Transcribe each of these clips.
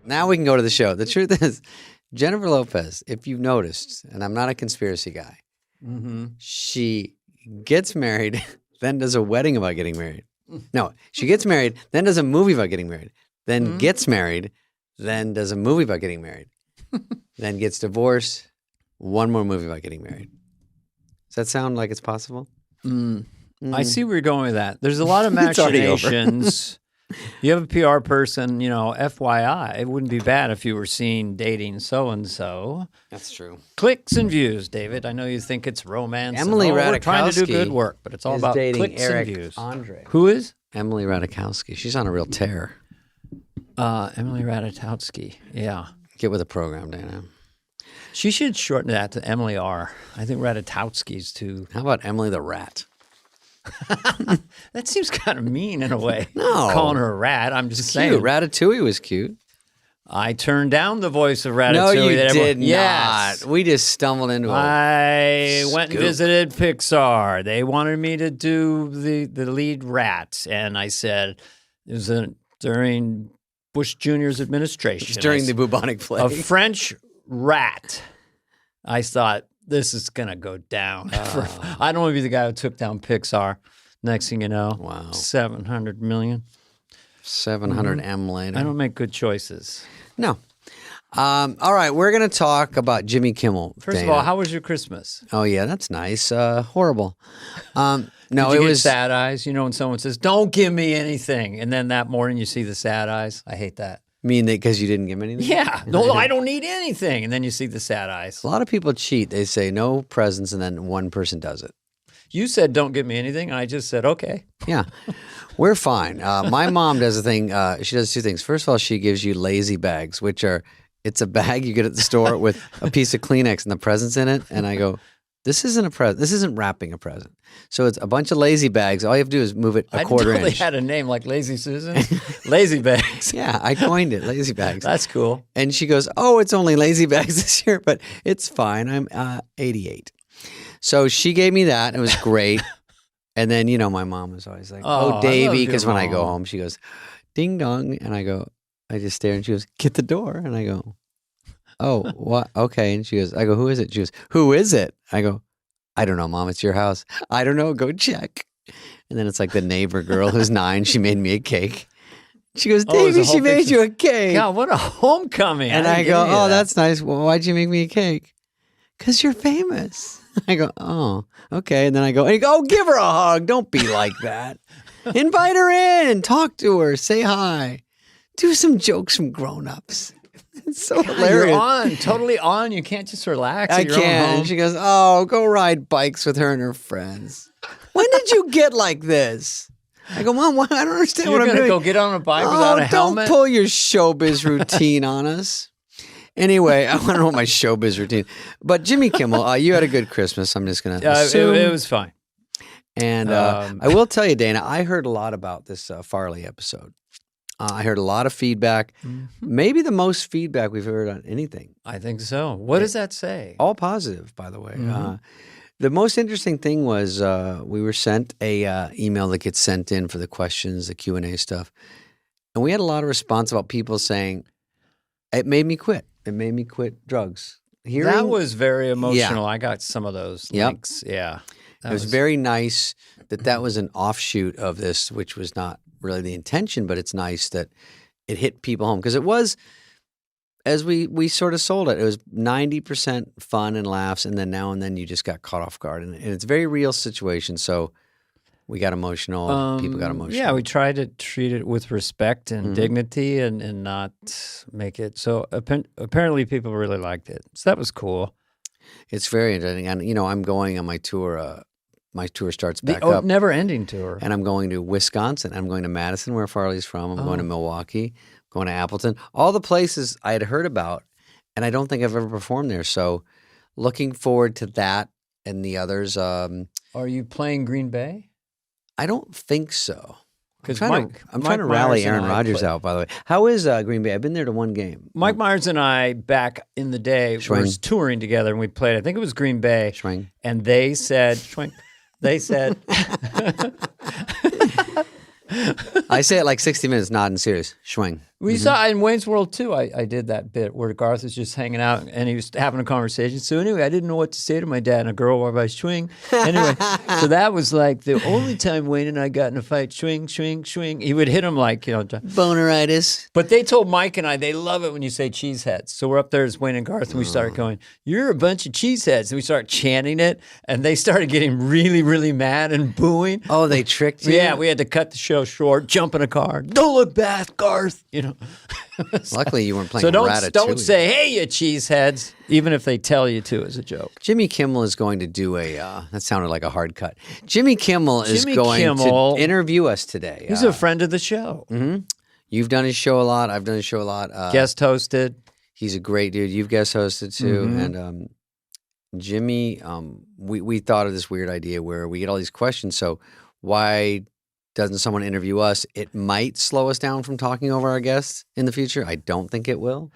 Now we can go to the show. The truth is, Jennifer Lopez, if you've noticed, and I'm not a conspiracy guy, she gets married, then does a wedding about getting married. No, she gets married, then does a movie about getting married, then gets married, then does a movie about getting married, then gets divorced, one more movie about getting married. Does that sound like it's possible? I see where you're going with that. There's a lot of machinations. You have a PR person, FYI, it wouldn't be bad if you were seen dating so-and-so. That's true. Clicks and views, David. I know you think it's romance. Emily Ratajkowski we're trying to do good work, but it's all about clicks Eric and views. Andre. Who is? Emily Ratajkowski. She's on a real tear. Emily Ratajkowski. Yeah. Get with the program, Dana. She should shorten that to Emily R. I think Ratajkowski's too. How about Emily the Rat? That seems kind of mean in a way. No. Calling her a rat. I'm just saying. Cute. Ratatouille was cute. I turned down the voice of Ratatouille. No, you did not. Yes. We just stumbled into it. I went and visited Pixar. They wanted me to do the lead rat. And I said, it was during Bush Jr.'s administration. It's during the bubonic plague. A French rat. I thought, this is going to go down. I don't want to be the guy who took down Pixar. Next thing you know, wow, 700 million. 700 M later. I don't make good choices. No. All right, we're going to talk about Jimmy Kimmel. First of all, how was your Christmas? Oh, yeah, that's nice. Horrible. No, Did it you was get sad eyes. You know when someone says, don't give me anything, and then that morning you see the sad eyes? I hate that. Mean that because you didn't give me anything? Yeah. No, I don't need anything. And then you see the sad eyes. A lot of people cheat. They say no presents, and then one person does it. You said, don't give me anything. And I just said, okay. Yeah. We're fine. My mom does a thing. She does two things. First of all, she gives you lazy bags, which are, it's a bag you get at the store with a piece of Kleenex and the presents in it. And I go, this isn't a present. This isn't wrapping a present. So it's a bunch of lazy bags. All you have to do is move it a quarter inch. I inch. had a name like Lazy Susan. Lazy bags. Yeah, I coined it, lazy bags. That's cool. And she goes, oh, it's only lazy bags this year, but it's fine. I'm 88. So she gave me that. It was great. And then, my mom was always like, oh Davey, because when I go home, she goes, ding dong. And I just stare and she goes, get the door. And I go, oh, what? Okay. And she goes, I go, who is it? She goes, who is it? I go, I don't know, Mom. It's your house. I don't know. Go check. And then it's like the neighbor girl who's 9. She made me a cake. She goes, Davey, she made you a cake. God, what a homecoming. And I go, oh, that's nice. Well, why'd you make me a cake? Because you're famous. I go, oh, okay. And then I go, oh, give her a hug. Don't be like that. Invite her in. Talk to her. Say hi. Do some jokes from grown-ups. It's so hilarious. You're on, totally on. You can't just relax. I can't. And she goes, oh, go ride bikes with her and her friends. When did you get like this? I go, Mom, I don't understand what I'm doing. You're going to go get on a bike without a helmet? Don't pull your showbiz routine on us. Anyway, I want to know my showbiz routine. But Jimmy Kimmel, you had a good Christmas. I'm just going to assume. It was fine. And I will tell you, Dana, I heard a lot about this Farley episode. I heard a lot of feedback. Mm-hmm. Maybe the most feedback we've heard on anything. I think so. What does that say? All positive, by the way. Mm-hmm. The most interesting thing was we were sent a email that gets sent in for the questions, the Q&A stuff. And we had a lot of response about people saying, it made me quit. It made me quit drugs. That was very emotional. Yeah. I got some of those links. Yeah. It was very nice that was an offshoot of this, which was not really the intention, but it's nice that it hit people home. Because it was, as we sort of sold it, it was 90% fun and laughs, and then now and then you just got caught off guard. And it's a very real situation, so we got emotional. People got emotional. Yeah, we tried to treat it with respect and dignity and not make it. So apparently people really liked it. So that was cool. It's very interesting. And, I'm going on my tour. My tour starts back up. Never-ending tour. And I'm going to Wisconsin. I'm going to Madison, where Farley's from. I'm going to Milwaukee. I'm going to Appleton. All the places I had heard about, and I don't think I've ever performed there. So looking forward to that and the others. Are you playing Green Bay? I don't think so. Because I'm trying to rally Aaron Rodgers out, by the way. How is Green Bay? I've been there to one game. Mike Myers and I, back in the day, were touring together, and we played, I think it was Green Bay. Schwing. And they said, they said... I say it like 60 Minutes, not in serious. Schwing. We saw in Wayne's World too. I did that bit where Garth was just hanging out and he was having a conversation. So anyway, I didn't know what to say to my dad, and a girl while I swing. Anyway, so that was like the only time Wayne and I got in a fight. Swing, swing, swing. He would hit him like, boneritis. But they told Mike and I they love it when you say cheeseheads. So we're up there as Wayne and Garth, and we started going, "You're a bunch of cheeseheads," and we started chanting it, and they started getting really, really mad and booing. Oh, they tricked you? Yeah, we had to cut the show short, jump in a car. Don't look back, Garth. Luckily, you weren't playing so Ratatouille. don't say, "Hey, you cheeseheads," even if they tell you to as a joke. Jimmy Kimmel is going to do that sounded like a hard cut. Jimmy Kimmel is going to interview us today. He's a friend of the show. Mm-hmm. You've done his show a lot. I've done his show a lot. Guest hosted. He's a great dude. You've guest hosted too. And Jimmy, we thought of this weird idea where we get all these questions. So why doesn't someone interview us? It might slow us down from talking over our guests in the future. I don't think it will.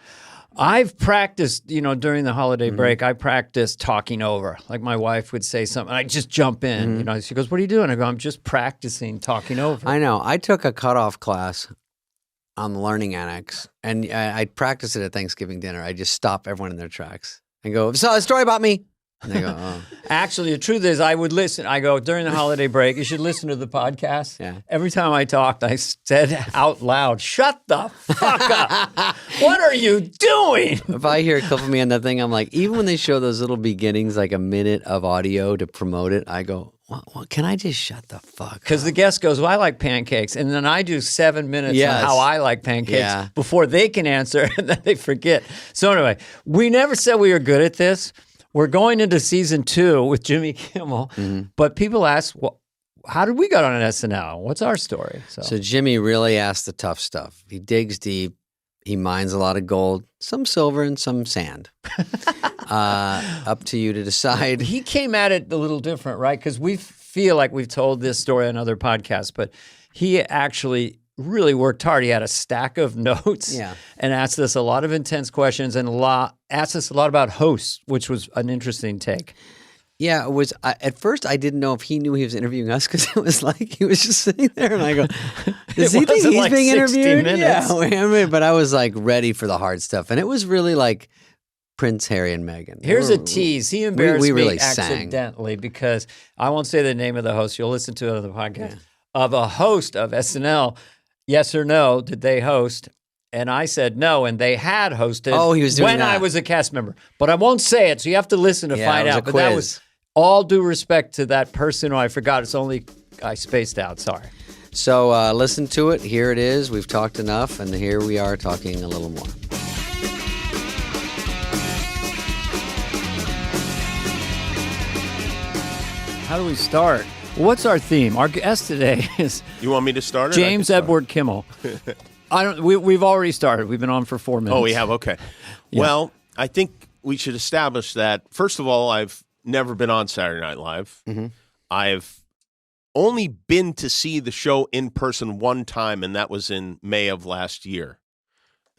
I've practiced, during the holiday break, I practiced talking over. Like my wife would say something, I'd just jump in. She goes, "What are you doing?" I go, "I'm just practicing talking over." I know. I took a cutoff class on the Learning Annex, and I practiced it at Thanksgiving dinner. I just stop everyone in their tracks and go, "So, a story about me." And they go, "Oh." Actually, the truth is, I would listen. I go, during the holiday break, you should listen to the podcast. Yeah. Every time I talked, I said out loud, "Shut the fuck up. What are you doing?" If I hear a clip of me on that thing, I'm like, even when they show those little beginnings, like a minute of audio to promote it, I go, well, can I just shut the fuck up? Because the guest goes, "Well, I like pancakes." And then I do 7 minutes on how I like pancakes before they can answer, and then they forget. So anyway, we never said we were good at this. We're going into season 2 with Jimmy Kimmel, but people ask, well, how did we get on an SNL? What's our story? So Jimmy really asks the tough stuff. He digs deep. He mines a lot of gold, some silver and some sand. Up to you to decide. He came at it a little different, right? Because we feel like we've told this story on other podcasts, but he actually really worked hard. He had a stack of notes and asked us a lot of intense questions and asked us a lot about hosts, which was an interesting take. Yeah, it was. At first, I didn't know if he knew he was interviewing us because it was like he was just sitting there, and I go, "Does he think he's being interviewed?" Yeah, but I was like ready for the hard stuff, and it was really like Prince Harry and Meghan. Here's a tease. He embarrassed really me accidentally because I won't say the name of the host. You'll listen to it on the podcast of a host of SNL. Yes or no? Did they host? And I said no, and they had hosted. Oh, he was doing when that. I was a cast member, but I won't say it, so you have to listen to find out. But that was all due respect to that person who I forgot. I spaced out. Sorry. So listen to it. Here it is. We've talked enough, and here we are talking a little more. How do we start? What's our theme? Our guest today is. You want me to start? James Edward Kimmel. We've already started. We've been on for 4 minutes. Oh, we have? Okay. Yeah. Well, I think we should establish that, first of all, I've never been on Saturday Night Live. I've only been to see the show in person one time, and that was in May of last year.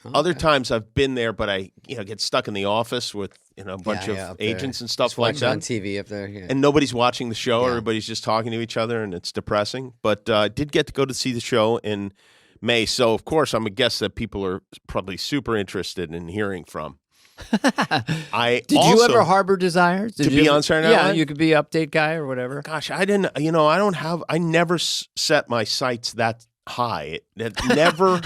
Okay. Other times I've been there, but I get stuck in the office with a bunch of agents and stuff like that. On TV up there. Yeah. And nobody's watching the show. Everybody's just talking to each other, and it's depressing. But I did get to go to see the show in May. So, of course, I'm a guest that people are probably super interested in hearing from. Did you ever harbor desires to be on Saturday Night Live? Yeah, you could be update guy or whatever. Gosh, I didn't. I never set my sights that high. It never,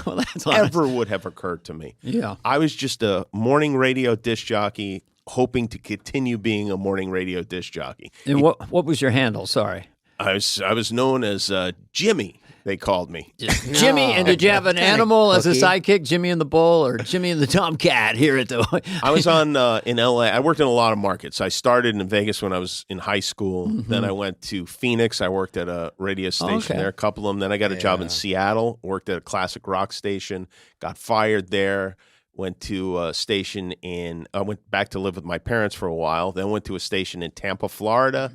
ever would have occurred to me. Yeah, I was just a morning radio disc jockey, hoping to continue being a morning radio disc jockey. And what was your handle? Sorry, I was known as Jimmy. They called me Jimmy. And did you have an animal as a sidekick? Jimmy and the Bull or Jimmy and the Tomcat here at the. I was on in L.A. I worked in a lot of markets. I started in Vegas when I was in high school. Then I went to Phoenix. I worked at a radio station there, a couple of them. Then I got a job in Seattle. Worked at a classic rock station. Got fired there. Went to a station I went back to live with my parents for a while. Then went to a station in Tampa, Florida.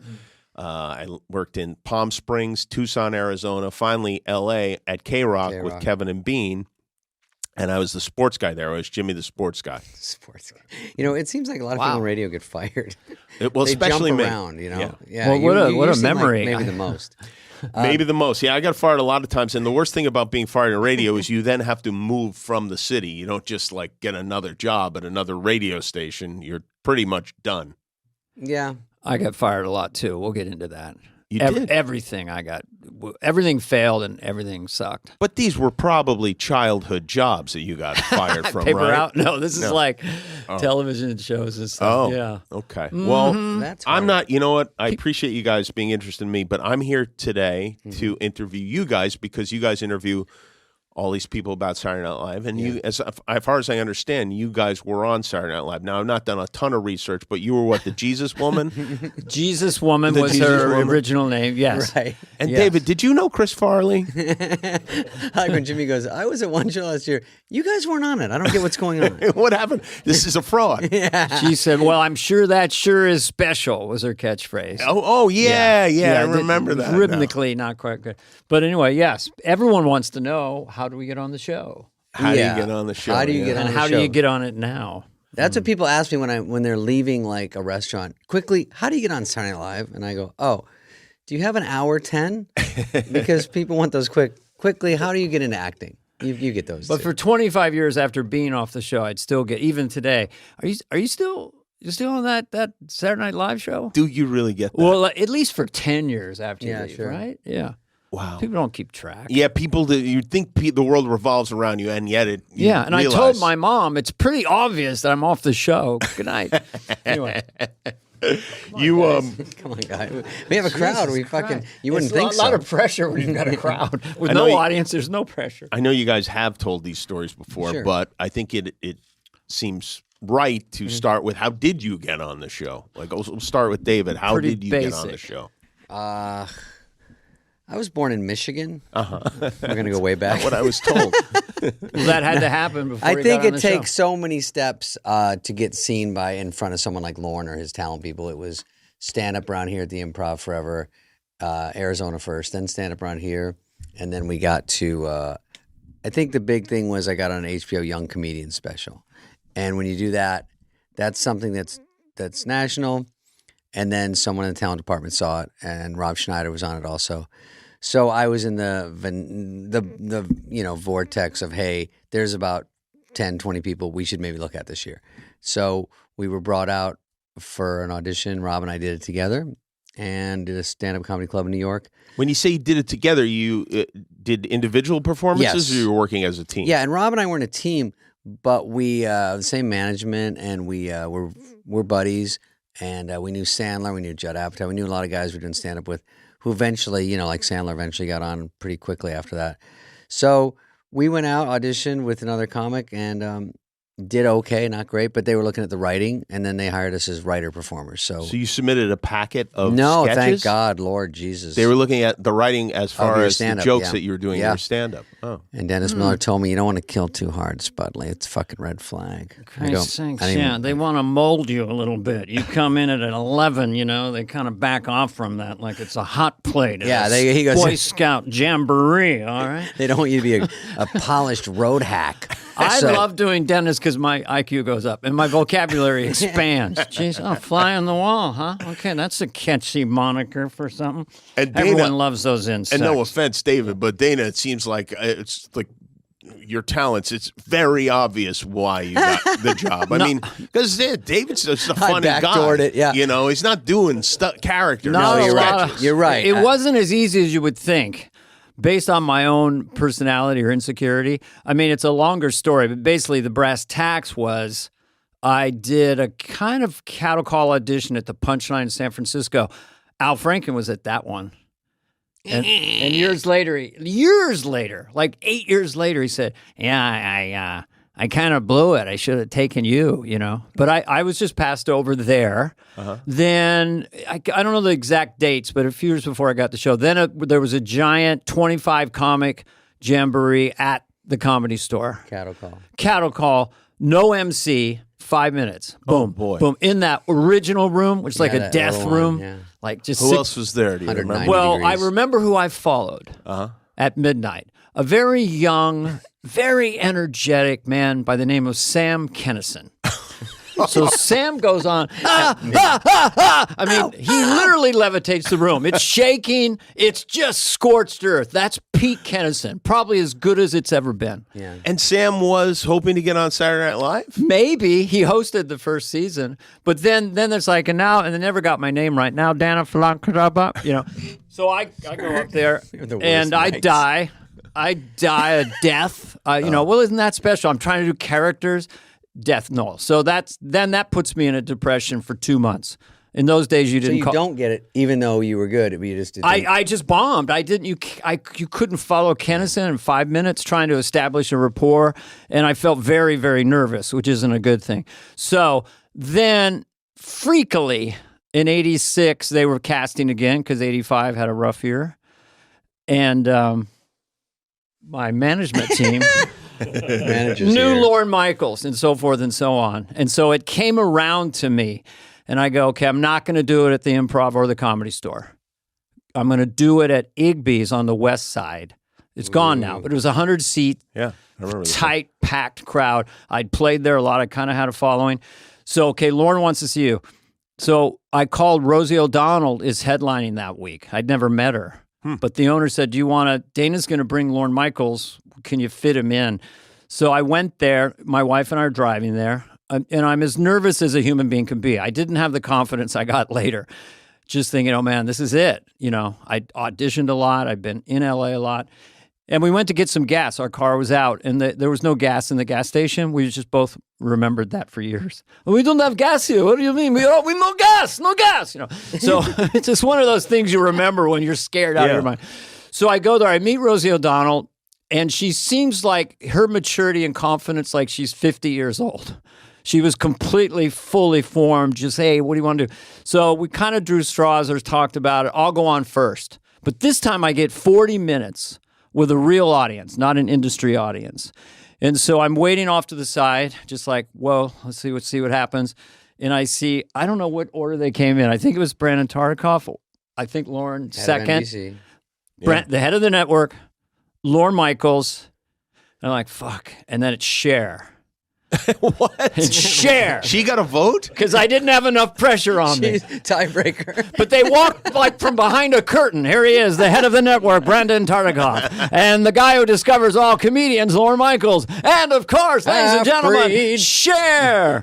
I worked in Palm Springs, Tucson, Arizona, finally L.A. at K-Rock with Kevin and Bean, and I was the sports guy there. I was Jimmy the sports guy. Sports guy. It seems like a lot of people in radio get fired. Well, they especially jump me. around, Yeah, well, what a memory. Maybe the most. Maybe the most. Yeah, I got fired a lot of times. And the worst thing about being fired in radio is you then have to move from the city. You don't just like get another job at another radio station. You're pretty much done. Yeah. I got fired a lot too. We'll get into that. You did? Everything failed and everything sucked. But these were probably childhood jobs that you got fired from, Paper right? out? No, this is like television shows and stuff. Oh, yeah. Okay. Well, That's I'm hard. not, you know what? I appreciate you guys being interested in me, but I'm here today to interview you guys because you guys interview all these people about Saturday Night Live. And you, as far as I understand, you guys were on Saturday Night Live. Now, I've not done a ton of research, but you were what, the Jesus Woman? Jesus Woman was Jesus her Woman? original name, yes. Right. And Yes. David, did you know Chris Farley? Like when Jimmy goes, I was at one show last year. You guys weren't on it. I don't get what's going on. What happened? This is a fraud. She said, well, I'm sure that sure is special, was her catchphrase. Oh, yeah, I remember that. Rhythmically, not quite good. But anyway, yes, everyone wants to know, how do we get on the show? How do you get on the show? How do you get on And the how show? do you get on it now? That's what people ask me when they're leaving like a restaurant. Quickly, how do you get on Saturday Night Live? And I go, oh, do you have an hour 10? Because people want those quickly. How do you get into acting? You get those. But too. for 25 years after being off the show, I'd still get, even today, are you still on that Saturday Night Live show? Do you really get that? Well, at least for 10 years after you Yeah, leave, sure. right? Yeah. Wow. People don't keep track. Yeah, people do. You think the world revolves around you, and yet it. You Yeah, and realize. I told my mom, it's pretty obvious that I'm off the show. Good night. Anyway. Come on, guys. We have a crowd. We fucking. You wouldn't think a so. lot of pressure when you've got a crowd. With I know no you- audience, there's no pressure. I know you guys have told these stories before, Sure. but I think it seems right to start with how did you get on the show? Like, we'll start with David. How Pretty did you get on the basic. show? I was born in Michigan. We're gonna go way back. What I was told. Well, that had to happen before I you think got on it the takes show. so many steps to get seen by in front of someone like Lorne or his talent people. It was stand up around here at the Improv forever, Arizona first, then stand up around here, and then we got to. I think the big thing was I got on an HBO Young Comedian special, and when you do that, that's something that's national. And then someone in the talent department saw it, and Rob Schneider was on it also. So I was in the vortex of, hey, there's about 10, 20 people we should maybe look at this year. So we were brought out for an audition. Rob and I did it together and did a stand-up comedy club in New York. When you say you did it together, you did individual performances, Yes. or you were working as a team? Yeah, and Rob and I weren't a team, but we the same management, and we were buddies. And we knew Sandler, we knew Judd Apatow, we knew a lot of guys we were doing stand-up with who eventually, like Sandler eventually got on pretty quickly after that. So we went out, auditioned with another comic, and did okay, not great, but they were looking at the writing, and then they hired us as writer-performers. So you submitted a packet of no, sketches? thank God, Lord Jesus. They were looking at the writing as far your as the stand-up, jokes yeah. that you were doing in Yeah. your stand-up. Oh. And Dennis Miller told me, you don't want to kill too hard, Spudley. It's a fucking red flag. I go, Christ sakes, I didn't yeah, even- they want to mold you a little bit. You come in at an 11, they kind of back off from that like it's a hot plate. at Yeah, a he goes- Boy Scout jamboree, all right? They don't want you to be a polished road hack. I So- love doing Dennis because my IQ goes up and my vocabulary expands. Jeez, fly on the wall, huh? Okay, that's a catchy moniker for something. And Dana- Everyone loves those insects. And no offense, David, but Dana, it seems like it's like your talents. It's very obvious why you got the job. I mean, because David's just a funny guy. backdoored it, yeah. He's not doing characters. No, you're a lot right. of- You're right. It wasn't as easy as you would think. Based on my own personality or insecurity. I mean, it's a longer story, but basically the brass tacks was I did a kind of cattle call audition at the Punchline in San Francisco. Al Franken was at that one. And years later, like 8 years later, he said, yeah, I kind of blew it. I should have taken you, But I was just passed over there. Uh-huh. Then, I don't know the exact dates, but a few years before I got the show, then there was a giant 25-comic jamboree at the Comedy Store. Cattle call, no MC, 5 minutes. Boom, Oh, boy. boom. In that original room, which is like a that death little room. one, yeah. Like just Who six- else was there? Do you 190 remember? Well, degrees. I remember who I followed at midnight. A very young, very energetic man by the name of Sam Kennison. So Sam goes on, I mean, he literally levitates the room. It's shaking. It's just scorched earth. That's Pete Kennison, probably as good as it's ever been. Yeah. And Sam was hoping to get on Saturday Night Live? Maybe. He hosted the first season. But then there's like, and they never got my name right. Now, Dana Falankaraba, you know. So I go up there, and I die. I die a death. Well, isn't that special? I'm trying to do characters. Death, no. So that puts me in a depression for 2 months. In those days, you didn't. So you don't get it, even though you were good. You just didn't. I just bombed. I didn't. You couldn't follow Kennison in 5 minutes trying to establish a rapport, and I felt very, very nervous, which isn't a good thing. So then, freakily, in '86, they were casting again because '85 had a rough year, and my management team. Knew Lorne Michaels and so forth and so on. And so it came around to me, and I go, okay, I'm not going to do it at the Improv or the Comedy Store. I'm going to do it at Igby's on the West Side. It's gone now, but it was a 100-seat, tight, packed crowd. I'd played there a lot. I kind of had a following. So, okay, Lorne wants to see you. So I called Rosie O'Donnell is headlining that week. I'd never met her. But the owner said, Dana's going to bring Lorne Michaels. Can you fit him in? So I went there. My wife and I are driving there. And I'm as nervous as a human being can be. I didn't have the confidence I got later. Just thinking, oh, man, this is it. You know, I auditioned a lot. I've been in L.A. a lot. And we went to get some gas. Our car was out, and there was no gas in the gas station. We just both remembered that for years. We don't have gas here. What do you mean? We no gas, no gas. You know, so it's just one of those things you remember when you're scared out of your mind. So I go there. I meet Rosie O'Donnell, and she seems like her maturity and confidence, like she's 50 years old. She was completely, fully formed. Just, hey, what do you want to do? So we kind of drew straws or talked about it. I'll go on first. But this time I get 40 minutes with a real audience, not an industry audience. And so I'm waiting off to the side, just like, well, let's see what happens. And I see, I don't know what order they came in. I think it was Brandon Tartikoff. I think Lorne second. The head of the network, Lorne Michaels. And I'm like, fuck. And then it's Cher. What? And Cher. She got a vote? Because I didn't have enough pressure on me. Tiebreaker. But they walked like from behind a curtain. Here he is, the head of the network, Brandon Tartikoff. And the guy who discovers all comedians, Lorne Michaels. And of course, ladies and gentlemen, Cher.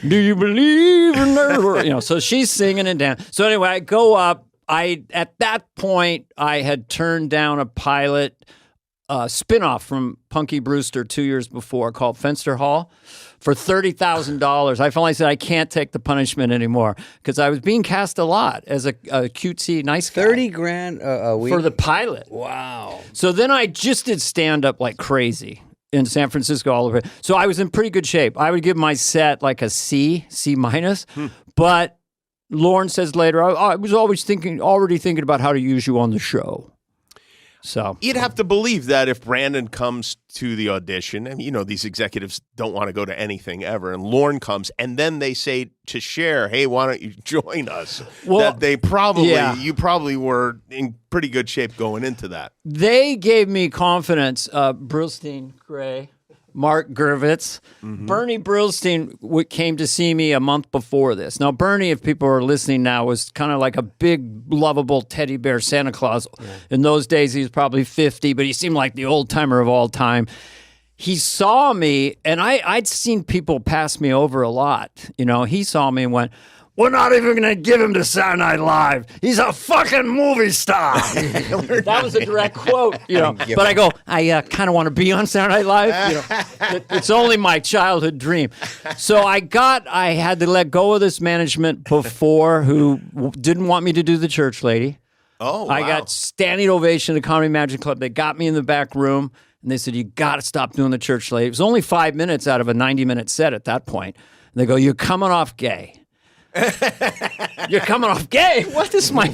Do you believe in her? You know, so she's singing and dancing. So anyway, I go up. At that point, I had turned down a pilot spinoff from Punky Brewster 2 years before called Fenster Hall for $30,000. I finally said, I can't take the punishment anymore because I was being cast a lot as a cutesy, nice guy. $30,000 a week? For the pilot. Wow. So then I just did stand-up like crazy in San Francisco all over. So I was in pretty good shape. I would give my set like a C minus, but Lorne says later, I was already thinking about how to use you on the show. So you'd have to believe that if Brandon comes to the audition, and you know these executives don't want to go to anything ever, and Lorne comes, and then they say to Cher, "Hey, why don't you join us?" Well, that they you probably were in pretty good shape going into that. They gave me confidence. Brillstein Gray, Mark Gervitz, Bernie Brillstein came to see me a month before this. Now, Bernie, if people are listening now, was kind of like a big, lovable teddy bear Santa Claus. Yeah. In those days, he was probably 50, but he seemed like the old timer of all time. He saw me, and I'd seen people pass me over a lot. You know, he saw me and went, "We're not even going to give him to Saturday Night Live. He's a fucking movie star." That was a direct quote, you know. But I go, I kind of want to be on Saturday Night Live. You know, it's only my childhood dream. So I had to let go of this management before who didn't want me to do the church lady. Oh, wow. I got standing ovation at the Comedy Magic Club. They got me in the back room, and they said, you got to stop doing the church lady. It was only 5 minutes out of a 90-minute set at that point. And they go, you're coming off gay. You're coming off gay? What is my...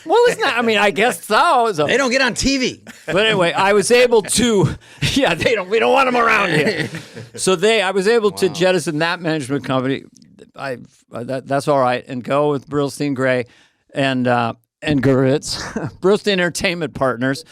Well, isn't that... I mean, I guess so. They don't get on TV. But anyway, I was able to... Yeah, we don't want them around here. So I was able to jettison that management company. That's all right. And go with Brillstein Gray and Goritz, Brillstein Entertainment Partners.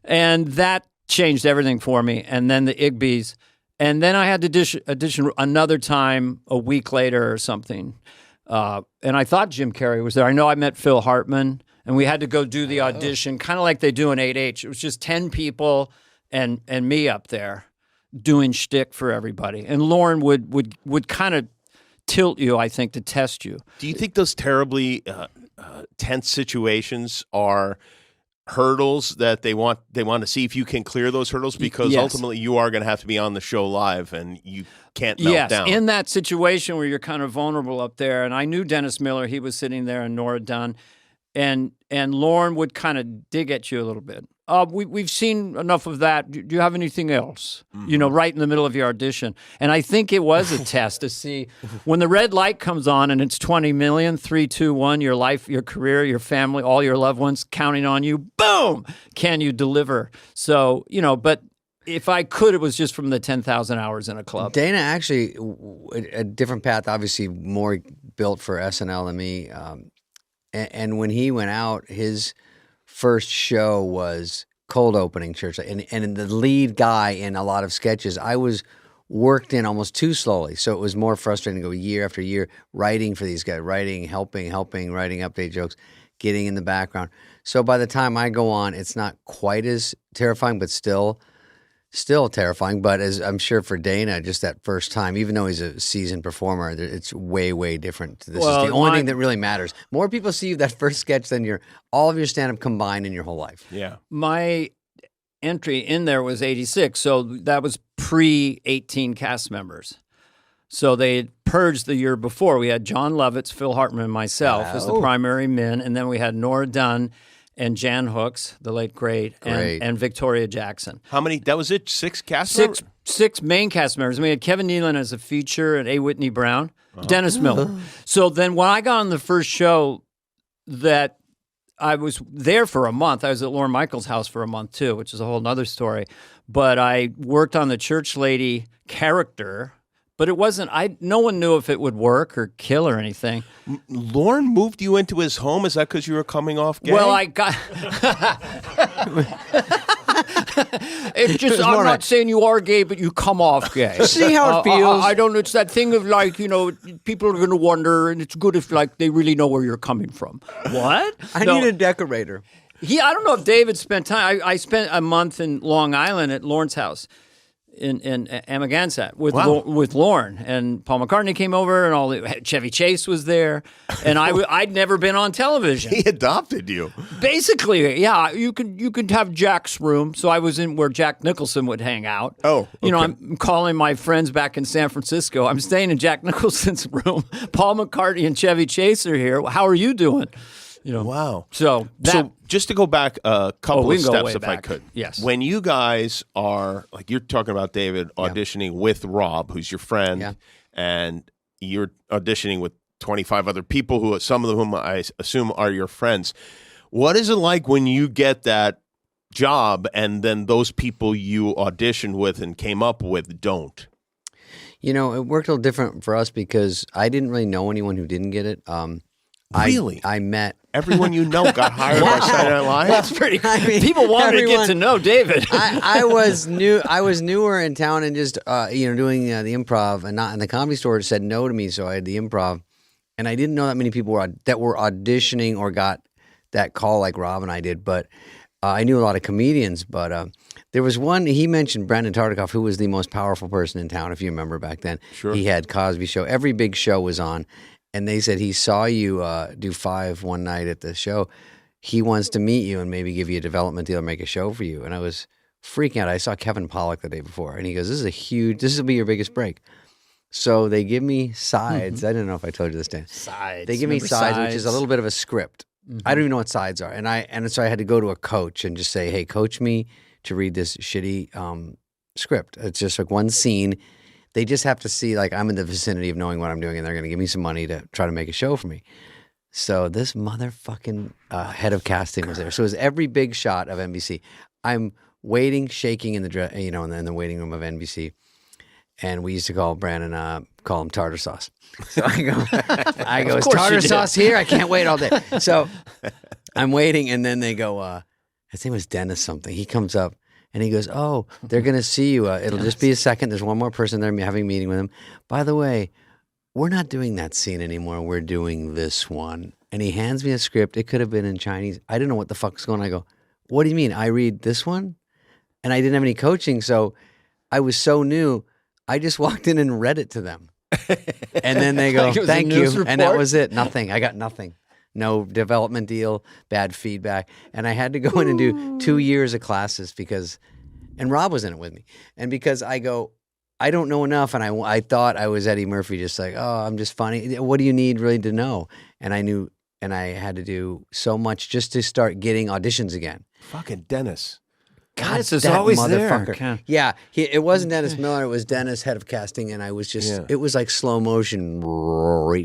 And that changed everything for me. And then the Igby's. And then I had to audition another time a week later or something. And I thought Jim Carrey was there. I know I met Phil Hartman, and we had to go do the audition, kind of like they do in 8H. It was just 10 people and me up there doing shtick for everybody. And Lorne would kind of tilt you, I think, to test you. Do you think those terribly tense situations are hurdles that they want to see if you can clear those hurdles? Because ultimately you are going to have to be on the show live and you can't melt down. In that situation where you're kind of vulnerable up there, and I knew Dennis Miller, he was sitting there, and Nora Dunn, and Lorne would kind of dig at you a little bit. We've seen enough of that. Do you have anything else? Mm-hmm. Right in the middle of your audition. And I think it was a test to see when the red light comes on and it's 20 million, 3, 2, 1, your life, your career, your family, all your loved ones counting on you. Boom! Can you deliver? So, but if I could, it was just from the 10,000 hours in a club. Dana actually, a different path, obviously more built for SNL than me. And when he went out, his first show was cold opening church, and the lead guy in a lot of sketches, I was worked in almost too slowly, so it was more frustrating to go year after year writing for these guys, helping, writing update jokes, getting in the background. So by the time I go on, it's not quite as terrifying, but still terrifying. But as I'm sure for Dana, just that first time, even though he's a seasoned performer, it's way, way different. This is the only thing that really matters. More people see you that first sketch than all of your stand-up combined in your whole life. Yeah. My entry in there was 86, so that was pre-18 cast members. So they had purged the year before. We had John Lovitz, Phil Hartman, and myself as the primary men, and then we had Nora Dunn and Jan Hooks, the late great. And Victoria Jackson. How many? That was it? 6 cast members? Six main cast members. We had Kevin Nealon as a feature and A. Whitney Brown, Dennis Miller. So then when I got on the first show, that I was there for a month. I was at Lorne Michaels' house for a month too, which is a whole other story. But I worked on the church lady character. But it wasn't, no one knew if it would work or kill or anything. Lorne moved you into his home? Is that because you were coming off gay? Well, I got... It's just, I'm not saying you are gay, but you come off gay. See how it feels? I don't know. It's that thing of people are going to wonder, and it's good if they really know where you're coming from. What? I need a decorator. I don't know if David spent time. I spent a month in Long Island at Lorne's house. In Amagansett with Lorne, and Paul McCartney came over, and Chevy Chase was there, and I'd never been on television. He adopted you, basically. Yeah, you could have Jack's room, so I was in where Jack Nicholson would hang out. Oh, okay. I'm calling my friends back in San Francisco. I'm staying in Jack Nicholson's room. Paul McCartney and Chevy Chase are here. How are you doing? Wow. So just to go back a couple of steps, if back. I could. Yes. When you guys are, like you're talking about David auditioning with Rob, who's your friend, and you're auditioning with 25 other people, some of whom I assume are your friends. What is it like when you get that job and then those people you auditioned with and came up with don't? It worked a little different for us because I didn't really know anyone who didn't get it. Really? I met... Everyone you know got hired by Saturday Night Live? That's pretty cool. People wanted to get to know David. I was newer in town and just doing the improv, and not in the Comedy Store said no to me, so I had the improv. And I didn't know that many people that were auditioning or got that call like Rob and I did, but I knew a lot of comedians. But there was one, he mentioned Brandon Tartikoff, who was the most powerful person in town, if you remember back then. Sure. He had Cosby Show. Every big show was on. And they said he saw you do 5 one night at the show. He wants to meet you and maybe give you a development deal or make a show for you. And I was freaking out. I saw Kevin Pollak the day before, and he goes, this will be your biggest break. So they give me sides. I don't know if I told you this, Dan. Sides. They give me sides, which is a little bit of a script. I don't even know what sides are. And so I had to go to a coach and just say, hey, coach me to read this shitty script. It's just like one scene. They just have to see, I'm in the vicinity of knowing what I'm doing, and they're going to give me some money to try to make a show for me. So this motherfucking head of casting was there. So it was every big shot of NBC. I'm waiting, shaking in the in the waiting room of NBC, and we used to call Brandon call him tartar sauce. So I go, is tartar sauce here? I can't wait all day. So I'm waiting, and then they go, his name was Dennis something. He comes up. And he goes, oh, they're going to see you. It'll just be a second. There's one more person there having a meeting with him. By the way, we're not doing that scene anymore. We're doing this one. And he hands me a script. It could have been in Chinese. I didn't know what the fuck's going on. I go, what do you mean? I read this one? And I didn't have any coaching, so I was so new. I just walked in and read it to them. And then they go, thank you. Report? And that was it. Nothing. I got nothing. No development deal, bad feedback. And I had to go in and do 2 years of classes because, and Rob was in it with me. And because I go, I don't know enough. And I thought I was Eddie Murphy, just like, oh, I'm just funny. What do you need really to know? And I knew, and I had to do so much just to start getting auditions again. Fucking Dennis. God, Dennis is that always motherfucker. there. Yeah, it wasn't Dennis Miller. It was Dennis, head of casting, and I was just, it was like slow motion,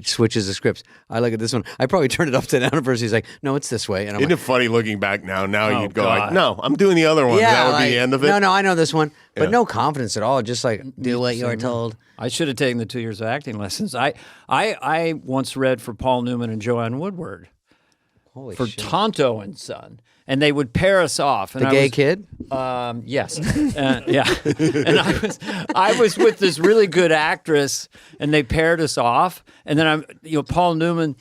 switches the scripts. I look at this one. I probably turned it upside down at first. He's like, no, it's this way. And I'm Isn't it funny looking back now? Now you'd go like, no, I'm doing the other one. yeah, That would like, be the end of it. No, I know this one. But no confidence at all. Just like, do what you're told. I should have taken the 2 years of acting lessons. I once read for Paul Newman and Joanne Woodward Holy for shit. Tonto and Son. And they would pair us off. And The gay kid? Yes. Yeah. And I was with this really good actress, and they paired us off. And then Paul Newman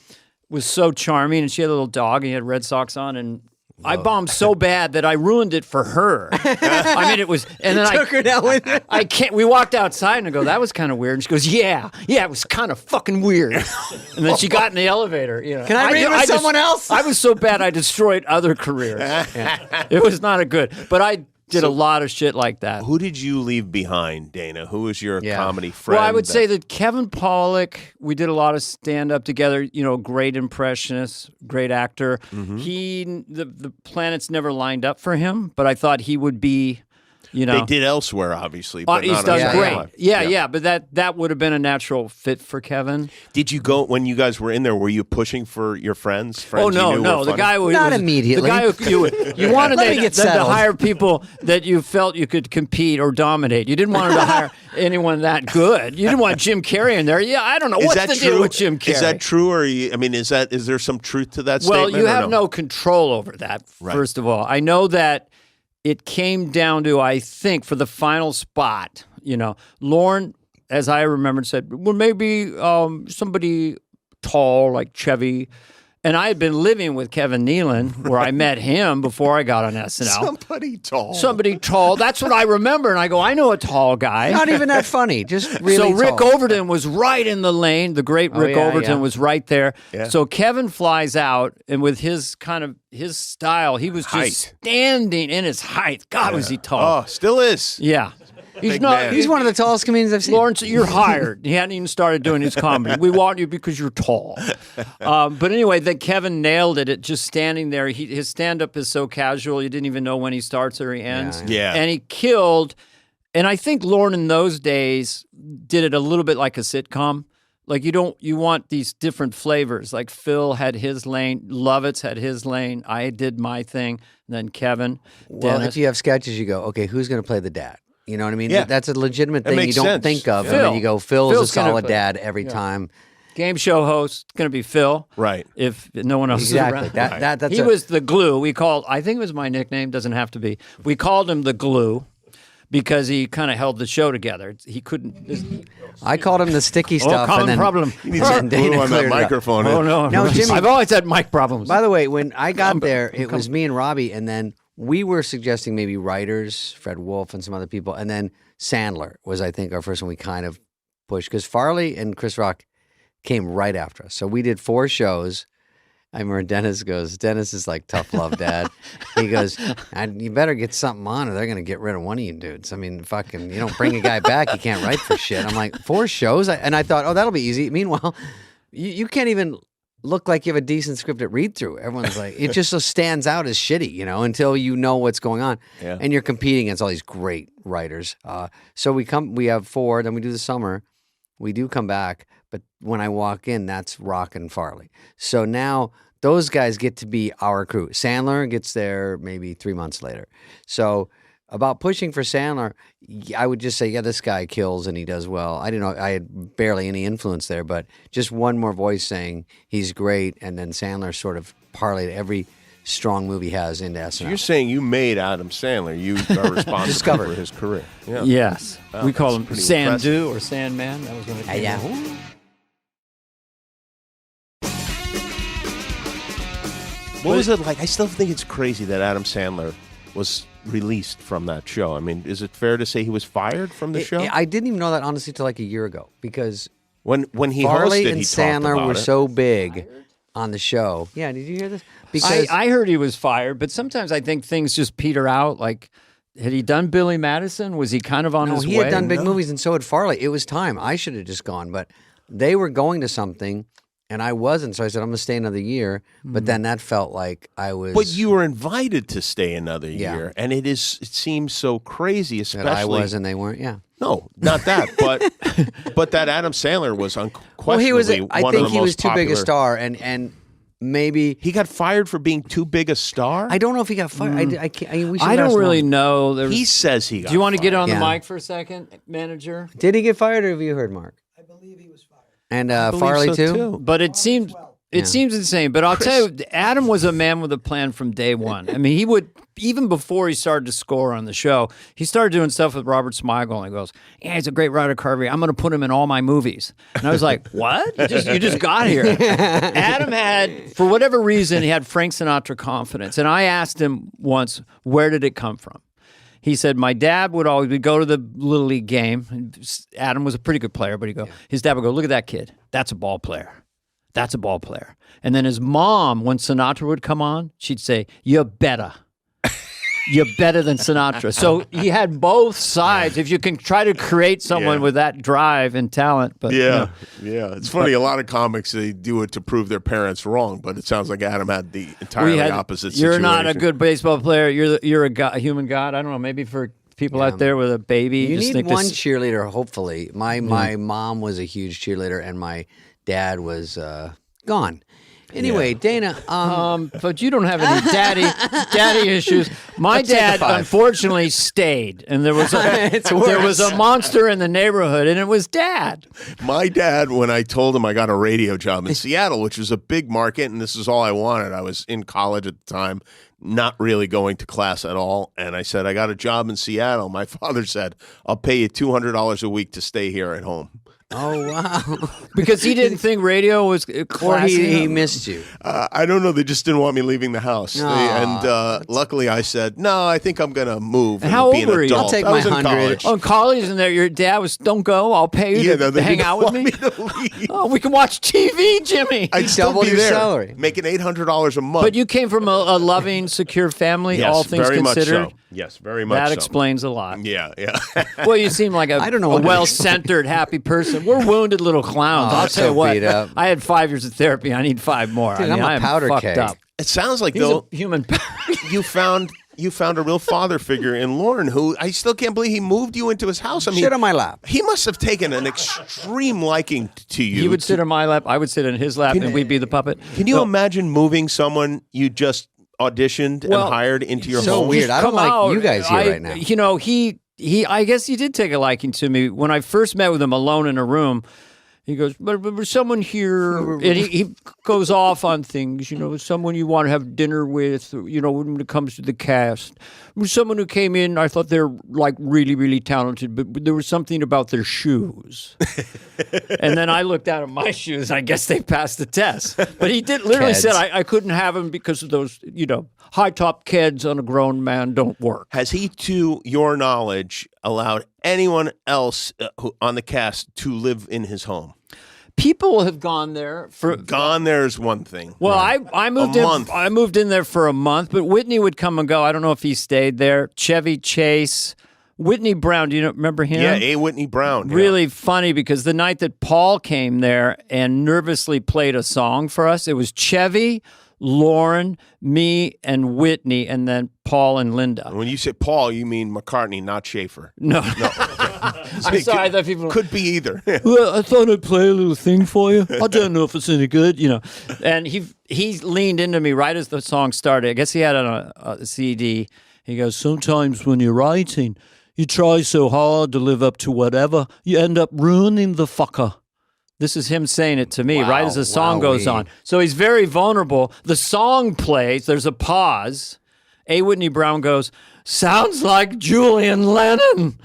was so charming, and she had a little dog, and he had Red Sox on, and I bombed so bad that I ruined it for her. I mean, it was, and then Took her down with you. I can't. We walked outside and I go, that was kind of weird. And she goes, yeah, it was kind of fucking weird. And then she got in the elevator. Can I read with someone else? I was so bad I destroyed other careers. Yeah. It was not a good. But I did a lot of shit like that. Who did you leave behind, Dana? Who was your comedy friend? Well, I would say that Kevin Pollak, we did a lot of stand-up together, great impressionist, great actor. Mm-hmm. The planets never lined up for him, but I thought he would be, They did elsewhere, obviously. But he's not done on great. Live. Yeah, but that would have been a natural fit for Kevin. Did you go, when you guys were in there, were you pushing for your friends? Oh, no. The guy who Not was, immediately. The guy who you wanted to hire people that you felt you could compete or dominate. You didn't want to hire anyone that good. You didn't want Jim Carrey in there. Yeah, I don't know. What's the deal with Jim Carrey? Is that true? Or is there some truth to that statement? Well, you have no control over that, first of all. I know that it came down to, I think, for the final spot, Lorne, as I remembered, said, well, maybe somebody tall like Chevy. And I had been living with Kevin Nealon, where I met him before I got on SNL. Somebody tall. That's what I remember. And I go, I know a tall guy. Not even that funny. Just really So Rick tall. Overton was right in the lane. The great Rick Overton was right there. Yeah. So Kevin flies out, and with his style, he was just standing in his height. God, was he tall. Oh, still is. Yeah. He's one of the tallest comedians I've seen. Lawrence, you're hired. He hadn't even started doing his comedy. We want you because you're tall. But anyway, then Kevin nailed it at just standing there. His stand-up is so casual, you didn't even know when he starts or he ends. Yeah. And he killed. And I think Lorne in those days did it a little bit like a sitcom. Like you want these different flavors. Like Phil had his lane, Lovitz had his lane, I did my thing, and then Kevin. Well, Dennis. if you have sketches, you go, okay, who's going to play the dad? You know what I mean? Yeah. That's a legitimate That thing you makes don't sense. think of. Phil. And then you go, Phil's Phil's a gonna solid play. dad every time. Game show host, going to be Phil. Right. If no one else Exactly. is around. That's He was the glue. I think it was my nickname, doesn't have to be. We called him the glue because he kind of held the show together. He couldn't. I called him the sticky stuff. common and then, problem. You need some glue on that microphone. Oh, no. No, Jimmy. I've always had mic problems. By the way, when I got there, it was me and Robbie, and then we were suggesting maybe writers, Fred Wolf and some other people, and then Sandler was, I think, our first one we kind of pushed, because Farley and Chris Rock came right after us. So we did 4 shows. I remember Dennis is like tough love dad. He goes, you better get something on or they're going to get rid of one of you dudes. I mean, fucking, you don't bring a guy back, you can't write for shit. I'm like, 4 shows? And I thought, oh, that'll be easy. Meanwhile, you can't even look like you have a decent script at read through. Everyone's like, it just so stands out as shitty, until you know what's going on. Yeah. And you're competing against all these great writers. So we have 4, then we do the summer. We do come back, but when I walk in, that's Rock and Farley. So now those guys get to be our crew. Sandler gets there maybe 3 months later. So about pushing for Sandler, I would just say, yeah, this guy kills and he does well. I didn't know, I had barely any influence there, but just one more voice saying he's great, and then Sandler sort of parlayed every strong movie has into SNL. So you're saying you made Adam Sandler. You are responsible for his career. Yeah. Yes. Wow, we call him Sandu impressive. or Sandman. That was when it came out. What was it like? I still think it's crazy that Adam Sandler was released from that show. I mean, is it fair to say he was fired from the show? I didn't even know that, honestly, till like a year ago, because when he Farley hosted, and he Sandler talked were about it. so big on the show. Yeah, did you hear this? Because I heard he was fired, but sometimes I think things just peter out. Like, had he done Billy Madison? Was he kind of on his way? he had done big movies, and so had Farley. It was time. I should have just gone, but they were going to something. And I wasn't, so I said, I'm going to stay another year. But then that felt like I was... But you were invited to stay another year, and it seems so crazy, especially... That I was and they weren't, yeah. No, not that, but that Adam Sandler was unquestionably well, he was, I think he was too big a star, and maybe... He got fired for being too big a star? I don't know if he got fired. I don't really know. He says he got Do you want to get on Yeah. the mic for a second, manager? Did he get fired, or have you heard, Mark? I believe he was fired. And I believe Farley, so, too? But it seems... It seems insane, but I'll tell you, Adam was a man with a plan from day one. I mean, he would, even before he started to score on the show, he started doing stuff with Robert Smigel, and he goes, yeah, he's a great writer, Carvey. I'm going to put him in all my movies. And I was like, what? You just got here. Adam had, for whatever reason, he had Frank Sinatra confidence. And I asked him once, where did it come from? He said, my dad would go to the Little League game. Adam was a pretty good player, but his dad would go, look at that kid. That's a ball player. That's a ball player. And then his mom, when Sinatra would come on, she'd say, you're better. You're better than Sinatra. So he had both sides. If you can try to create someone with that drive and talent. But yeah. It's funny. A lot of comics, they do it to prove their parents wrong, but it sounds like Adam had the entirely opposite situation. You're not a good baseball player. You're a human god. I don't know. Maybe for people out there with a baby. You just need think one cheerleader, hopefully. My mom was a huge cheerleader, and my dad was gone. Anyway, Dana. But you don't have any daddy issues. My dad, unfortunately, stayed, and there was a monster in the neighborhood, and it was Dad. My dad, when I told him I got a radio job in Seattle, which was a big market, and this is all I wanted. I was in college at the time, not really going to class at all, and I said I got a job in Seattle. My father said, "I'll pay you $200 a week to stay here at home." Oh, wow. Because he didn't think radio was classy. Or he missed you. I don't know. They just didn't want me leaving the house. Luckily, I said, no, I think I'm going to move and How be an old were you? adult. I'll take I was my in 100. college. Oh, in college, and there, your dad was, don't go, I'll pay you to hang out with me. To leave. Oh, we can watch TV, Jimmy. I'd still doubled be your there, salary. making $800 a month. But you came from a loving, secure family, yes, all things very considered. Much so. Yes, very much That so. explains a lot. Yeah. Well, you seem like I don't know a what to well-centered, happy person. We're wounded little clowns. I'll tell you so what. beat up. I had 5 years of therapy. I need 5 more. Dude, I mean, I'm a am powder fucked keg. up. It sounds like, He's though, a human. you found a real father figure in Lauren, who I still can't believe he moved you into his house. I mean, Shit on my lap. He must have taken an extreme liking to you. He would sit on my lap. I would sit on his lap, and we'd be the puppet. Can you imagine moving someone you just auditioned and hired into your so home? weird. I don't like you guys here right now. You know, he. I guess he did take a liking to me when I first met with him alone in a room. He goes, but there's someone here, and he goes off on things, you know, someone you want to have dinner with, you know, when it comes to the cast. There's someone who came in, I thought they're like really, really talented, but there was something about their shoes. And then I looked down at my shoes, and I guess they passed the test. But he did literally said I couldn't have them because of those, you know, high-top kids on a grown man don't work. Has he, to your knowledge, allowed anyone else on the cast to live in his home? People have gone there for. Gone there is one thing. Well, I moved in. I moved in there for a month, but Whitney would come and go. I don't know if he stayed there. Chevy Chase, Whitney Brown. Do you remember him? Yeah, A. Whitney Brown. Really funny because the night that Paul came there and nervously played a song for us, it was Chevy, Lauren, me, and Whitney, and then Paul and Linda. When you say Paul, you mean McCartney, not Schaefer. No. I'm sorry, I thought people could be either. Well, I thought I'd play a little thing for you. I don't know if it's any good, you know. And he leaned into me right as the song started. I guess he had it on a CD. He goes, sometimes when you're writing, you try so hard to live up to whatever, you end up ruining the fucker. This is him saying it to me right as the song goes on. So he's very vulnerable. The song plays. There's a pause. A. Whitney Brown goes, sounds like Julian Lennon.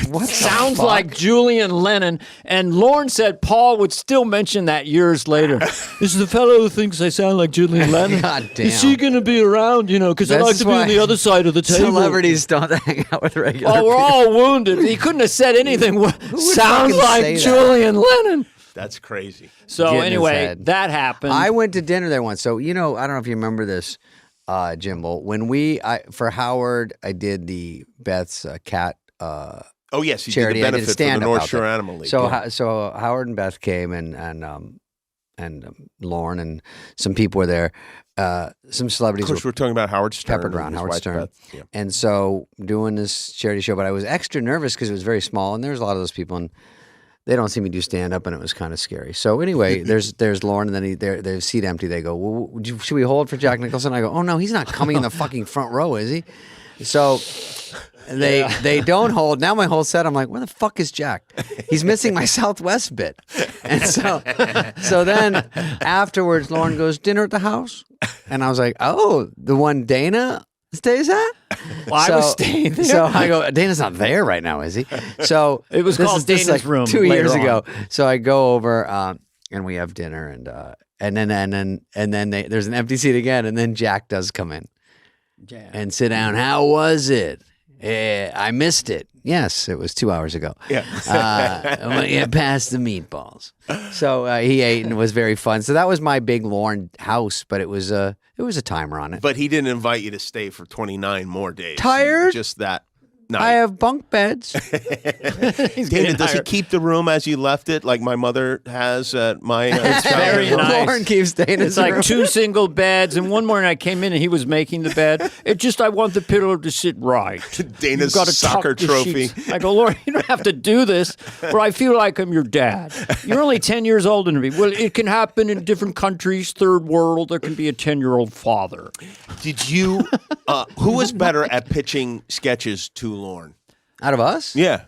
What sounds like Julian Lennon. And Lorne said Paul would still mention that years later. This is the fellow who thinks I sound like Julian Lennon. God damn. Is he going to be around, because I like to be on the other side of the table. Celebrities don't hang out with regular people. We're all people. wounded. He couldn't have said anything. Sounds like Julian Lennon. That's crazy. So anyway, that happened. I went to dinner there once. So, I don't know if you remember this, Jimbo. When for Howard, I did the Beth's cat oh yes, you charity. did the benefit for the North Shore there. Animal League. So so Howard and Beth came and Lorne and some people were there. Some celebrities. Of course, we're talking about Howard Stern. Peppered around Howard Stern. Yeah. And so doing this charity show, but I was extra nervous because it was very small and there's a lot of those people and they don't see me do stand up and it was kind of scary. So anyway, there's Lorne and then there's seat empty. They go, well, should we hold for Jack Nicholson? I go, oh no, he's not coming in the fucking front row, is he? So they don't hold. Now my whole set, I'm like, where the fuck is Jack? He's missing my Southwest bit. And so then afterwards, Lorne goes, dinner at the house? And I was like, oh, the one Dana stays at? Well, I was staying there. So I go, Dana's not there right now, is he? So it was called Dana's room 2 years on. ago. So I go over and we have dinner and then there's an empty seat again and then Jack does come in. Yeah. And sit down. How was it? I missed it. Yes, it was 2 hours ago. Yeah. Past the meatballs. So he ate and it was very fun. So that was my big Lorne house, but it was a timer on it. But he didn't invite you to stay for 29 more days. Tired? Just that night. I have bunk beds. Dana, does he keep the room as you left it, like my mother has at my It's very nice. Lorne keeps Dana's It's like room. 2 single beds, and one morning I came in and he was making the bed. I want the pillow to sit right. Dana's soccer trophy. I go, Lord, you don't have to do this, or I feel like I'm your dad. You're only 10 years older than me. Well, it can happen in different countries, third world. There can be a 10-year-old father. Did you? Who was better at pitching sketches to Lorne? Out of us? Yeah.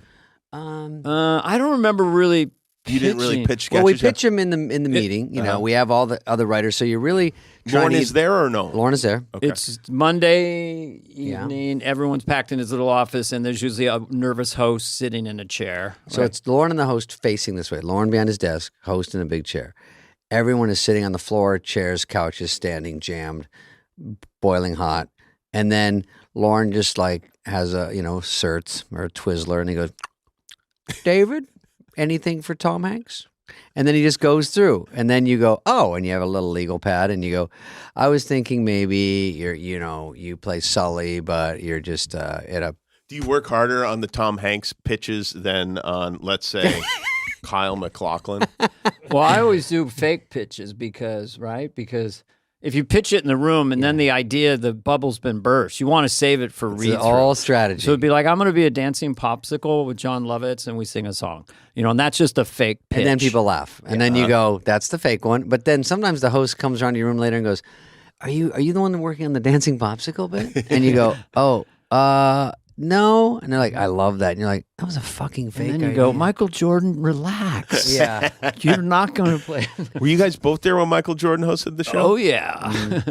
I don't remember really. You didn't really pitch sketches. Well, we pitch them in the meeting. We have all the other writers. So you're really Lorne is there or no? Lorne is there. Okay. It's Monday evening. Yeah. Everyone's packed in his little office, and there's usually a nervous host sitting in a chair. So it's Lorne and the host facing this way. Lorne behind his desk, host in a big chair. Everyone is sitting on the floor, chairs, couches, standing, jammed, boiling hot. And then Lorne just has a, certs or a Twizzler, and he goes, David, anything for Tom Hanks? And then he just goes through, and then you go, oh, and you have a little legal pad, and you go, I was thinking maybe you play Sully, but you're just at a. Do you work harder on the Tom Hanks pitches than on, let's say, Kyle MacLachlan? Well, I always do fake pitches because if you pitch it in the room and then the bubbles been burst, you want to save it for read-through. All strategy. So it'd be like, I'm going to be a dancing popsicle with John Lovitz and we sing a song. And that's just a fake pitch. And then people laugh. And then you go, that's the fake one. But then sometimes the host comes around to your room later and goes, Are you the one working on the dancing popsicle bit? And you go, no. And they're like, I love that. And you're like, that was a fucking fake. And then you go, Michael Jordan, relax. Yeah. You're not going to play. Were you guys both there when Michael Jordan hosted the show? Oh, yeah.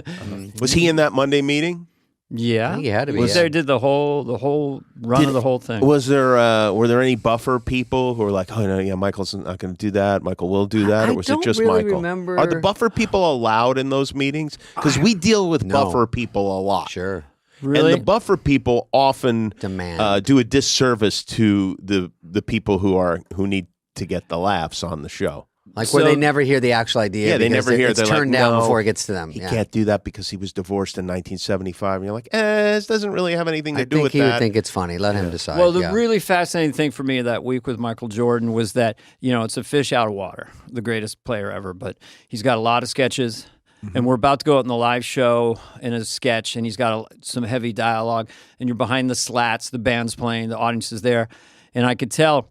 Was he in that Monday meeting? Yeah. I think he had to be. Was there, did the whole run of the whole thing. Was there, were there any buffer people who were like, oh, no, yeah, Michael's not going to do that. Michael will do that. Or was it just really Michael? Remember. Are the buffer people allowed in those meetings? Because we deal with buffer people a lot. Sure. Really? And the buffer people often demand do a disservice to the people who need to get the laughs on the show. Like where they never hear the actual idea. Yeah, they never hear. It's They're turned like, down no, before it gets to them. He can't do that because he was divorced in 1975. And you're like, this doesn't really have anything to do with that. I think he would think it's funny. Let him decide. Well, the really fascinating thing for me that week with Michael Jordan was that, it's a fish out of water, the greatest player ever, but he's got a lot of sketches. And we're about to go out in the live show in a sketch, and he's got some heavy dialogue, and you're behind the slats, the band's playing, the audience is there. And I could tell,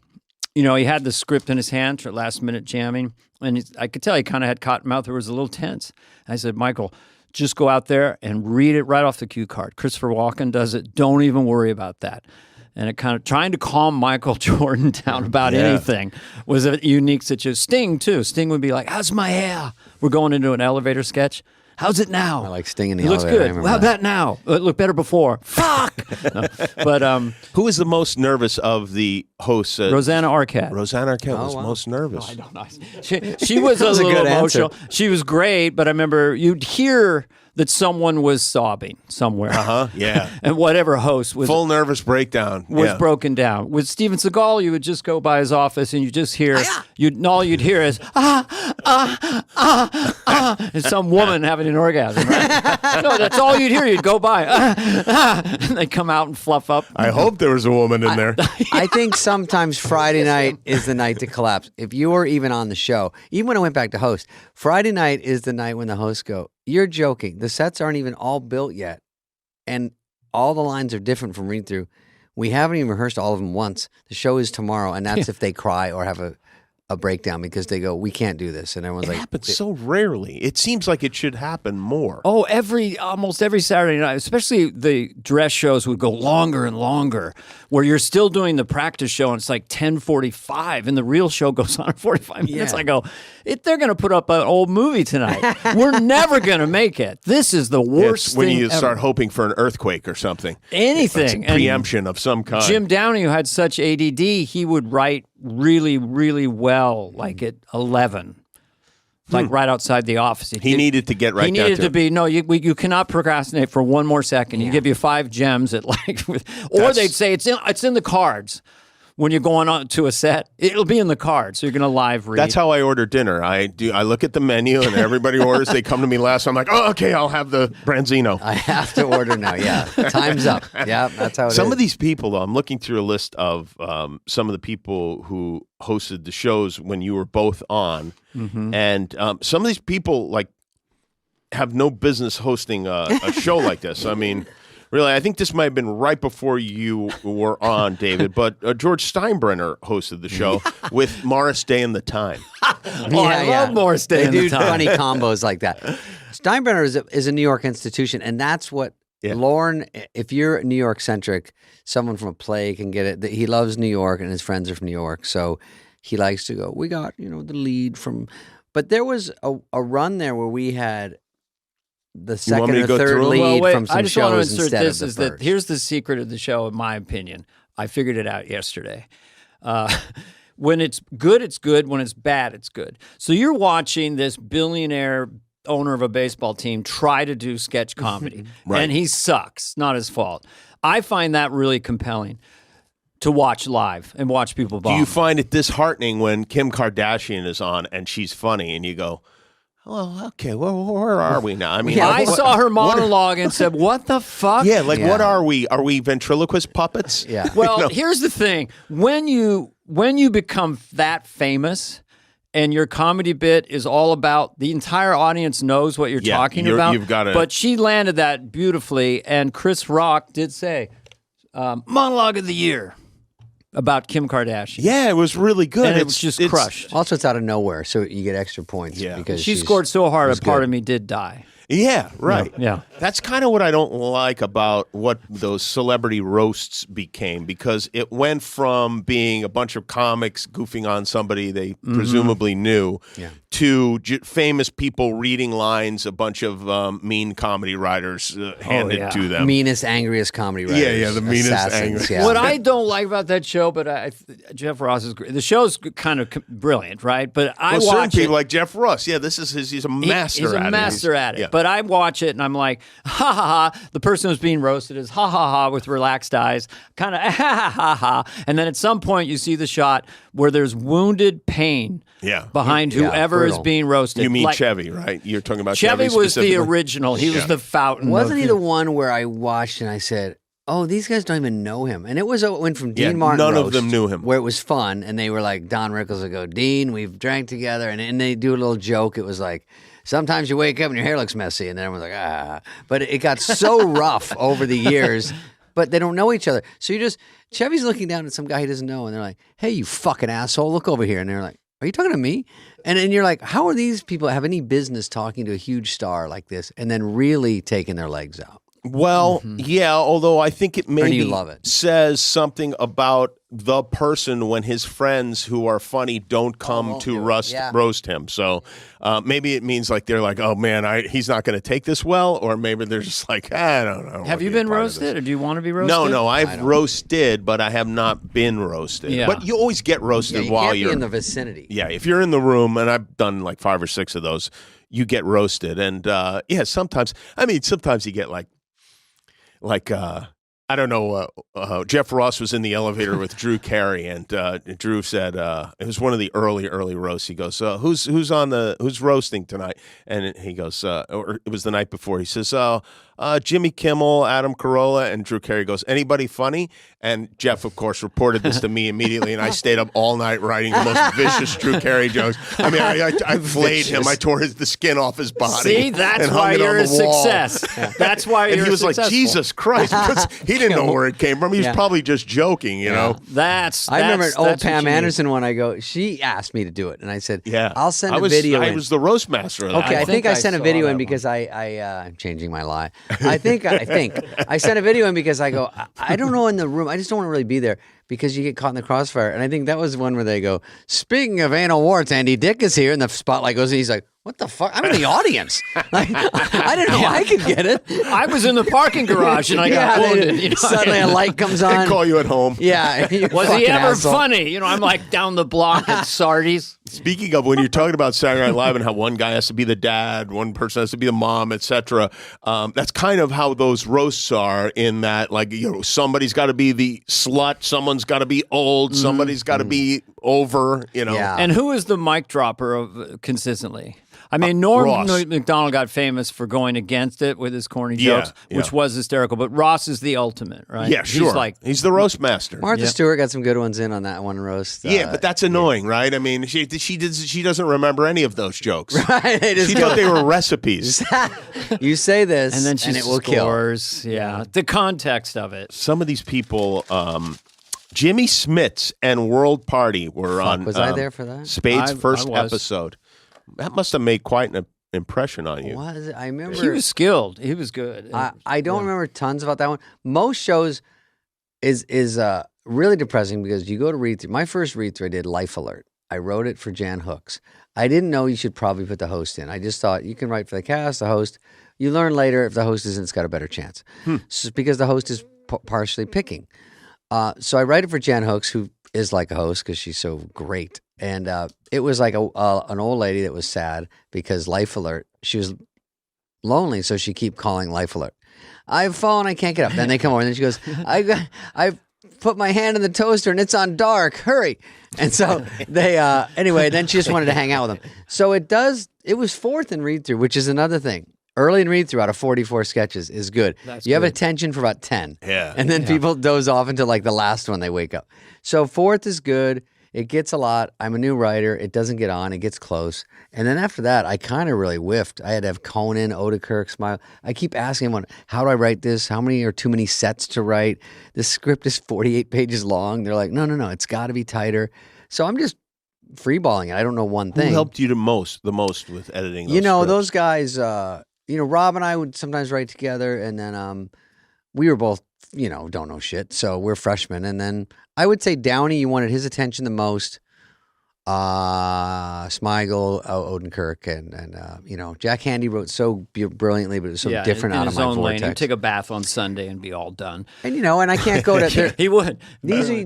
he had the script in his hand for last-minute jamming, and I could tell he kind of had cotton mouth. It was a little tense. I said, Michael, just go out there and read it right off the cue card. Christopher Walken does it. Don't even worry about that. And it kind of trying to calm Michael Jordan down about anything was a unique situation. Sting, too. Sting would be like, how's my hair? We're going into an elevator sketch. How's it now? I like Sting in the elevator. Looks good. Well, how about now? It looked better before. Fuck! No. But who was the most nervous of the hosts? Rosanna Arquette. Rosanna Arquette was most nervous. No, I don't know. She was a little emotional. Answer. She was great, but I remember you'd hear that someone was sobbing somewhere. Yeah. And whatever host was... Full nervous breakdown. Was broken down. With Steven Seagal, you would just go by his office and you just hear... All you'd hear is... and some woman having an orgasm, right? No, that's all you'd hear. You'd go by. And they'd come out and fluff up. I hope there was a woman in there. I think sometimes Friday night is the night to collapse. If you were even on the show, even when I went back to host, Friday night is the night when the hosts go, you're joking. The sets aren't even all built yet. And all the lines are different from read through. We haven't even rehearsed all of them once. The show is tomorrow, and that's if they cry or have a breakdown because they go, we can't do this. And everyone's it like... It happens so rarely. It seems like it should happen more. Oh, almost every Saturday night, especially the dress shows would go longer and longer, where you're still doing the practice show and it's like 10:45 and the real show goes on in 45 minutes. I go, they're going to put up an old movie tonight. We're never going to make it. This is the worst when thing you ever. Start hoping for an earthquake or something. Anything. Preemption of some kind. Jim Downey, who had such ADD, he would write really, really well, like at 11. Like right outside the office. He needed to get right down to it. He needed to be, no, you cannot procrastinate for one more second. He give you 5 gems at or they'd say it's in the cards. When you're going on to a set, it'll be in the card, so you're going to live read. That's how I order dinner. I look at the menu, and everybody orders. They come to me last. I'm like, oh, okay, I'll have the branzino. I have to order now. Yeah, time's up. Yeah, that's how it is. Some of these people, though, I'm looking through a list of some of the people who hosted the shows when you were both on, and some of these people have no business hosting a show like this. I mean. Really, I think this might have been right before you were on, David, but George Steinbrenner hosted the show with Morris Day and the Time. I love Morris Day and the Time. They do funny combos like that. Steinbrenner is a New York institution, and that's what Lorne, if you're New York-centric, someone from a play can get it. He loves New York, and his friends are from New York, so he likes to go, we got, the lead from... But there was a run there where we had... the second or third lead from some shows instead of the first. Here's the secret of the show, in my opinion. I figured it out yesterday. When it's good, it's good. When it's bad, it's good. So you're watching this billionaire owner of a baseball team try to do sketch comedy, and he sucks. Not his fault. I find that really compelling to watch live and watch people bomb. Do you find it disheartening when Kim Kardashian is on and she's funny and you go, well, okay, well, where are we now? I mean, I saw her monologue and said, what the fuck? Yeah, what are we? Are we ventriloquist puppets? Yeah. Well, here's the thing. When you become that famous and your comedy bit is all about, the entire audience knows what you're talking about. You've got to. But she landed that beautifully, and Chris Rock did say, monologue of the year. About Kim Kardashian. Yeah, it was really good. And it was just crushed. Also, it's out of nowhere, so you get extra points. Yeah. Because she scored so hard, a part of me did die. Yeah, right. Yeah. That's kind of what I don't like about what those celebrity roasts became, because it went from being a bunch of comics goofing on somebody they presumably knew to famous people reading lines a bunch of mean comedy writers handed to them. Meanest, angriest comedy writers. Yeah, the meanest, angriest. Yeah. What I don't like about that show, but Jeff Ross is great. The show's kind of brilliant, right? But I watch certain people like Jeff Ross. Yeah, he's a master at it. He's a master at it. Yeah. But I watch it and I'm like, ha ha ha. The person who's being roasted is ha ha ha with relaxed eyes, kind of ha ha ha ha. And then at some point you see the shot where there's wounded pain behind whoever is being roasted. You mean Chevy, right? You're talking about Chevy Chevy was the original. He was the fountain. Wasn't he the one where I watched and I said, oh, these guys don't even know him? And it went from Dean Martin none roast, of them knew him. Where it was fun, and they were like, Don Rickles would go, Dean, we've drank together, and they do a little joke. It was like, sometimes you wake up and your hair looks messy, and then everyone's like, ah. But it got so rough over the years, but they don't know each other. So Chevy's looking down at some guy he doesn't know, and they're like, hey, you fucking asshole, look over here. And they're like, are you talking to me? And then you're like, how are these people have any business talking to a huge star like this and then really taking their legs out? Well, yeah, although I think it maybe love it? says something about the person when his friends who are funny don't come to roast him. So maybe it means like they're like, oh man, he's not going to take this well, or maybe they're just like, I don't know. Have you been roasted, or do you want to be roasted? No, I've roasted, but I have not been roasted. Yeah. But you always get roasted while you're in the vicinity. Yeah, if you're in the room, and I've done like 5 or 6 of those, you get roasted, and sometimes you get like I don't know. Jeff Ross was in the elevator with Drew Carey, and Drew said it was one of the early roasts. He goes, "Who's roasting tonight?" And he goes, or it was the night before. He says, Jimmy Kimmel, Adam Carolla, and Drew Carey goes, "Anybody funny?" And Jeff, of course, reported this to me immediately, and I stayed up all night writing the most vicious Drew Carey jokes. I mean, I flayed him. I tore the skin off his body. See, that's why you're a success. That's why you're. And he was successful. like, "Jesus Christ!" He didn't know where it came from. He was probably just joking, you know. I remember an old Pam Anderson one. She asked me to do it, and I said, I'll send a video in." I was the roast master of that. Okay, I think I sent a video in because I'm changing my lie. I think I sent a video in because I go, I don't know in the room. I just don't want to really be there because you get caught in the crossfire. And I think that was one where they go, "Speaking of anal warts, Andy Dick is here," and the spotlight goes, and he's like, "What the fuck? I'm in the audience. Like, I didn't know I could get it. I was in the parking garage and I got wounded. Suddenly a light comes on. They call you at home. Yeah. Was he ever funny? I'm like down the block at Sardi's. Speaking of, when you're talking about Saturday Night Live and how one guy has to be the dad, one person has to be the mom, etc., that's kind of how those roasts are. In that, like, somebody's got to be the slut, someone's got to be old, somebody's got to be over. Yeah. And who is the mic dropper consistently? I mean, Norm Macdonald got famous for going against it with his corny jokes, which was hysterical. But Ross is the ultimate, right? Yeah, sure. He's the roast master. Martha Stewart got some good ones in on that one roast. Yeah, but that's annoying, right? I mean, she doesn't remember any of those jokes. Right? She thought they were recipes. You say this, and then it will scores. Kill. Yeah, the context of it. Some of these people. Jimmy Smits and World Party were on. Was I there for that? Spade's first episode. That must have made quite an impression on you. Was it? I remember he was skilled. He was good. I don't remember tons about that one. Most shows is really depressing because you go to read through. My first read through, I did Life Alert. I wrote it for Jan Hooks. I didn't know you should probably put the host in. I just thought you can write for the cast, the host. You learn later if the host isn't, it's got a better chance. So, because the host is partially picking. So I write it for Jan Hooks, who is like a host because she's so great. And it was like an old lady that was sad because Life Alert, she was lonely, so she keep calling Life Alert. I've fallen, I can't get up. Then they come over, and then she goes, I put my hand in the toaster, and it's on dark. Hurry. And so they, anyway, then she just wanted to hang out with them. So it was fourth in read-through, which is another thing. Early in read-through out of 44 sketches is good. You have attention for about 10. Yeah. And then people doze off until like the last one they wake up. So fourth is good. It gets a lot. I'm a new writer. It doesn't get on. It gets close. And then after that, I kind of really whiffed. I had to have Conan, Odekirk, Smile. I keep asking him, how do I write this? How many are too many sets to write? The script is 48 pages long. They're like, no. It's got to be tighter. So I'm just freeballing it. I don't know one thing. Who helped you the most with editing those scripts? Those guys, Rob and I would sometimes write together. And then we were both, don't know shit. So we're freshmen. And then I would say Downey, you wanted his attention the most. Smigel, Odenkirk, and Jack Handy wrote so brilliantly, but it was so different out of my vortex. He'd take a bath on Sunday and be all done. And and I can't go to. He would. These are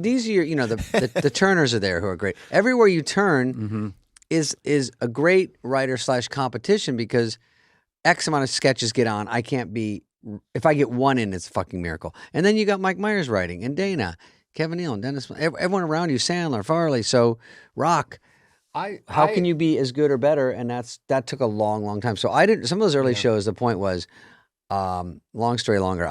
the Turners are there who are great. Everywhere you turn is a great writer / competition because X amount of sketches get on. I can't be. If I get one in, it's a fucking miracle. And then you got Mike Myers writing and Dana. Kevin Neal and Dennis, everyone around you, Sandler, Farley. So, Rock, how can you be as good or better? And that took a long, long time. So some of those early shows, the point was, long story longer.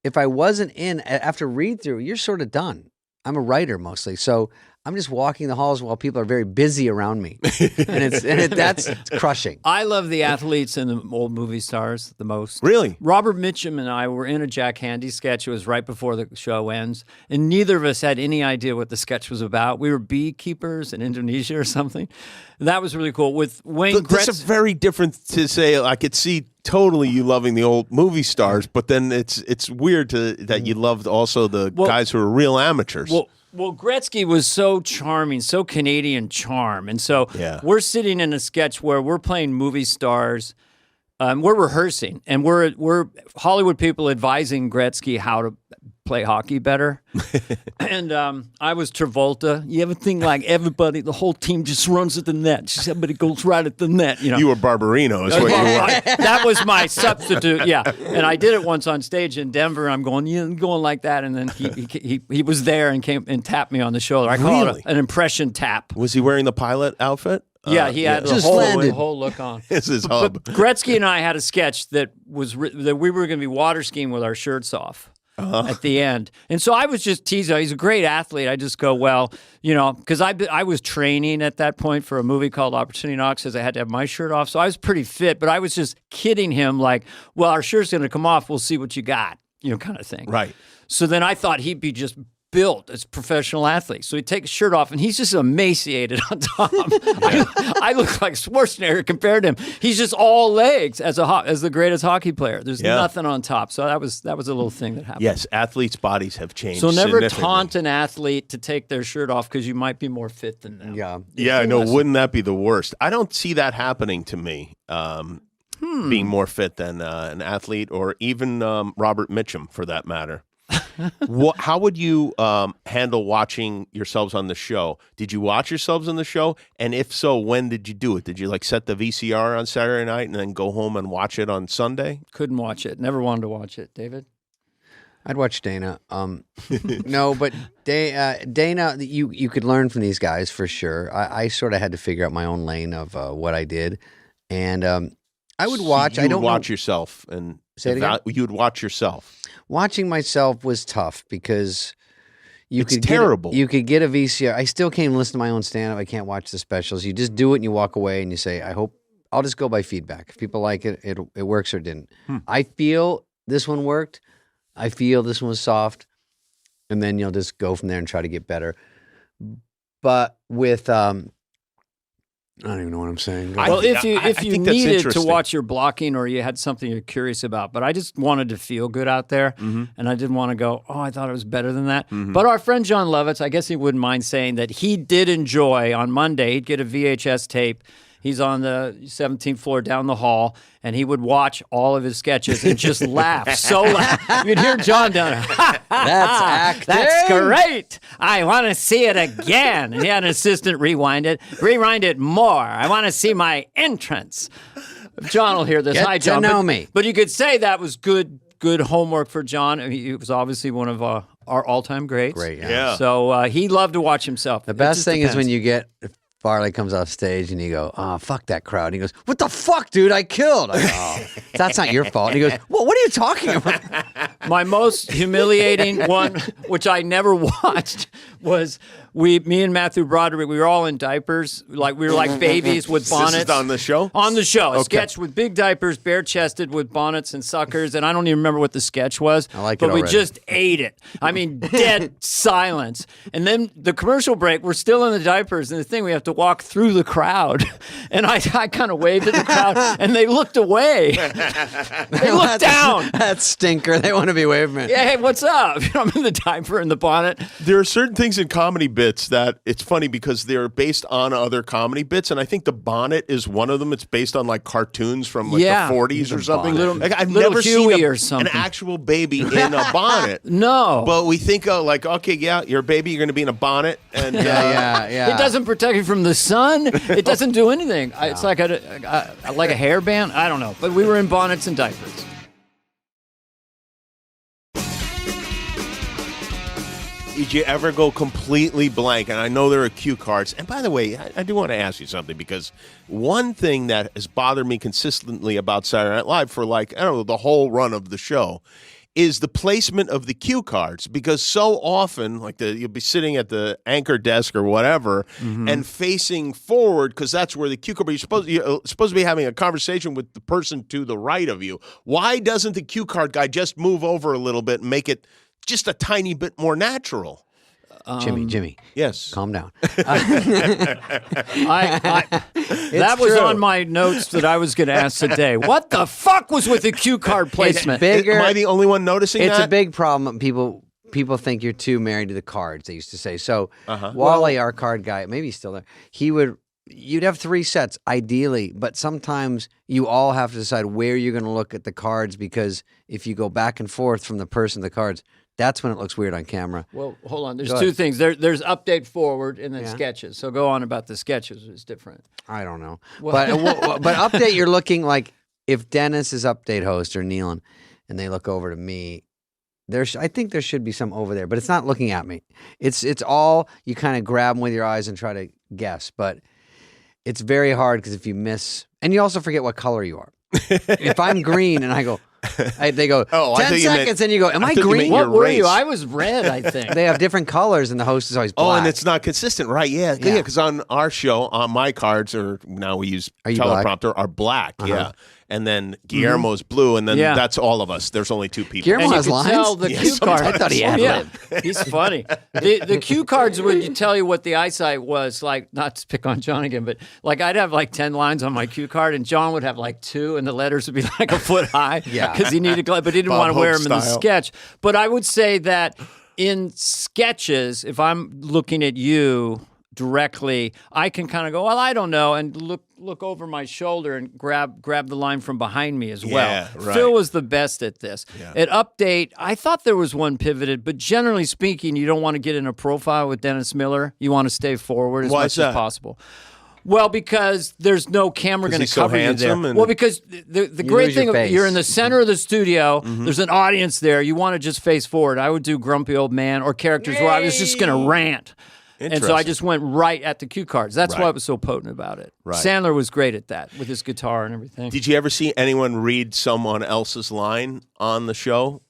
If I wasn't in after read through, you're sort of done. I'm a writer mostly. So I'm just walking the halls while people are very busy around me. That's crushing. I love the athletes and the old movie stars the most. Really? Robert Mitchum and I were in a Jack Handy sketch. It was right before the show ends. And neither of us had any idea what the sketch was about. We were beekeepers in Indonesia or something. That was really cool. With Wayne Gretz. That's a very different to say. I could see totally you loving the old movie stars, but then it's weird that you loved also the guys who are real amateurs. Well, Gretzky was so charming, so Canadian charm. And so we're sitting in a sketch where we're playing movie stars. We're rehearsing, and we're Hollywood people advising Gretzky how to play hockey better. And I was Travolta. You ever think like everybody, the whole team just runs at the net. Somebody goes right at the net. You know, you were Barbarino, is what you were. That was my substitute. Yeah, and I did it once on stage in Denver. I'm going, going like that, and then he was there and came and tapped me on the shoulder. I call it an impression tap. Was he wearing the pilot outfit? Yeah, he had the whole look on. It's his hub. But Gretzky and I had a sketch that that we were going to be water skiing with our shirts off at the end. And so I was just teasing. He's a great athlete. I just go, well, you know, because I was training at that point for a movie called Opportunity Knocks, because I had to have my shirt off. So I was pretty fit, but I was just kidding him like, well, our shirt's going to come off. We'll see what you got, you know, kind of thing. Right. So then I thought he'd be just built as a professional athlete. So he'd take his shirt off, and he's just emaciated on top. I look like Schwarzenegger compared to him. He's just all legs as the greatest hockey player. There's nothing on top. So that was a little thing that happened. Yes, athletes' bodies have changed. So never taunt an athlete to take their shirt off because you might be more fit than them. Yeah, no, wouldn't that be the worst? I don't see that happening to me. Being more fit than an athlete, or even Robert Mitchum, for that matter. How would you handle watching yourselves on the show? Did you watch yourselves on the show? And if so, when did you do it? Did you like set the VCR on Saturday night and then go home and watch it on Sunday? Couldn't watch it. Never wanted to watch it. David? I'd watch Dana. No, but Dana, you could learn from these guys for sure. I sort of had to figure out my own lane of what I did. And I would watch. You would watch yourself and say it again? You would watch yourself. Watching myself was tough because you could get a VCR. I still can't even listen to my own stand-up. I can't watch the specials. You just do it and you walk away and you say, I hope I'll just go by feedback. If people like it, it works or it didn't. I feel this one worked. I feel this one was soft. And then you'll just go from there and try to get better. But with I don't even know what I'm saying. Well, if you needed to watch your blocking, or you had something you're curious about, but I just wanted to feel good out there, and I didn't want to go, oh, I thought it was better than that. But our friend John Lovitz, I guess he wouldn't mind saying that he did enjoy, on Monday, he'd get a VHS tape. He's on the 17th floor down the hall, and he would watch all of his sketches and just laugh. So laugh. You'd hear John down there. That's acting. That's great. I want to see it again. And he had an assistant rewind it more. I want to see my entrance. John will hear this. Get Hi, John. to know me. But you could say that was good homework for John. I mean, he was obviously one of our all-time greats. Great, yeah. So he loved to watch himself. The best thing is when you get Farley comes off stage and you go, oh, fuck that crowd. And he goes, what the fuck, dude? I killed. I go, oh, that's not your fault. And he goes, well, what are you talking about? My most humiliating one, which I never watched, was me and Matthew Broderick, we were all in diapers. Like we were like babies with bonnets. This is on the show? On the show. A Okay. sketch with big diapers, bare-chested with bonnets and suckers. And I don't even remember what the sketch was. I like it But we already. just ate it. I mean, dead silence. And then the commercial break, we're still in the diapers. And the thing, we have to walk through the crowd. And I kind of waved at the crowd. And they looked away. They looked down. That stinker. They want to be waving at. Yeah, hey, what's up? You know, I'm in the diaper and the bonnet. There are certain things in comedy bits that it's funny because they're based on other comedy bits, and I think the bonnet is one of them. It's based on like cartoons from like the 40s or something. Bonnet. I've Little never Huey seen or something. an actual baby in a bonnet. No. But we think, like, okay, yeah, you're a baby, you're going to be in a bonnet. And Yeah. It doesn't protect you from the sun. It doesn't do anything. It's like a hairband. I don't know. But we were in bonnets and diapers. Did you ever go completely blank? And I know there are cue cards. And by the way, I do want to ask you something, because one thing that has bothered me consistently about Saturday Night Live for like, I don't know, the whole run of the show is the placement of the cue cards. Because so often, like you'll be sitting at the anchor desk or whatever and facing forward, because that's where the cue card, but you're supposed to be having a conversation with the person to the right of you. Why doesn't the cue card guy just move over a little bit and make it just a tiny bit more natural? Jimmy. Yes. Calm down. That was on my notes that I was going to ask today. What the fuck was with the cue card placement? It's bigger. Am I the only one noticing It's that? a big problem. People think you're too married to the cards, they used to say. So Wally, our card guy, maybe he's still there, you'd have 3 sets ideally, but sometimes you all have to decide where you're going to look at the cards, because if you go back and forth from the person to the cards, that's when it looks weird on camera. Well, hold on. There's 2 things. There's update forward and then sketches. So go on about the sketches. It's different. I don't know. But update, you're looking like if Dennis is update host or Nealon and they look over to me, I think there should be some over there, but it's not looking at me. It's all, you kind of grab them with your eyes and try to guess, but it's very hard because if you miss, and you also forget what color you are. If I'm green and I go, they go, 10 seconds, and you go, am I green? What were you? I was red, I think. They have different colors, and the host is always black. Oh, and it's not consistent, right? Yeah, because on our show, on my cards, or now we use teleprompter, are black, yeah. And then Guillermo's blue, and then that's all of us. There's only 2 people. Guillermo has lines? Tell the cue card. I thought he had them. He's funny. The cue cards would tell you what the eyesight was like, not to pick on John again, but like I'd have like 10 lines on my cue card, and John would have like 2, and the letters would be like a foot high because he needed but he didn't want to wear them in the sketch. But I would say that in sketches, if I'm looking at you directly, I can kind of go, well, I don't know, and look over my shoulder and grab the line from behind me as well. Right. Phil was the best at this. Yeah. At Update, I thought there was one pivoted, but generally speaking, you don't want to get in a profile with Dennis Miller. You want to stay forward as much as possible. Well, because there's no camera going to cover you there. Well, because the great thing, you're in the center of the studio. There's an audience there. You want to just face forward. I would do Grumpy Old Man or characters where I was just going to rant. And so I just went right at the cue cards. That's why it was so potent about it. Right. Sandler was great at that with his guitar and everything. Did you ever see anyone read someone else's line on the show?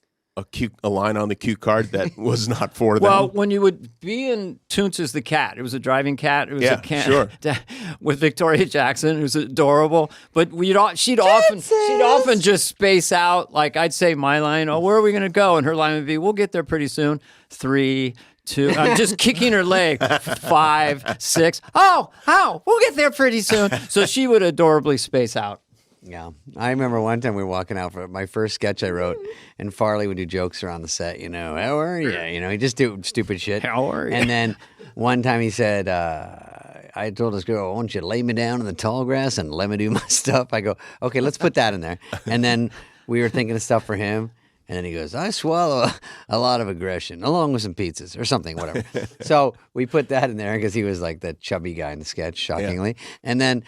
A line on the cue card that was not for them? Well, when you would be in Toonces the Cat, it was a driving cat. It was a cat with Victoria Jackson. It was adorable. But she'd often just space out. Like I'd say my line, where are we going to go? And her line would be, we'll get there pretty soon. 3, 2. I'm just kicking her leg. 5, 6. We'll get there pretty soon. So she would adorably space out. Yeah. I remember one time we were walking out for my first sketch I wrote, and Farley would do jokes around the set, how are you? He'd just do stupid shit. How are you? And then one time he said, I told this girl, why don't you lay me down in the tall grass and let me do my stuff? I go, okay, let's put that in there. And then we were thinking of stuff for him. And then he goes, I swallow a lot of aggression, along with some pizzas or something, whatever. So we put that in there because he was like the chubby guy in the sketch, shockingly. Yeah. And then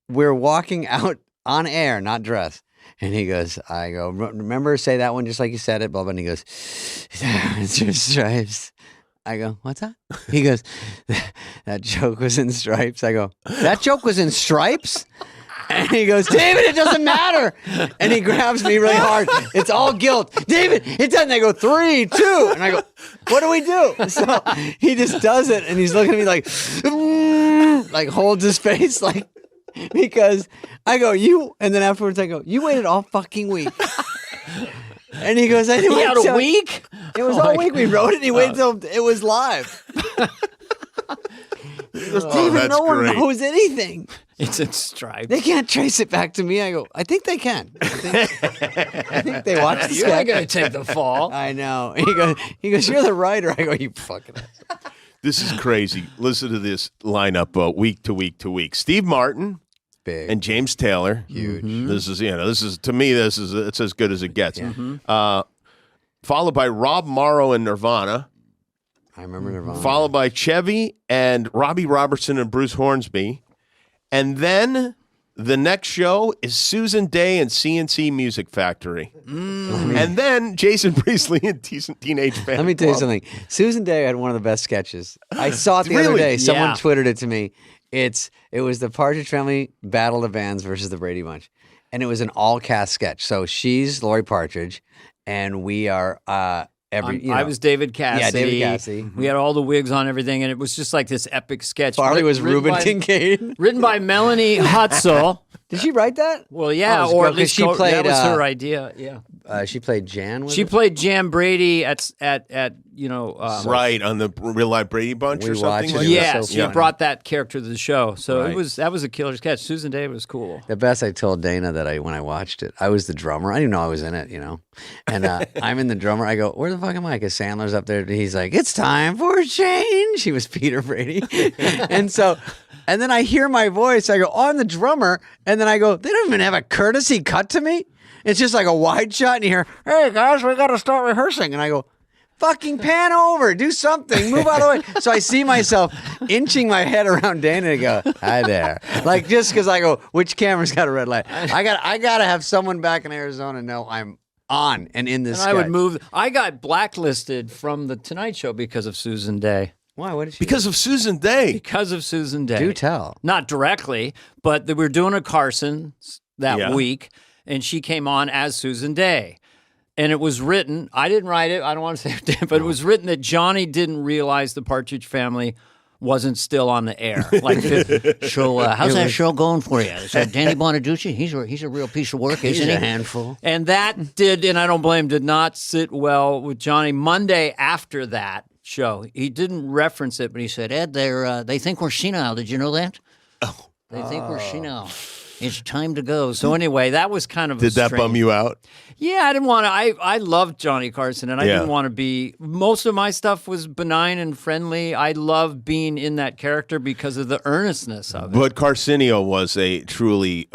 we're walking out on air, not dressed. And he goes, I go, remember, say that one just like you said it, blah, blah. And he goes, it's your stripes. I go, what's that? He goes, that joke was in stripes. I go, that joke was in stripes? And he goes, David, it doesn't matter. And he grabs me really hard. It's all guilt. David, it doesn't. I go, 3, 2. And I go, what do we do? So he just does it. And he's looking at me like holds his face like, because I go, you. And then afterwards I go, you waited all fucking week. And he goes, I didn't wait a week? It was all week. We wrote it and he waited until it was live. He goes, David, no one knows anything. It's in stripes. They can't trace it back to me. I go, I think they can. I think they watch the sketch. You're not going to take the fall. I know. He goes, you're the writer. I go, you fucking ass. This is crazy. Listen to this lineup week to week to week. Steve Martin. Big. And James Taylor. Huge. Mm-hmm. This is to me, it's as good as it gets. Yeah. Mm-hmm. Followed by Rob Morrow and Nirvana. I remember Nirvana. Followed by Chevy and Robbie Robertson and Bruce Hornsby. And then the next show is Susan Day and CNC Music Factory. And then Jason Priestley and Teenage Fan Let me tell you something. Susan Day had one of the best sketches. I saw it the other day. Someone Twittered it to me. It was the Partridge Family Battle of the Bands versus the Brady Bunch. And it was an all-cast sketch. So she's Lori Partridge, and we are... I was David Cassidy. Yeah, David Cassidy. We had all the wigs on everything, and it was just like this epic sketch. Farley was Reuben Kincaid. Written by Melanie Hutzel. Did she write that? Well, yeah, or at least that was her idea. Yeah. She played Jan. She played Jan Brady at right on the Real Life Brady Bunch or something. Like yes, she brought that character to the show, so that was a killer sketch. Susan Day was cool. The best, I told Dana that when I watched it, I was the drummer. I didn't know I was in it, and I'm in the drummer. I go, where the fuck am I? Because Sandler's up there. He's like, it's time for a change. He was Peter Brady, and then I hear my voice. I go, oh, I'm the drummer, and then I go, they don't even have a courtesy cut to me. It's just like a wide shot, and you hear, hey, guys, we got to start rehearsing. And I go, fucking pan over, do something, move out of the way. So I see myself inching my head around Dana and go, hi there. Like, just because I go, which camera's got a red light? I got to have someone back in Arizona know I'm on and in this sketch. I would move. I got blacklisted from The Tonight Show because of Susan Day. Why? What did she Because do? of Susan Day. Because of Susan Day. Do tell. Not directly, but we were doing a Carson that week, and she came on as Susan Day. And it was written, I didn't write it, I don't want to say it, but it was written that Johnny didn't realize the Partridge Family wasn't still on the air. So how's that show going for you? Is that Danny Bonaducci? He's a real piece of work, isn't he? He's a handful. And that did I don't blame, did not sit well with Johnny. Monday after that show, he didn't reference it, but he said, Ed, they think we're senile. Did you know that? Oh. They think we're senile. It's time to go. So anyway, that was kind of Did that bum you out? Yeah, I didn't want to. I loved Johnny Carson, and I didn't want to be. Most of my stuff was benign and friendly. I loved being in that character because of the earnestness of it. But Carcinio was a truly.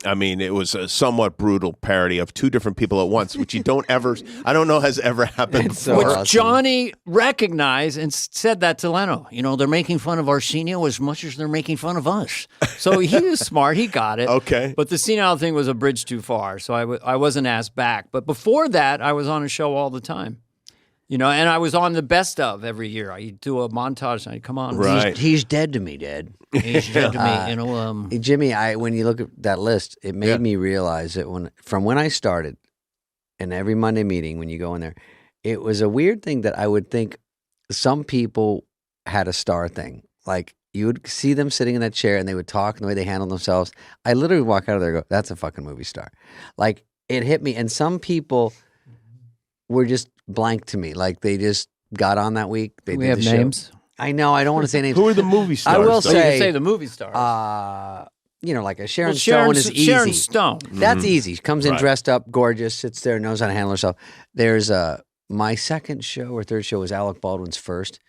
It was a somewhat brutal parody of two different people at once, which I don't know has ever happened before. Which awesome. Johnny recognized and said that to Leno. They're making fun of Arsenio as much as they're making fun of us. So he was smart. He got it. Okay. But the senile thing was a bridge too far, so I wasn't asked back. But before that, I was on a show all the time. And I was on the best of every year. I do a montage, and I'd come on. Right. He's dead to me, Dad. He's dead to me. Jimmy, when you look at that list, it made me realize that from when I started, and every Monday meeting when you go in there, it was a weird thing that I would think some people had a star thing. Like, you would see them sitting in that chair, and they would talk, and the way they handle themselves. I literally would walk out of there and go, that's a fucking movie star. Like, it hit me. And some people were just blank to me. Like, they just got on that week. They we did have the names. Show. I know. I don't want to say names. Who are the movie stars? I will You can say the movie stars. Like a Sharon Stone is easy. Sharon Stone. That's easy. She comes in dressed up, gorgeous, sits there, knows how to handle herself. There's my second show or third show was Alec Baldwin's first.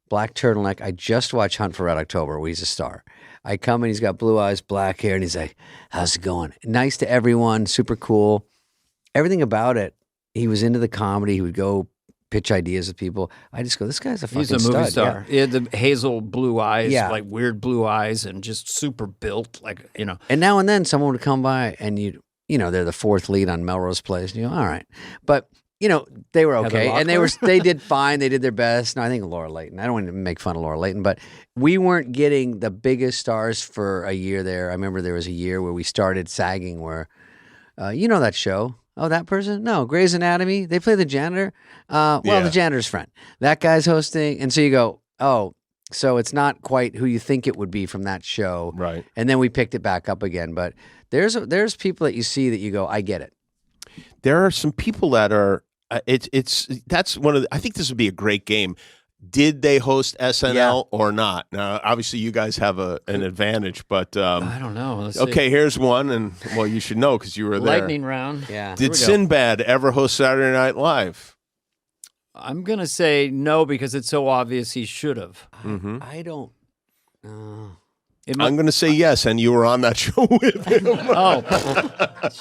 Black turtleneck. I just watched Hunt for Red October, where he's a star. I come in, he's got blue eyes, black hair, and he's like, how's it going? Nice to everyone, super cool. Everything about it. He was into the comedy. He would go pitch ideas with people. I just go, this guy's a fucking stud. He's a movie star. Yeah. He had the hazel blue eyes, like weird blue eyes, and just super built, And now and then someone would come by, and they're the fourth lead on Melrose Place. And you go, all right. But, they were okay. And they did fine. They did their best. No, I think Laura Leighton. I don't want to make fun of Laura Leighton, but we weren't getting the biggest stars for a year there. I remember there was a year where we started sagging where, that show. Oh, that person? No, Grey's Anatomy. They play the janitor. The janitor's friend. That guy's hosting. And so you go, oh, so it's not quite who you think it would be from that show. Right. And then we picked it back up again. But there's people that you see that you go, I get it. There are some people that are, that's one of the, I think this would be a great game. Did they host SNL or not? Now, obviously, you guys have an advantage, but I don't know. Let's okay, see. Here's one, and you should know because you were there. Lightning round. Yeah. Did Sinbad ever host Saturday Night Live? I'm gonna say no because it's so obvious he should have. Mm-hmm. I don't. I'm going to say yes, and you were on that show with him. Oh,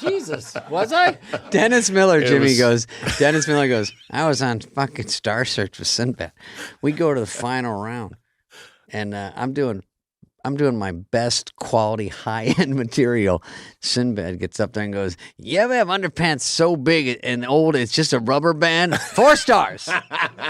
Jesus. Was I? Dennis Miller goes, I was on fucking Star Search with Sinbad. We go to the final round, and I'm doing my best quality high-end material. Sinbad gets up there and goes, you ever have underpants so big and old it's just a rubber band? 4 stars.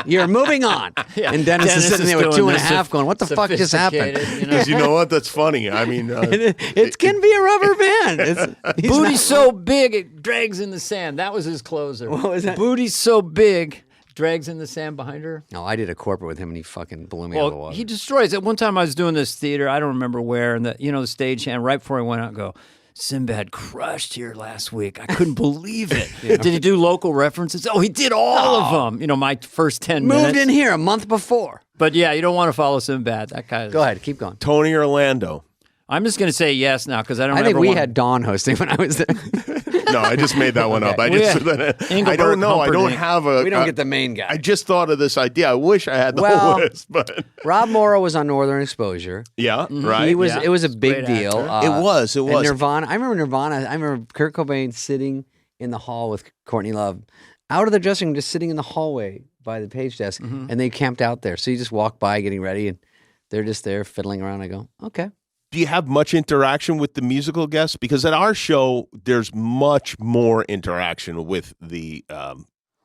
You're moving on. Yeah. And Dennis is sitting there with 2.5 going, what the fuck just happened? Because you know what? That's funny. I mean... it can be a rubber band. Booty's so big it drags in the sand. That was his closer. What was that? Booty's so big... drags in the sand behind her. No, I did a corporate with him, and he fucking blew me out of the water. He destroys it. One time I was doing this theater, I don't remember where, and the stage hand right before I went out, go, Sinbad crushed here last week. I couldn't believe it. Did he do local references? Oh, he did all of them. You know, my first 10 minutes. Moved in here a month before. But yeah, you don't want to follow Sinbad. That guy. Go ahead, keep going. Tony Orlando. I'm just going to say yes now because I think we had Dawn hosting when I was there. No, I just made that one up. I don't know. I don't have a. We don't get the main guy. I just thought of this idea. I wish I had the whole list, but Rob Morrow was on Northern Exposure. Yeah, right. He was. It was a big deal. It was. And Nirvana. I remember Nirvana. I remember Kurt Cobain sitting in the hall with Courtney Love, out of the dressing room, just sitting in the hallway by the page desk, and they camped out there. So you just walk by, getting ready, and they're just there fiddling around. I go, okay. Do you have much interaction with the musical guests? Because at our show, there's much more interaction with the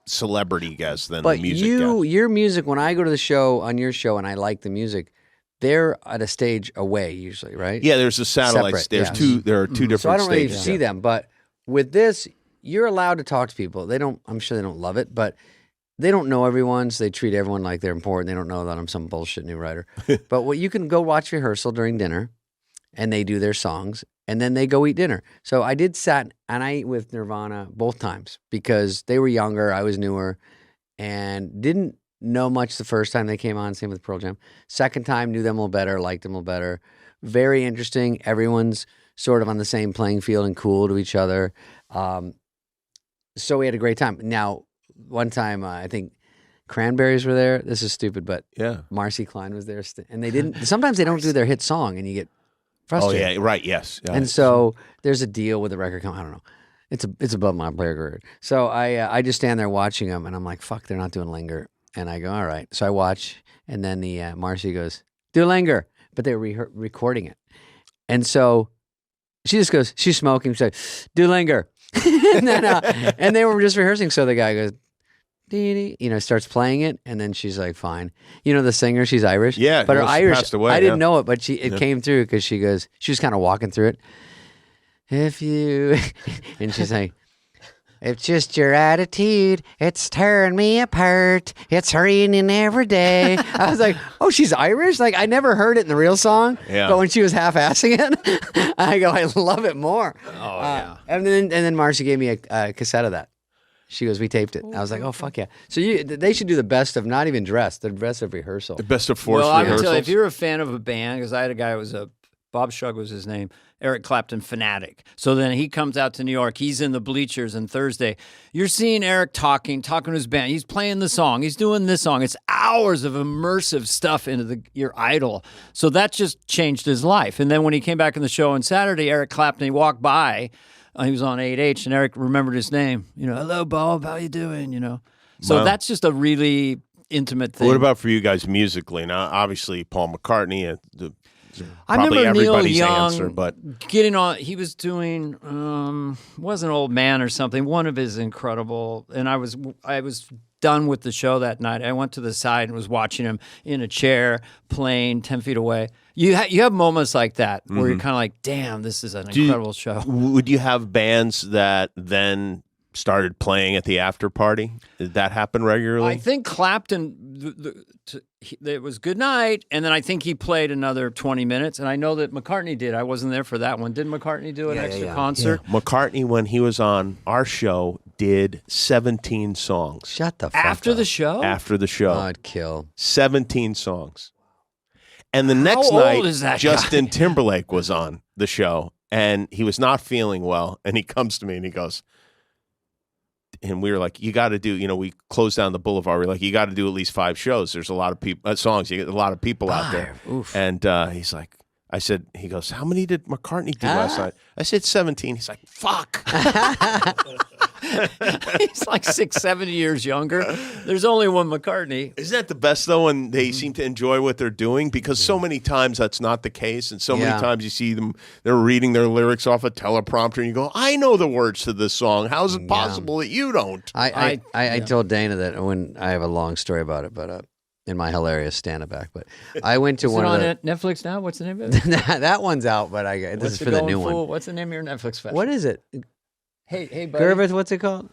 celebrity guests than the music guests. Your music, when I go to the show, on your show, and I like the music, they're at a stage away usually, right? Yeah, there's a satellite. There are two different stages. So I don't really see them. But with this, you're allowed to talk to people. They don't. I'm sure they don't love it, but they don't know everyone, so they treat everyone like they're important. They don't know that I'm some bullshit new writer. But you can go watch rehearsal during dinner. And they do their songs, and then they go eat dinner. So I and I ate with Nirvana both times because they were younger, I was newer, and didn't know much the first time they came on, same with Pearl Jam. Second time, knew them a little better, liked them a little better. Very interesting. Everyone's sort of on the same playing field and cool to each other. So we had a great time. Now, one time, I think Cranberries were there. This is stupid, but Marcy Klein was there. And they didn't, sometimes they don't do their hit song, and you get frustrated. Oh yeah, right. Yes. And so there's a deal with the record company. I don't know. It's above my pay grade. So I just stand there watching them, and I'm like, fuck, they're not doing Linger. And I go, all right. So I watch, and then the Marcy goes, do Linger, but they were recording it, and so she just goes, she's smoking. She's like, do Linger, and then and they were just rehearsing. So the guy goes, starts playing it, and then she's like, fine. You know the singer, she's Irish. Yeah, but her Irish, passed away, I didn't know it, but it came through because she was kind of walking through it. If you, and she's like, it's just your attitude. It's tearing me apart. It's raining every day. I was like, oh, she's Irish? Like, I never heard it in the real song. Yeah. But when she was half-assing it, I go, I love it more. Oh, yeah. And then Marcy gave me a cassette of that. She goes, we taped it. I was like, oh, fuck yeah. So they should do the best of not even dress, the best of rehearsal. The best of forced rehearsals. Well, I would tell you, if you're a fan of a band, because I had a guy who was Bob Shug was his name, Eric Clapton fanatic. So then he comes out to New York. He's in the bleachers, and Thursday, you're seeing Eric talking to his band. He's playing the song. He's doing this song. It's hours of immersive stuff into your idol. So that just changed his life. And then when he came back in the show on Saturday, Eric Clapton, he walked by. He was on 8H, and Eric remembered his name. Hello, Bob, how you doing? So that's just a really intimate thing. What about for you guys musically? Now, obviously, Paul McCartney, I remember Neil Young answer, but getting on. He was doing was an old man or something. One of his incredible, and I was done with the show that night. I went to the side and was watching him in a chair playing 10 feet away. You have moments like that where you're kind of like, damn, this is an incredible show. Would you have bands that then started playing at the after party? Did that happen regularly? I think Clapton, it was good night, and then I think he played another 20 minutes, and I know that McCartney did. I wasn't there for that one. Did McCartney do an extra concert? Yeah. McCartney, when he was on our show, did 17 songs. Shut the fuck After up. the show? After the show. I'd kill. 17 songs. And the next night, Justin Timberlake was on the show, and he was not feeling well, and he comes to me and he goes, and we were like, you got to do, we closed down the Boulevard. We're like, you got to do at least 5 shows. There's a lot of people, songs. You get a lot of people out there. Oof. And he's like, he goes, how many did McCartney do last night? I said 17. He's like, fuck. He's like 6-7 years younger. There's only one McCartney. Isn't that the best, though, when they seem to enjoy what they're doing? Because so many times that's not the case. And so many times you see them, they're reading their lyrics off a teleprompter, and you go, I know the words to this song. How is it possible that you don't? I told Dana that when I have a long story about it, but in my hilarious stand-up act, but I went to Is one it of on Netflix now? What's the name of it? that one's out, but this is for the new one. What's the name of your Netflix special? What is it? Hey, buddy. Gervith, what's it called?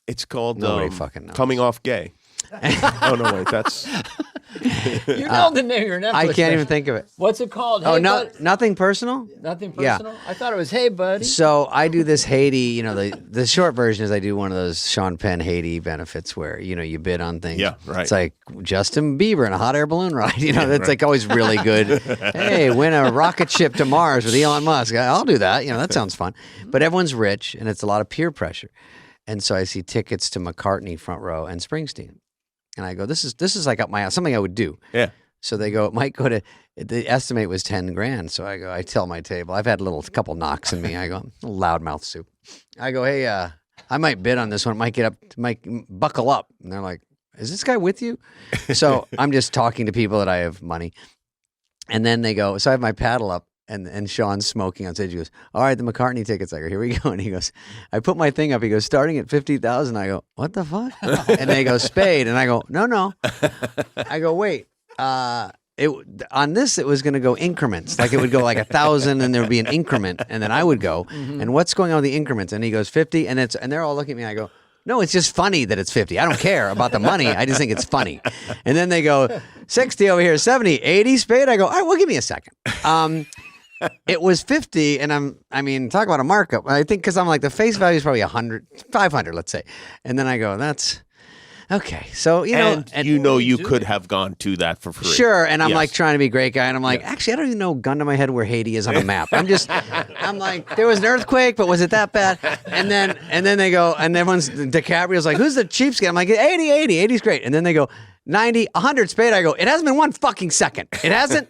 It's called Nobody fucking knows. Coming Off Gay. Oh, no, wait, that's... You know the name of your Netflix. I can't even think of it. What's it called? Oh, no, nothing personal? Nothing personal? Yeah. I thought it was Hey Buddy. So I do this Haiti, you know, the short version is I do one of those Sean Penn Haiti benefits where, you know, you bid on things. Yeah, right. It's like Justin Bieber in a hot air balloon ride. You know, that's like always really good. Hey, win a rocket ship to Mars with Elon Musk. I'll do that. You know, that sounds fun. But everyone's rich and it's a lot of peer pressure. And so I see tickets to McCartney front row and Springsteen. And I go, this is like up my ass, something I would do. Yeah. So they go, it might go to, the estimate was 10 grand. So I tell my table, I've had a couple knocks in me. I go, loudmouth soup. I go, hey, I might bid on this one. It might buckle up. And they're like, is this guy with you? So I'm just talking to people that I have money. And then they go, so I have my paddle up. And Sean's smoking on stage. He goes, all right, the McCartney tickets. I go, here we go. And he goes, I put my thing up. He goes, starting at 50,000. I go, what the fuck? And they go, Spade. And I go, no. I go, wait. On this, it was going to go increments. Like it would go like 1,000 and there would be an increment. And then I would go. Mm-hmm. And what's going on with the increments? And he goes, 50. And they're all looking at me. I go, no, it's just funny that it's 50. I don't care about the money. I just think it's funny. And then they go, 60 over here, 70, 80, Spade. I go, all right, well, give me a second. It was 50, and I mean, talk about a markup. I think because I'm like, the face value is probably 100, 500, let's say. And then I go, that's okay. So, you know. And you could have gone to that for free. Sure. And I'm like trying to be a great guy. And I'm like, actually, I don't even know, gun to my head, where Haiti is on a map. I'm like, there was an earthquake, but was it that bad? And then they go, and DiCaprio's like, who's the cheapskate? I'm like, 80, 80's great. And then they go, 90, 100, Spade. I go, it hasn't been 1 fucking second. It hasn't.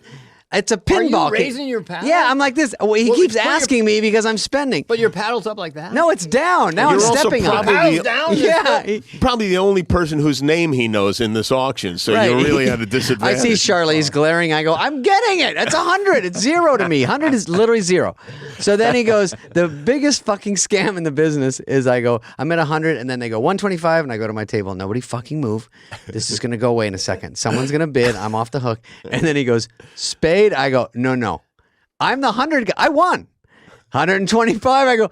It's a pinball. Are you raising your paddle? Yeah, I'm like this. Well, he keeps asking me because I'm spending. But your paddle's up like that? No, it's down. Now I'm stepping on it. Down? Yeah. Probably the only person whose name he knows in this auction, so you're really at a disadvantage. I see Charlize glaring. I go, I'm getting it. It's 100. It's 0 to me. 100 is literally 0. So then he goes, the biggest fucking scam in the business is I go, I'm at 100, and then they go 125, and I go to my table. Nobody fucking move. This is going to go away in a second. Someone's going to bid. I'm off the hook. And then he goes, Spade. I go, no. I'm the 100 guy. I won. 125. I go,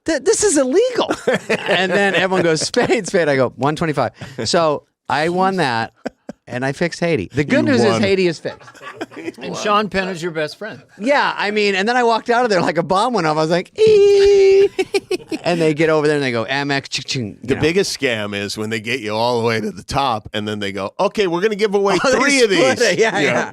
this is illegal. And then everyone goes, Spade. I go, 125. So I won that. And I fixed Haiti. The good news is Haiti is fixed. And Sean Penn is your best friend. Yeah, I mean, and then I walked out of there like a bomb went off. I was like, ee. And they get over there and they go, Amex, ching. The biggest scam is when they get you all the way to the top and then they go, okay, we're going to give away 3 of these. Yeah.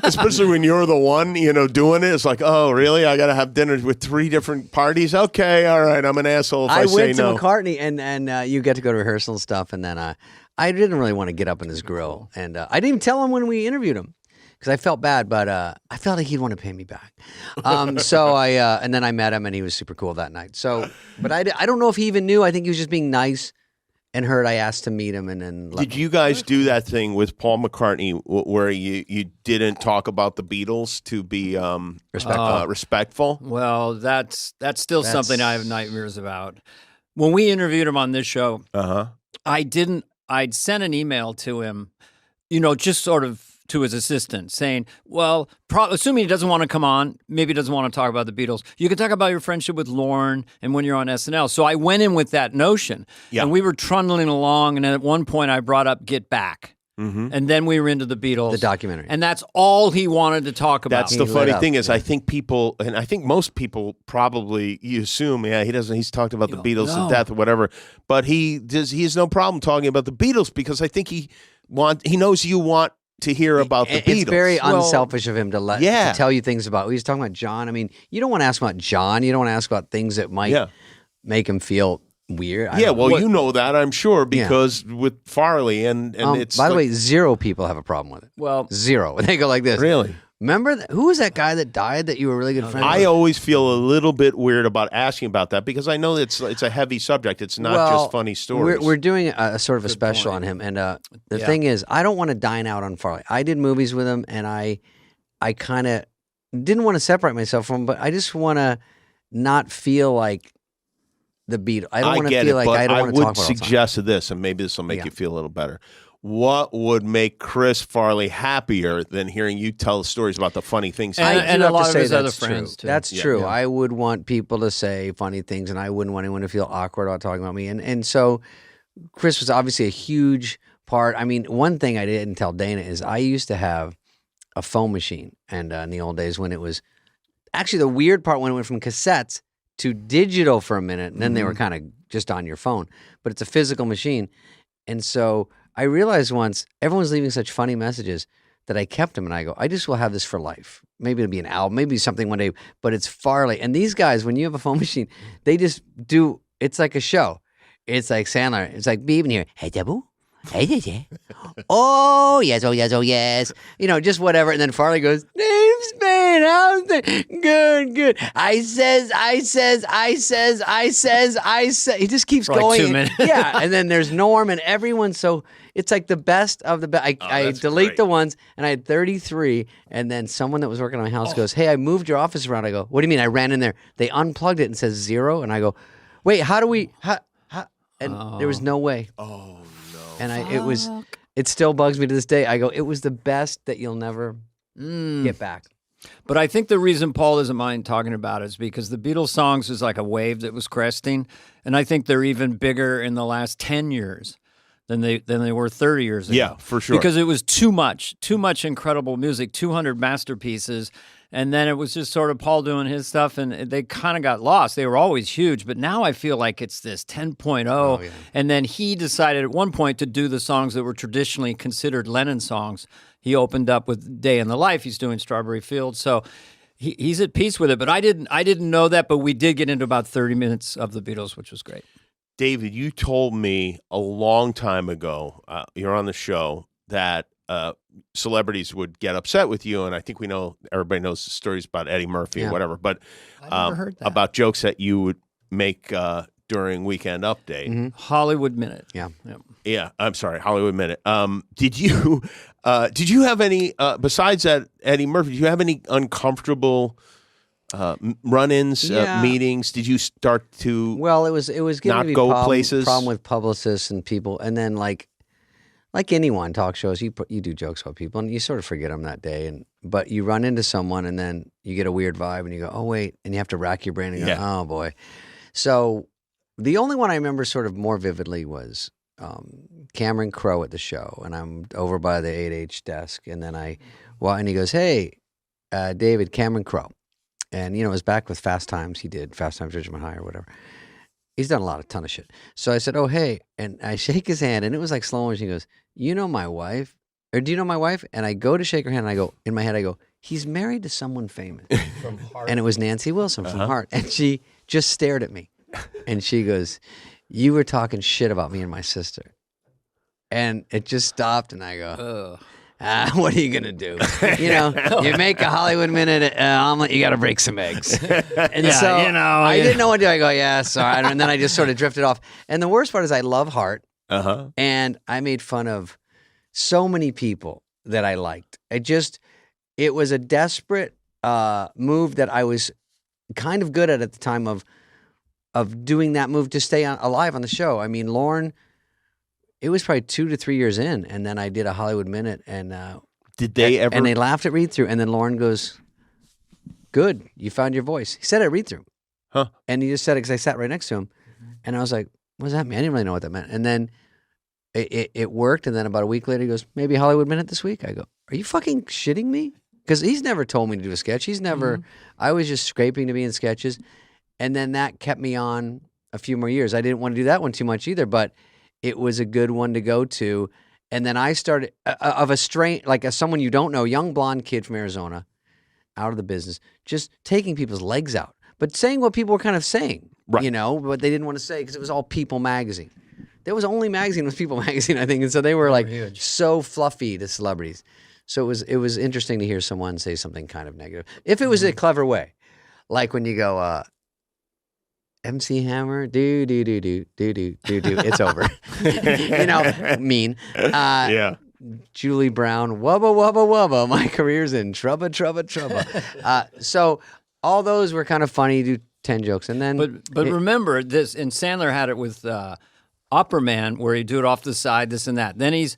Especially when you're the one, doing it. It's like, oh, really? I got to have dinner with 3 different parties? Okay, all right, I'm an asshole if I say no. I went to McCartney and you get to go to rehearsal and stuff. And then I didn't really want to get up in his grill. And I didn't even tell him when we interviewed him because I felt bad, but I felt like he'd want to pay me back. So and then I met him and he was super cool that night. So, but I don't know if he even knew. I think he was just being nice and heard I asked to meet him. And then did you guys do that thing with Paul McCartney where you didn't talk about the Beatles to be respectful? Well, that's still something I have nightmares about. When we interviewed him on this show, I'd sent an email to him, just sort of to his assistant saying, well, assuming he doesn't want to come on, maybe he doesn't want to talk about the Beatles, you can talk about your friendship with Lorne and when you're on SNL. So I went in with that notion. Yeah. And we were trundling along, and at one point I brought up Get Back. Mm-hmm. And then we were into the Beatles. The documentary. And that's all he wanted to talk about. That's the funny thing is I think people, and I think most people probably, you assume, he's talked about the Beatles to death or whatever, but he has no problem talking about the Beatles because I think he knows you want to hear about the Beatles. It's very unselfish of him to tell you things about, he's talking about John. I mean, you don't want to ask about John. You don't want to ask about things that might make him feel weird. You know that, I'm sure, because with Farley and it's... By the way, 0 people have a problem with it. Well... 0. They go like this. Really? Remember, who was that guy that died that you were really good friends with? I always feel a little bit weird about asking about that because I know it's a heavy subject. It's not just funny stories. We're doing a sort of a special on him. And the thing is, I don't want to dine out on Farley. I did movies with him, and I kind of didn't want to separate myself from him, but I just want to not feel like the Beatles. I don't want to feel like I don't want to talk about it. I would suggest this, and maybe this will make you feel a little better. What would make Chris Farley happier than hearing you tell stories about the funny things? And a lot of his other friends, too. That's true. Yeah. I would want people to say funny things, and I wouldn't want anyone to feel awkward about talking about me. And so Chris was obviously a huge part, I mean, one thing I didn't tell Dana is I used to have a phone machine, and in the old days when it was actually the weird part when it went from cassettes to digital for a minute, and then they were kind of just on your phone, but it's a physical machine. And so I realized once everyone's leaving such funny messages that I kept them, and I go, I just will have this for life. Maybe it'll be an album, maybe something one day, but it's far late. And these guys, when you have a phone machine, they just do, it's like a show. It's like Sandler. It's like beeping here. Hey, Debu. Hey, yeah. Oh, yes. Oh, yes. Oh, yes. You know, just whatever. And then Farley goes, name's Spade. How's it? Good, good. I says. He just keeps for going. Like 2 minutes. Yeah. And then there's Norm and everyone. So it's like the best of the best. I delete the ones, and I had 33. And then someone that was working on my house goes, hey, I moved your office around. I go, what do you mean? I ran in there. They unplugged it and says 0. And I go, wait, how do we? And there was no way. Oh, no. And it still bugs me to this day. I go, it was the best that you'll never get back. But I think the reason Paul doesn't mind talking about it is because the Beatles songs was like a wave that was cresting. And I think they're even bigger in the last 10 years than they were 30 years ago. Yeah, for sure. Because it was too much incredible music, 200 masterpieces. And then it was just sort of Paul doing his stuff, and they kind of got lost. They were always huge, but now I feel like it's this 10.0. Oh, yeah. And then he decided at one point to do the songs that were traditionally considered Lennon songs. He opened up with Day in the Life. He's doing Strawberry Fields. So he's at peace with it. But I didn't know that, but we did get into about 30 minutes of the Beatles, which was great. David, you told me a long time ago, you're on the show, that celebrities would get upset with you, and I think everybody knows the stories about Eddie Murphy or whatever, but I never heard that. About jokes that you would make during Weekend Update. Mm-hmm. Hollywood Minute. Yeah. I'm sorry, Hollywood Minute. Did you have any besides that Eddie Murphy? Did you have any uncomfortable run-ins, meetings? Did you start to? Well, it was getting not to be go places. Problem with publicists and people, and then like anyone, talk shows, you do jokes about people, and you sort of forget them that day. But you run into someone, and then you get a weird vibe, and you go, "Oh wait," and you have to rack your brain and go, "Oh boy." So the only one I remember sort of more vividly was Cameron Crowe at the show, and I'm over by the 8H desk, and then and he goes, "Hey, David, Cameron Crowe," and it was back with Fast Times. He did Fast Times Ridgemont High or whatever. He's done a ton of shit. So I said, "Oh, hey." And I shake his hand, and it was like slow motion. He goes, "You know my wife? Or do you know my wife?" And I go to shake her hand, and I go, in my head, I go, "He's married to someone famous." From Heart. And it was Nancy Wilson from Heart. And she just stared at me. And she goes, "You were talking shit about me and my sister." And it just stopped, and I go, what are you going to do? You make a Hollywood Minute omelet, you got to break some eggs. And I didn't know what to do. I go, yeah, sorry. And then I just sort of drifted off. And the worst part is I love Heart. And I made fun of so many people that I liked. It was a desperate move that I was kind of good at the time of doing that move to stay alive on the show. I mean, Lorne, it was probably 2 to 3 years in, and then I did a Hollywood Minute, and did they ever? And they laughed at read through, and then Lorne goes, "Good, you found your voice." He said it at read through, and he just said it because I sat right next to him, and I was like, "What does that mean?" I didn't really know what that meant, and then it worked, and then about a week later, he goes, "Maybe Hollywood Minute this week." I go, "Are you fucking shitting me?" Because he's never told me to do a sketch. He's never. I was just scraping to be in sketches, and then that kept me on a few more years. I didn't want to do that one too much either, but it was a good one to go to. And then I started someone you don't know, young blonde kid from Arizona, out of the business, just taking people's legs out, but saying what people were kind of saying, what they didn't want to say because it was all People magazine. There was only magazine was People magazine, I think, and so they were like so fluffy to celebrities. So it was interesting to hear someone say something kind of negative, if it was a clever way, like when you go. MC Hammer, do, it's over. Mean. Julie Brown, wubba, my career's in trouble. So all those were kind of funny, do 10 jokes. And then. But remember this, and Sandler had it with Opera Man, where he'd do it off the side, this and that. Then he's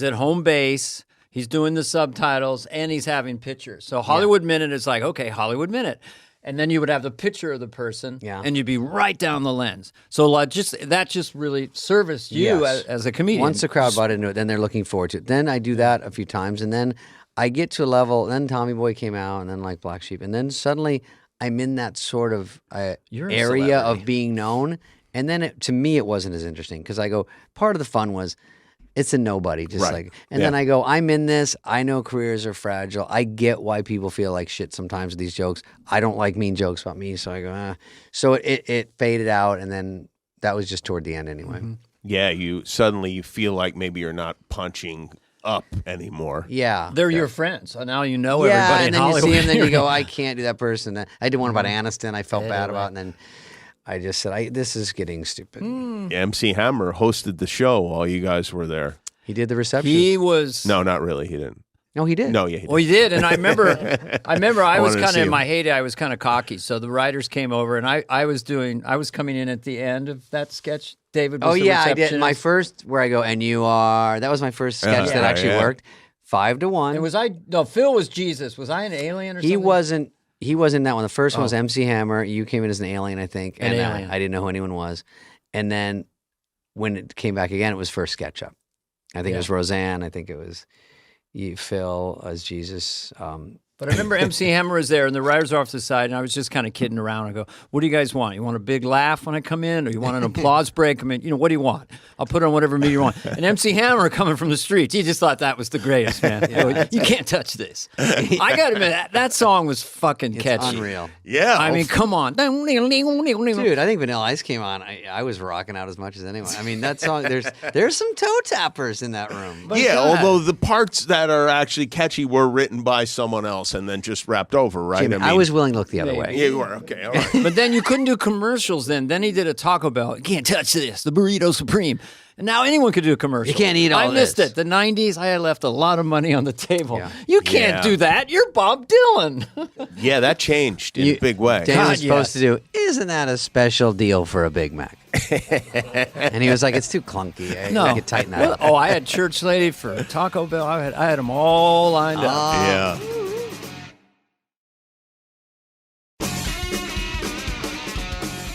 at home base, he's doing the subtitles, and he's having pictures. So Hollywood Minute is like, okay, Hollywood Minute. and then you would have the picture of the person, Yeah. and you'd be right down the lens. So that just really serviced you as a comedian. Once the crowd bought into it, then they're looking forward to it. Then I do that a few times, and then I get to a level. Then Tommy Boy came out, and then like Black Sheep, and then suddenly I'm in that sort of area of being known. And then to me, it wasn't as interesting because I go, part of the fun was it's a nobody, just like, and then I go, I'm in this. I know careers are fragile. I get why people feel like shit sometimes with these jokes. I don't like mean jokes about me, so I go, So it faded out, and then that was just toward the end anyway. Mm-hmm. Yeah, you feel like maybe you're not punching up anymore. Yeah. They're your friends. So now you know everybody and in then Hollywood. you see him, then you go, I can't do that person. I did one about Aniston I felt bad about, and then I just said, this is getting stupid. MC Hammer hosted the show while you guys were there. He did the reception. He was... No, not really. He didn't. No, he did. No, yeah, he did. Well, he did, and I remember I was kind of in him. my heyday. I was kind of cocky, so the writers came over, and I was coming in at the end of that sketch. David was the I did. receptionist. My first, where I go, and you are, that was my first sketch that actually worked. 5-1. Phil was Jesus. Was I an alien or something? He wasn't that one. The first one was MC Hammer. You came in as an alien, I think. And alien. I didn't know who anyone was. And then when it came back again, it was first SketchUp. I think it was Roseanne. I think it was Phil as Jesus. But I remember MC Hammer was there, and the writers were off to the side, and I was just kind of kidding around. I go, what do you guys want? You want a big laugh when I come in, or you want an applause break? I mean, what do you want? I'll put on whatever meter you want. And MC Hammer coming from the streets, he just thought that was the greatest, man. You can't touch this. I got to admit, that song was fucking catchy. Unreal. Yeah. I mean, come on. Dude, I think Vanilla Ice came on. I was rocking out as much as anyone. I mean, that song, there's some toe tappers in that room. Although the parts that are actually catchy were written by someone else and then just wrapped over, right? Jimmy, I was willing to look the other way. Yeah, you were. Okay, all right. But then you couldn't do commercials then. Then he did a Taco Bell. You can't touch this. The Burrito Supreme. And now anyone could do a commercial. You can't eat all I missed this. it. The 90s, I had left a lot of money on the table. Yeah. You can't do that. You're Bob Dylan. Yeah, that changed in a big way. Danny was supposed to do, isn't that a special deal for a Big Mac? And he was like, it's too clunky. I could tighten that up. I had Church Lady for Taco Bell. I had them all lined up. Yeah.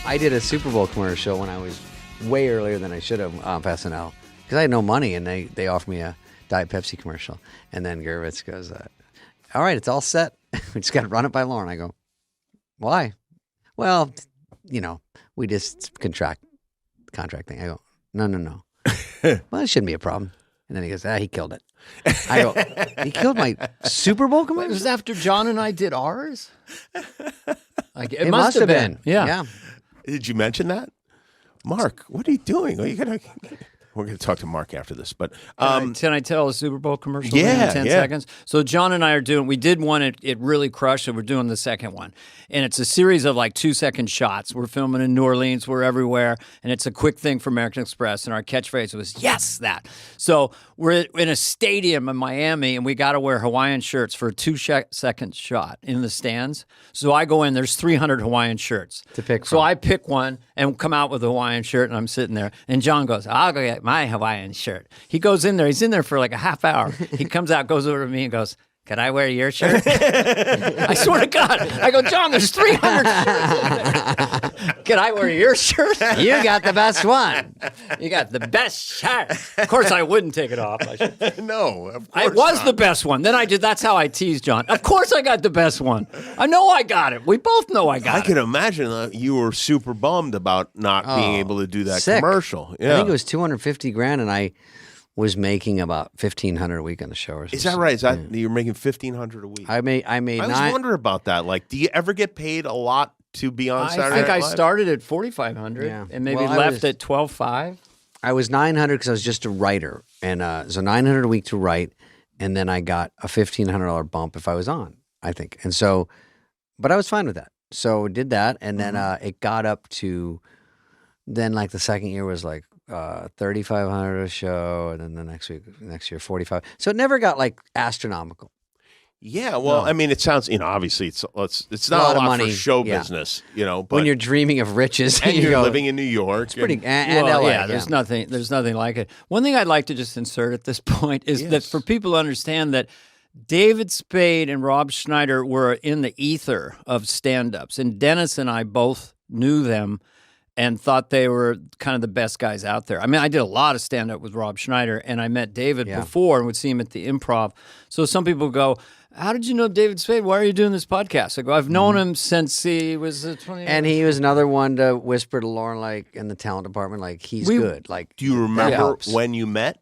I did a Super Bowl commercial when I was way earlier than I should have for SNL because I had no money, and they offered me a Diet Pepsi commercial. And then Gervitz goes, all right, it's all set. We just got to run it by Lauren. I go, why? Well, we just contract thing. I go, no. Well, it shouldn't be a problem. And then he goes, he killed it. I go, he killed my Super Bowl commercial? It was after John and I did ours? It must have been. Yeah. Did you mention that? Mark, what are you doing? We're going to talk to Mark after this, but can I tell a Super Bowl commercial in 10 yeah. seconds? So John and I we did one, it really crushed, and we're doing the second one. And it's a series of like 2-second shots. We're filming in New Orleans, we're everywhere, and it's a quick thing for American Express, and our catchphrase was, yes, that. So we're in a stadium in Miami, and we got to wear Hawaiian shirts for a 2-second shot in the stands. So I go in, there's 300 Hawaiian shirts. To pick So from. I pick one and come out with a Hawaiian shirt, and I'm sitting there, and John goes, I'll go get my Hawaiian shirt. He goes in there, he's in there for like a half hour. He comes out, goes over to me and goes, can I wear your shirt? I swear to God. I go, John, there's 300 shirts in there. Can I wear your shirt? You got the best one. You got the best shirt. Of course, I wouldn't take it off. no, of course It was not. the best one. Then I did. That's how I teased John. Of course, I got the best one. I know I got it. We both know I got it. I can imagine that you were super bummed about not being able to do that sick. commercial. Yeah. I think it was $250,000, and I was making about $1,500 a week on the show. Or Is that right? Is that you're making $1,500 a week? I made I was wondering about that. Like, do you ever get paid a lot to be on Saturday I think Night I Live? started at $4,500 and maybe left at $12,500. I was $900 because I was just a writer, and so $900 a week to write, and then I got a $1,500 bump if I was on, I think. And so, but I was fine with that. So did that, and then it got up to, then like the second year was like $3,500 a show, and then the next year $45,000. So it never got like astronomical. Yeah, well, I mean, it sounds, obviously it's not lot a of lot money, for show yeah. business, but When you're dreaming of riches, and you you're go, living in New York, it's pretty, and LA. Yeah, there's nothing like it. One thing I'd like to just insert at this point is that for people to understand that David Spade and Rob Schneider were in the ether of stand-ups, and Dennis and I both knew them and thought they were kind of the best guys out there. I mean, I did a lot of stand-up with Rob Schneider, and I met David before and would see him at the Improv. So some people go, how did you know David Spade? Why are you doing this podcast? I go, I've known him since he was 20. And he was another one to whisper to Lauren, like, in the talent department, like, he's good. Like, do you remember when you met?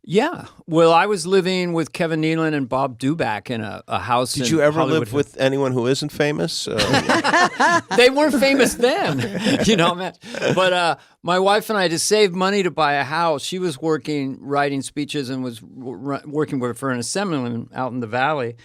Yeah. Well, I was living with Kevin Nealon and Bob Duback in a house. Did you ever live with anyone who isn't famous? They weren't famous then, man. But my wife and I, to save money to buy a house, she was writing speeches and was working for an assemblyman out in the valley.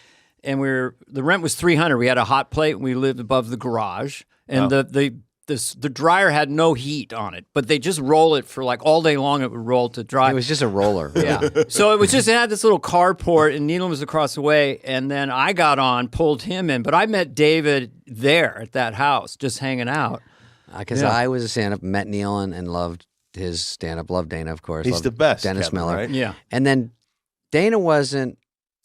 And the rent was $300. We had a hot plate and we lived above the garage. And the dryer had no heat on it, but they just roll it for like all day long. It would roll to dry. It was just a roller. Yeah. So it had this little carport, and Nealon was across the way. And then I got on, pulled him in. But I met David there at that house, just hanging out. Because I was a stand-up, met Nealon and loved his stand-up. Loved Dana, of course. He's the best. Dennis Kevin, Miller. Right? Yeah. And then Dana wasn't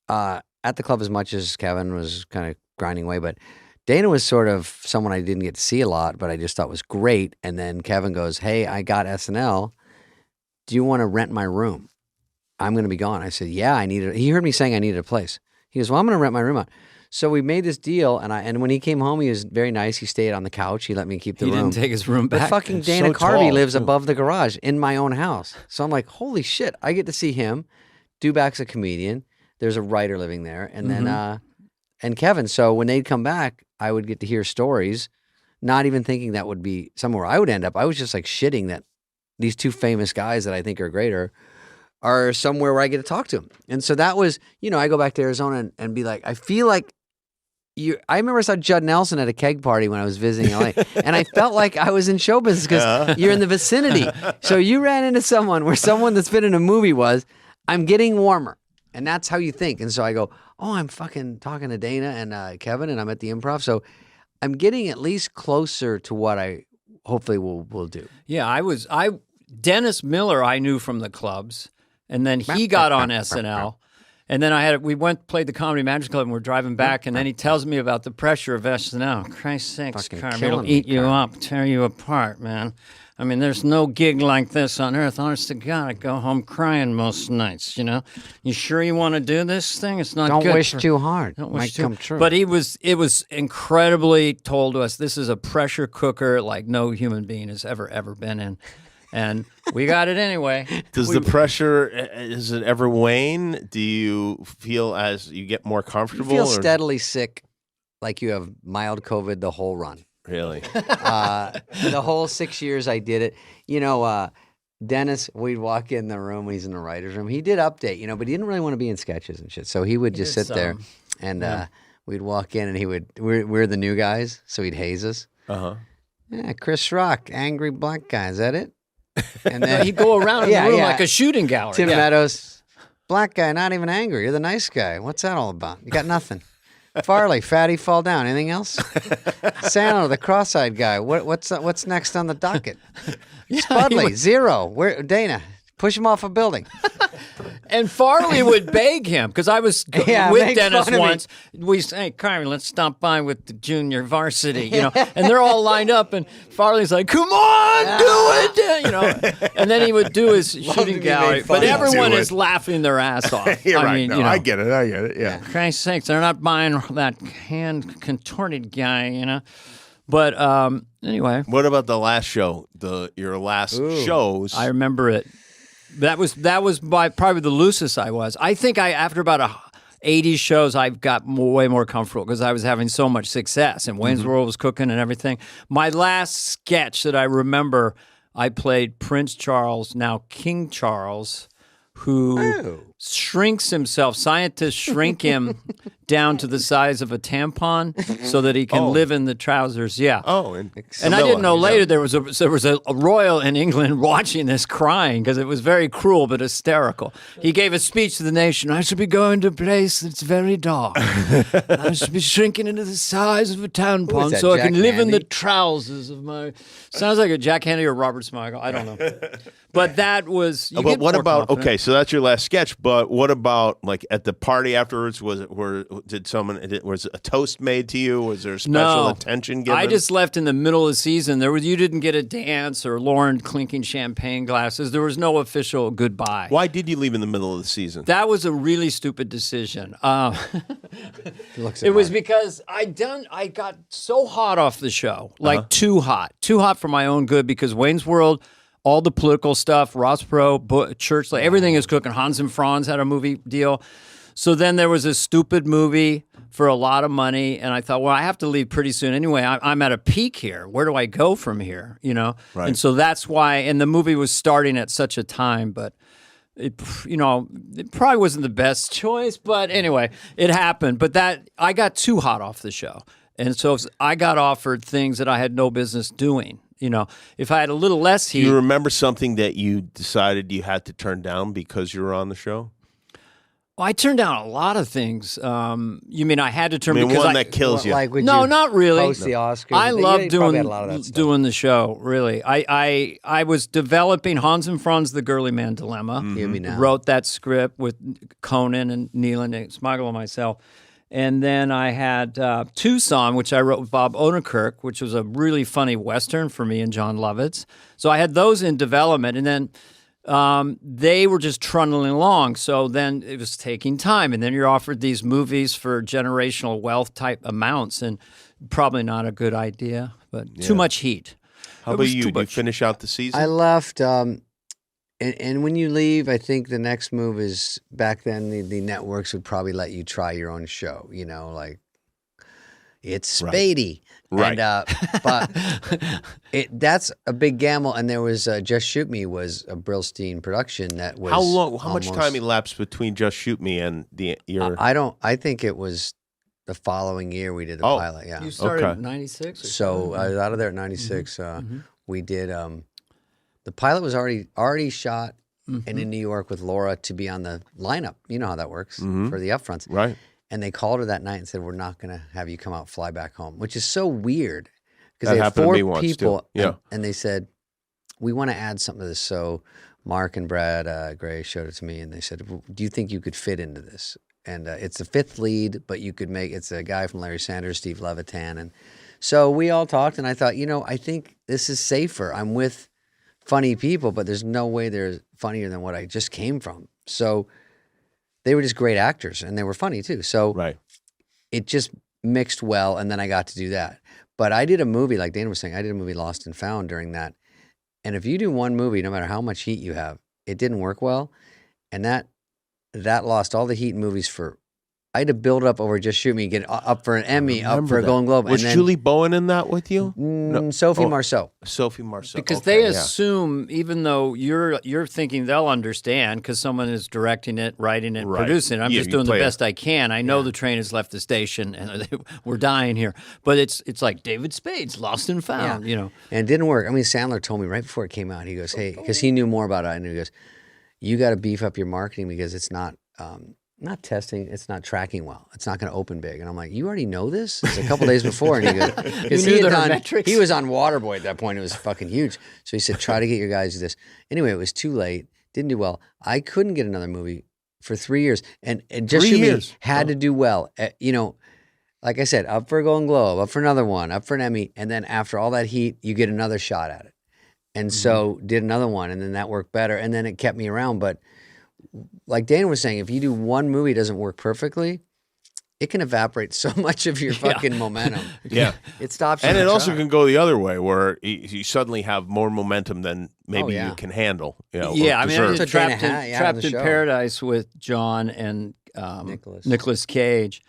at the club as much as Kevin was kind of grinding away, but Dana was sort of someone I didn't get to see a lot, but I just thought was great. And then Kevin goes, hey, I got SNL. Do you want to rent my room? I'm going to be gone. I said, yeah, I need it. He heard me saying I needed a place. He goes, well, I'm going to rent my room out. So we made this deal, and when he came home, he was very nice. He stayed on the couch. He let me keep the room. He didn't take his room back. But fucking Dana Carvey lives above the garage in my own house. So I'm like, holy shit, I get to see him. Duback's a comedian. There's a writer living there. And then and Kevin. So when they'd come back, I would get to hear stories, not even thinking that would be somewhere I would end up. I was just like shitting that these two famous guys that I think are greater are somewhere where I get to talk to them. And so that was, I go back to Arizona and be like, I feel like I remember I saw Judd Nelson at a keg party when I was visiting LA, and I felt like I was in show business because you're in the vicinity. So you ran into someone where someone that's been in a movie was, I'm getting warmer. And that's how you think. And so I go, oh, I'm fucking talking to Dana and Kevin, and I'm at the Improv. So I'm getting at least closer to what I hopefully will do. Yeah, Dennis Miller I knew from the clubs, and then he got on SNL. And then we played the Comedy Magic Club, and we're driving back, and then he tells me about the pressure of SNL. Christ's sakes, Carvey, it'll eat you up, tear you apart, man. I mean, there's no gig like this on earth. Honest to God, I go home crying most nights, You sure you want to do this thing? It's not good. Don't wish too hard. Don't wish too come true. But it was incredibly told to us, this is a pressure cooker like no human being has ever been in. And we got it anyway. Does the pressure, does it ever wane? Do you feel as you get more comfortable? You feel steadily sick, like you have mild COVID the whole run. Really? The whole 6 years I did it. Dennis, we'd walk in the room when he's in the writer's room. He did update, but he didn't really want to be in sketches and shit. So he would just sit there and we'd walk in and we're the new guys, so he'd haze us. Uh-huh. Yeah, Chris Rock, angry black guy, is that it? And then he'd go around in the room like a shooting gallery. Tim Meadows, black guy, not even angry. You're the nice guy. What's that all about? You got nothing. Farley, fatty, fall down. Anything else? Sano, the cross-eyed guy. What's next on the docket? Spudley, zero. Where Dana? Push him off a building. And Farley would beg him because I was with Dennis once. We say, hey, Carvey, let's stop by with the junior varsity, and they're all lined up, and Farley's like, come on, do it, And then he would do his shooting gallery, but everyone is laughing their ass off. You're right. I get it. Yeah. Christ's sakes, they're not buying that hand contorted guy, But anyway, what about the last show? Your last shows? I remember it. That was by probably the loosest I was. I think after about 80 shows, I got way more comfortable because I was having so much success, and Wayne's World was cooking and everything. My last sketch that I remember, I played Prince Charles, now King Charles, who shrinks himself. Scientists shrink him down to the size of a tampon so that he can live in the trousers. Yeah. Oh, and I didn't know later there was a royal in England watching this, crying because it was very cruel but hysterical. He gave a speech to the nation. I should be going to a place that's very dark. I should be shrinking into the size of a tampon so I can live in the trousers of my. Sounds like a Jack Handy or Robert Smigel. I don't know. But that was. But what about? Okay, so that's your last sketch, but. But what about like at the party afterwards? Was a toast made to you? Was there special attention given? I just left in the middle of the season. You didn't get a dance or Lauren clinking champagne glasses. There was no official goodbye. Why did you leave in the middle of the season? That was a really stupid decision. It was because I got so hot off the show, like too hot for my own good. Because Wayne's World. All the political stuff, Ross Perot, Church, like everything is cooking. Hans and Franz had a movie deal. So then there was a stupid movie for a lot of money, and I thought, well, I have to leave pretty soon anyway. I'm at a peak here. Where do I go from here? Right. And so that's why. And the movie was starting at such a time, but it probably wasn't the best choice. But anyway, it happened. But I got too hot off the show, and so I got offered things that I had no business doing. If I had a little less heat. Do you remember something that you decided you had to turn down because you were on the show? Well, I turned down a lot of things. You mean I had to turn because one that kills you? Like, no, not really. Post the Oscars. I love doing the show. Really, I was developing Hans and Franz, The Girly Man Dilemma. Mm-hmm. Wrote that script with Conan and Nealon and Smigel and myself. And then I had Tucson, which I wrote with Bob Odenkirk, which was a really funny Western for me and John Lovitz. So I had those in development. And then they were just trundling along. So then it was taking time. And then you're offered these movies for generational wealth type amounts. And probably not a good idea, but too much heat. How about you? Did you finish out the season? I left. And when you leave, I think the next move is back then the networks would probably let you try your own show, like it's Spade. Right. But that's a big gamble. And there was Just Shoot Me was a Brillstein production that was how much time elapsed between Just Shoot Me and your? I think it was the following year we did the pilot. Yeah. You started in 96? So I was out of there at 96. We did. The pilot was already shot and in New York with Laura to be on the lineup. You know how that works for the upfronts. Right. And they called her that night and said, we're not going to have you come out, fly back home, which is so weird. Because they had 4 people and they said, we want to add something to this. So Mark and Brad Gray showed it to me and they said, do you think you could fit into this? And it's the 5th lead, but you could it's a guy from Larry Sanders, Steve Levitan. And so we all talked and I thought, I think this is safer. I'm with funny people, but there's no way they're funnier than what I just came from. So they were just great actors and they were funny too. So it just mixed well. And then I got to do that. But I did a movie, like Dana was saying, I did a movie Lost and Found during that. And if you do one movie, no matter how much heat you have, it didn't work well. And that lost all the heat in movies I had to build up over Just Shoot Me, get up for an Emmy, up for a Golden Globe. Was Julie Bowen in that with you? Sophie Marceau. Sophie Marceau. Because they assume, even though you're thinking they'll understand because someone is directing it, writing it, producing it. I'm just doing the best I can. I know the train has left the station and we're dying here. But it's like David Spade's Lost and Found, And it didn't work. I mean, Sandler told me right before it came out, he goes, hey, because he knew more about it. And he goes, you got to beef up your marketing because it's not testing, it's not tracking well. It's not going to open big. And I'm like, you already know this? It's a couple days before. And he goes, because he was on Waterboy at that point. It was fucking huge. So he said, try to get your guys to this. Anyway, it was too late. Didn't do well. I couldn't get another movie for 3 years. And Just Shoot Me had to do well. Like I said, up for a Golden Globe, up for another one, up for an Emmy. And then after all that heat, you get another shot at it. And so did another one. And then that worked better. And then it kept me around. But like Dana was saying, if you do one movie it doesn't work perfectly, it can evaporate so much of your fucking momentum. Yeah. It stops you. And it also can go the other way where you suddenly have more momentum than maybe you can handle. I mean, I was trapped in Paradise with John and Nicolas Cage.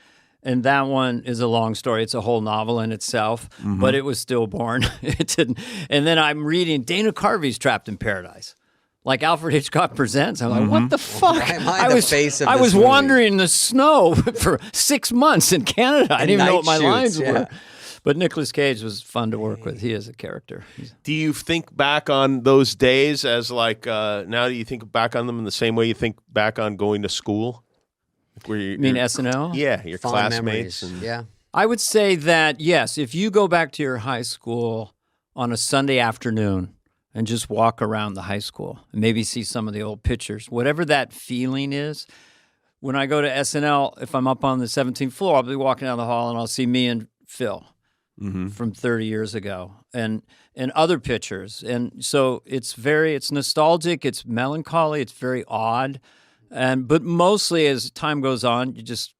And that one is a long story. It's a whole novel in itself, but it was stillborn. It didn't. And then I'm reading Dana Carvey's Trapped in Paradise. Like Alfred Hitchcock Presents. I'm like, what the fuck? I was wandering in the snow for 6 months in Canada. I didn't even know what my lines were. But Nicolas Cage was fun to work with. He is a character. Do you think back on those days as like, now do you think back on them in the same way you think back on going to school? You mean SNL? Yeah, your fond classmates. Yeah. I would say that, yes, if you go back to your high school on a Sunday afternoon, and just walk around the high school and maybe see some of the old pictures. Whatever that feeling is, when I go to SNL, if I'm up on the 17th floor, I'll be walking down the hall and I'll see me and Phil from 30 years ago and other pictures. And so it's nostalgic, it's melancholy, it's very odd. But mostly as time goes on,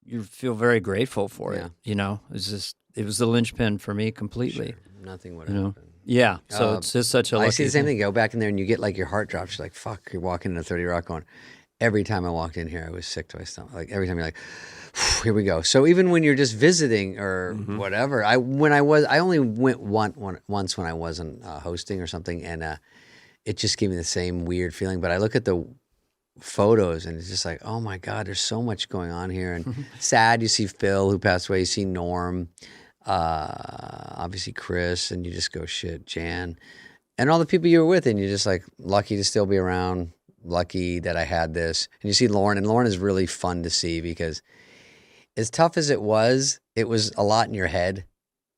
you feel very grateful for it. You know, it was the linchpin for me completely. Sure. Nothing would happen. Yeah, so it's just such a lucky I see the same thing. thing. Go back in there and you get like your heart drops. You're like, fuck, you're walking into 30 Rock going, every time I walked in here, I was sick to my stomach. Like every time you're like, here we go. So even when you're just visiting or whatever, I only went once when I wasn't hosting or something, and it just gave me the same weird feeling. But I look at the photos and it's just like, oh my God, there's so much going on here. And sad, you see Phil who passed away, you see Norm, obviously Chris, and you just go, shit, Jan, and all the people you were with, and you're just like lucky to still be around, lucky that I had this. And you see Lauren, and Lauren is really fun to see because as tough as it was a lot in your head.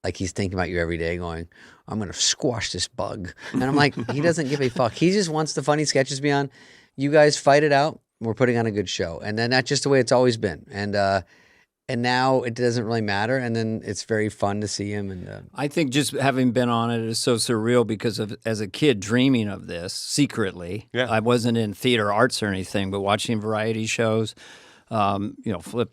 Like he's thinking about you every day going, I'm going to squash this bug. And I'm like, he doesn't give a fuck. He just wants the funny sketches to be on. You guys fight it out. We're putting on a good show. And then that's just the way it's always been. And now it doesn't really matter. And then it's very fun to see him. And I think just having been on it is so surreal because as a kid dreaming of this secretly. Yeah. I wasn't in theater arts or anything, but watching variety shows, Flip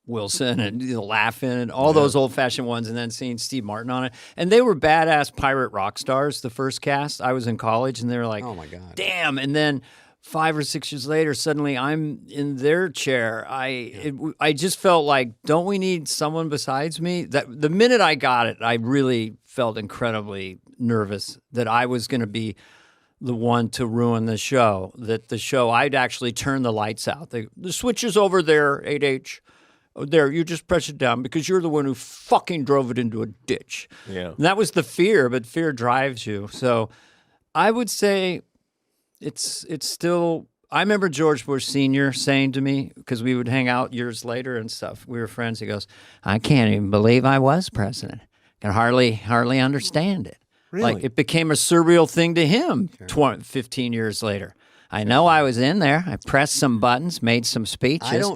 Wilson and Laughing and all those old-fashioned ones, and then seeing Steve Martin on it. And they were badass pirate rock stars, the first cast. I was in college, and they were like, oh my God, damn. And then 5 or 6 years later, suddenly I'm in their chair. I just felt like, don't we need someone besides me? That the minute I got it, I really felt incredibly nervous that I was going to be the one to ruin the show. That the show, I'd actually turn the lights out. The switch is over there, 8H. There, you just press it down because you're the one who fucking drove it into a ditch. Yeah, and that was the fear, but fear drives you. So I would say it's still. I remember George Bush Sr. saying to me, because we would hang out years later and stuff. We were friends. He goes, "I can't even believe I was president. Can hardly understand it." Really? Like it became a surreal thing to him. 15 years later. I know I was in there. I pressed some buttons, made some speeches.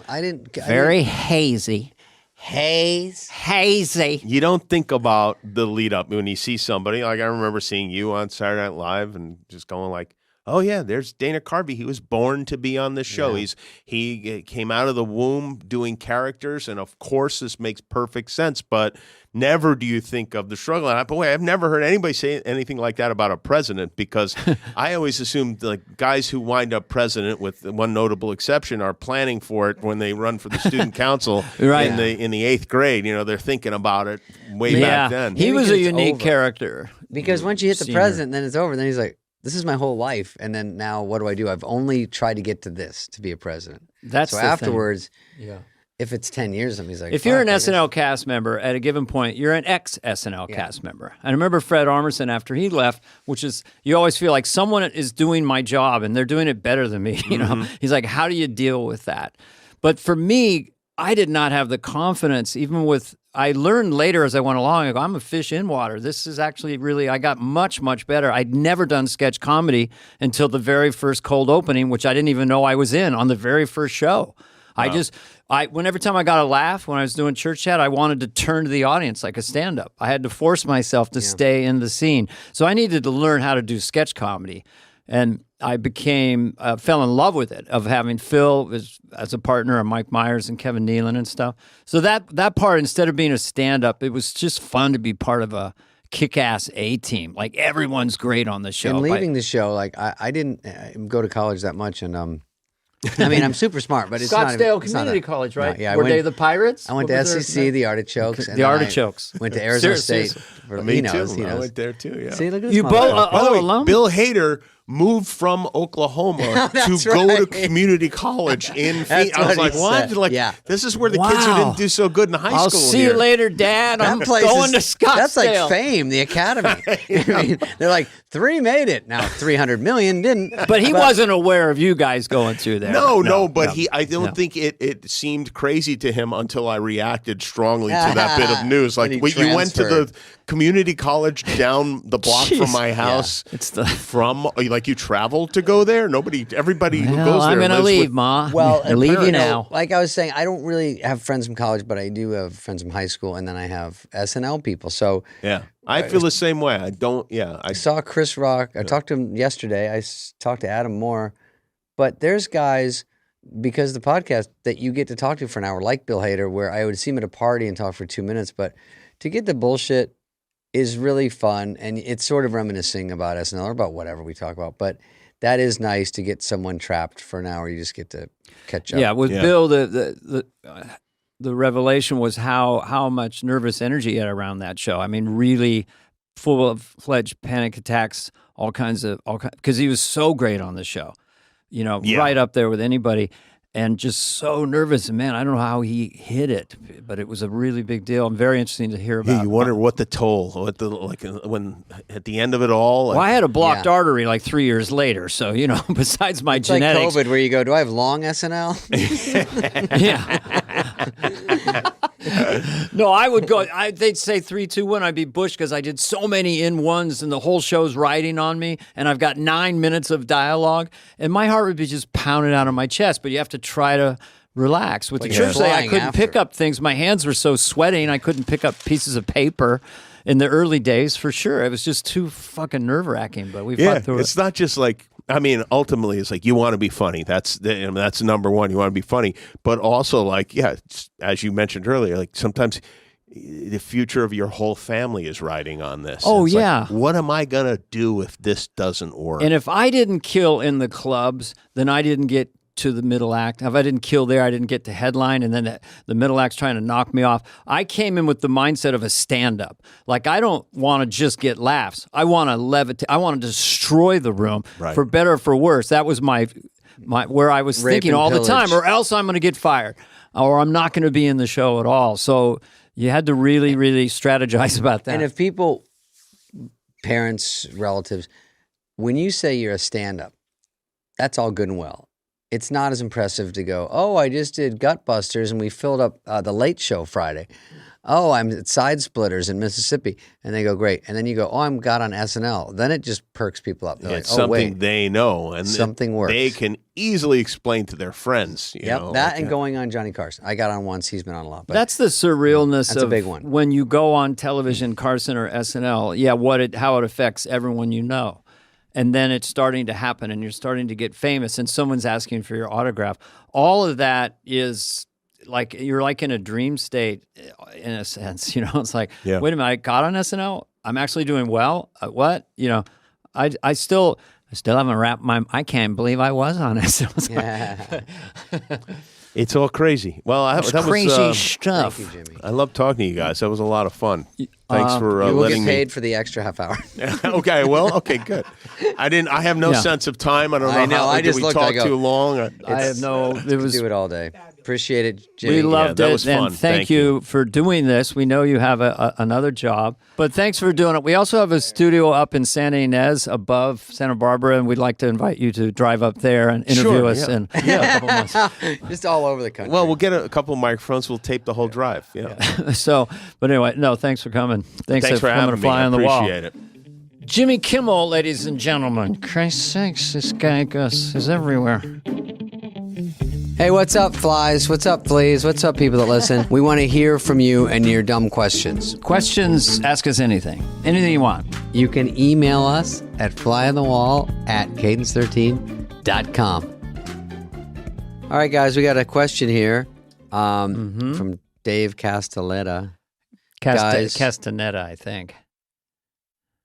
Very hazy. Hazy. You don't think about the lead up when you see somebody. Like I remember seeing you on Saturday Night Live and just going like, oh yeah, there's Dana Carvey. He was born to be on this show. Yeah. He came out of the womb doing characters, and of course this makes perfect sense. But never do you think of the struggle. And boy, I've never heard anybody say anything like that about a president, because I always assumed like guys who wind up president, with one notable exception, are planning for it when they run for the student council right. in the 8th grade. You know, they're thinking about it way back then. He was a unique character. Because once you hit the president, then it's over. Then he's like, this is my whole life, and then now what do? I've only tried to get to this, to be a president. That's so the afterwards, thing. Yeah. If it's 10 years, he's like, if you're an SNL cast member, at a given point, you're an ex-SNL cast member. And I remember Fred Armisen, after he left, which is, you always feel like someone is doing my job, and they're doing it better than me. You know, he's like, how do you deal with that? But for me, I did not have the confidence, even with. I learned later as I went along, I go, I'm a fish in water. This is actually really, I got much, much better. I'd never done sketch comedy until the very first cold opening, which I didn't even know I was in on the very first show. Wow. Every time I got a laugh when I was doing Church Chat, I wanted to turn to the audience like a stand-up. I had to force myself to stay in the scene. So I needed to learn how to do sketch comedy. And I fell in love with it, of having Phil as a partner, and Mike Myers and Kevin Nealon and stuff. So that part, instead of being a stand-up, it was just fun to be part of a kick-ass A-team. Like, everyone's great on the show. And leaving the show, like, I didn't go to college that much, and I mean, I'm super smart, but it's Scottsdale Community College, right? No, yeah, Were they the Pirates? I went to SEC, the Artichokes. The Artichokes. Went to Arizona State. Me too. I went there too, yeah. See, look at you both by the way, alum? Bill Hader moved from Oklahoma to go to community college in Phoenix. I was like, what? Like, this is where the kids who didn't do so good in high school. I'll see you later, Dad. I'm going to Scottsdale. That's like Fame, the Academy. I mean, they're like, 3 made it. Now 300 million didn't. But he wasn't aware of you guys going through there. No, but I don't think it seemed crazy to him until I reacted strongly to that bit of news. Like, wait, you went to the community college down the block from my house. It's you traveled to go there. Everybody who goes there. I'm gonna leave, Ma. Well, I leave you now. Like I was saying, I don't really have friends from college, but I do have friends from high school, and then I have SNL people. So I feel the same way. I saw Chris Rock. I talked to him yesterday. I talked to Adam Moore, but there's guys, because of the podcast, that you get to talk to for an hour, like Bill Hader, where I would see him at a party and talk for 2 minutes. But to get the bullshit is really fun, and it's sort of reminiscing about SNL or about whatever we talk about. But that is nice to get someone trapped for an hour. You just get to catch up. Yeah, with Bill, the revelation was how much nervous energy he had around that show. I mean, really full-fledged panic attacks, because he was so great on the show. Right up there with anybody, and just so nervous. And man, I don't know how he hit it, but it was a really big deal. And very interesting to hear about. Yeah, you wonder what the toll, when at the end of it all. Well, I had a blocked artery like 3 years later, so besides my genetics, like COVID, where you go, do I have long SNL? Yeah. No, I would go. They'd say 3, 2, 1. I'd be Bush because I did so many in-ones, and the whole show's riding on me, and I've got 9 minutes of dialogue, and my heart would be just pounding out of my chest. But you have to try to relax. With the church today, I couldn't pick up things. My hands were so sweating, I couldn't pick up pieces of paper. In the early days, for sure, it was just too fucking nerve-wracking. But we fought through it. It's not just like. I mean, ultimately, it's like you want to be funny. That's number one. You want to be funny, but also as you mentioned earlier, like sometimes the future of your whole family is riding on this. Oh, yeah. Like, what am I gonna do if this doesn't work? And if I didn't kill in the clubs, then I didn't get to the middle act. If I didn't kill there, I didn't get to headline, and then the middle act's trying to knock me off. I came in with the mindset of a stand-up. Like, I don't want to just get laughs. I want to levitate. I want to destroy the room, for better or for worse. That was my where I was thinking all the time, or else I'm going to get fired, or I'm not going to be in the show at all. So you had to really, really strategize about that. And if people, parents, relatives, when you say you're a stand-up, that's all good and well. It's not as impressive to go, oh, I just did Gutbusters and we filled up the Late Show Friday. Oh, I'm at Side Splitters in Mississippi. And they go, great. And then you go, oh, I'm got on SNL. Then it just perks people up. They're like, it's something wait, they know. And something works. They can easily explain to their friends. You know, and going on Johnny Carson. I got on once. He's been on a lot. But that's the surrealness that's of a big one. When you go on television, Carson or SNL, how it affects everyone you know. And then it's starting to happen, and you're starting to get famous, and someone's asking for your autograph. All of that is like you're like in a dream state, in a sense. It's like, wait a minute, I got on SNL. I'm actually doing well. What? I still haven't wrapped my. I can't believe I was on SNL. It's all crazy. Well, that crazy was stuff. Thank you, Jimmy. I love talking to you guys. That was a lot of fun. Thanks for letting me. You will get paid for the extra half hour. Okay, good. I have no sense of time. I don't know. I just did we talk too long? I have no. It was do it all day. Appreciate it, Jimmy. We loved that it, was fun. and thank you for doing this. We know you have another job, but thanks for doing it. We also have a studio up in Santa Ynez above Santa Barbara, and we'd like to invite you to drive up there and interview us in a couple months. Just all over the country. Well, we'll get a couple of microphones. We'll tape the whole drive. Yeah. So, but anyway, no, thanks for coming. Thanks for coming to Fly on the Wall. Appreciate it. Jimmy Kimmel, ladies and gentlemen. Christ's sakes, this guy is everywhere. Hey, what's up, flies? What's up, fleas? What's up, people that listen? We want to hear from you and your dumb questions. Questions, ask us anything. Anything you want. You can email us at flyonthewall@cadence13.com. All right, guys, we got a question here from Dave Castelletta. Castaneda, I think.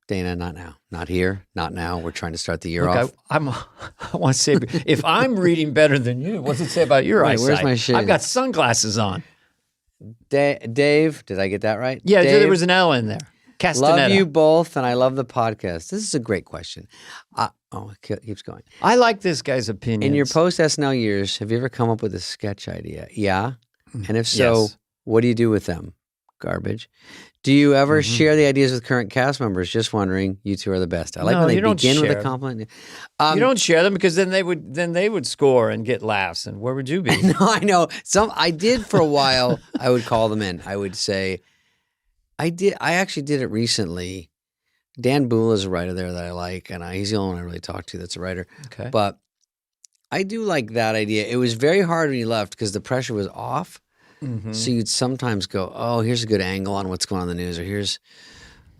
Dana, not now. Not here. Not now. We're trying to start the year off. I want to say, if I'm reading better than you, what does it say about your eyesight? Where's my shade? I've got sunglasses on. Dave, did I get that right? Yeah, Dave, there was an L in there. Love you both, and I love the podcast. This is a great question. It keeps going. I like this guy's opinion. In your post-SNL years, have you ever come up with a sketch idea? Yeah? And if so, what do you do with them? Garbage. Do you ever share the ideas with current cast members? Just wondering. You two are the best. I like when they begin with a compliment. You don't share them because then they would score and get laughs. And where would you be? No, I know. I did for a while. I would call them in. I would say, I actually did it recently. Dan Boole is a writer there that I like, and he's the only one I really talk to that's a writer. Okay. But I do like that idea. It was very hard when he left because the pressure was off. So you'd sometimes go, oh, here's a good angle on what's going on in the news, or here's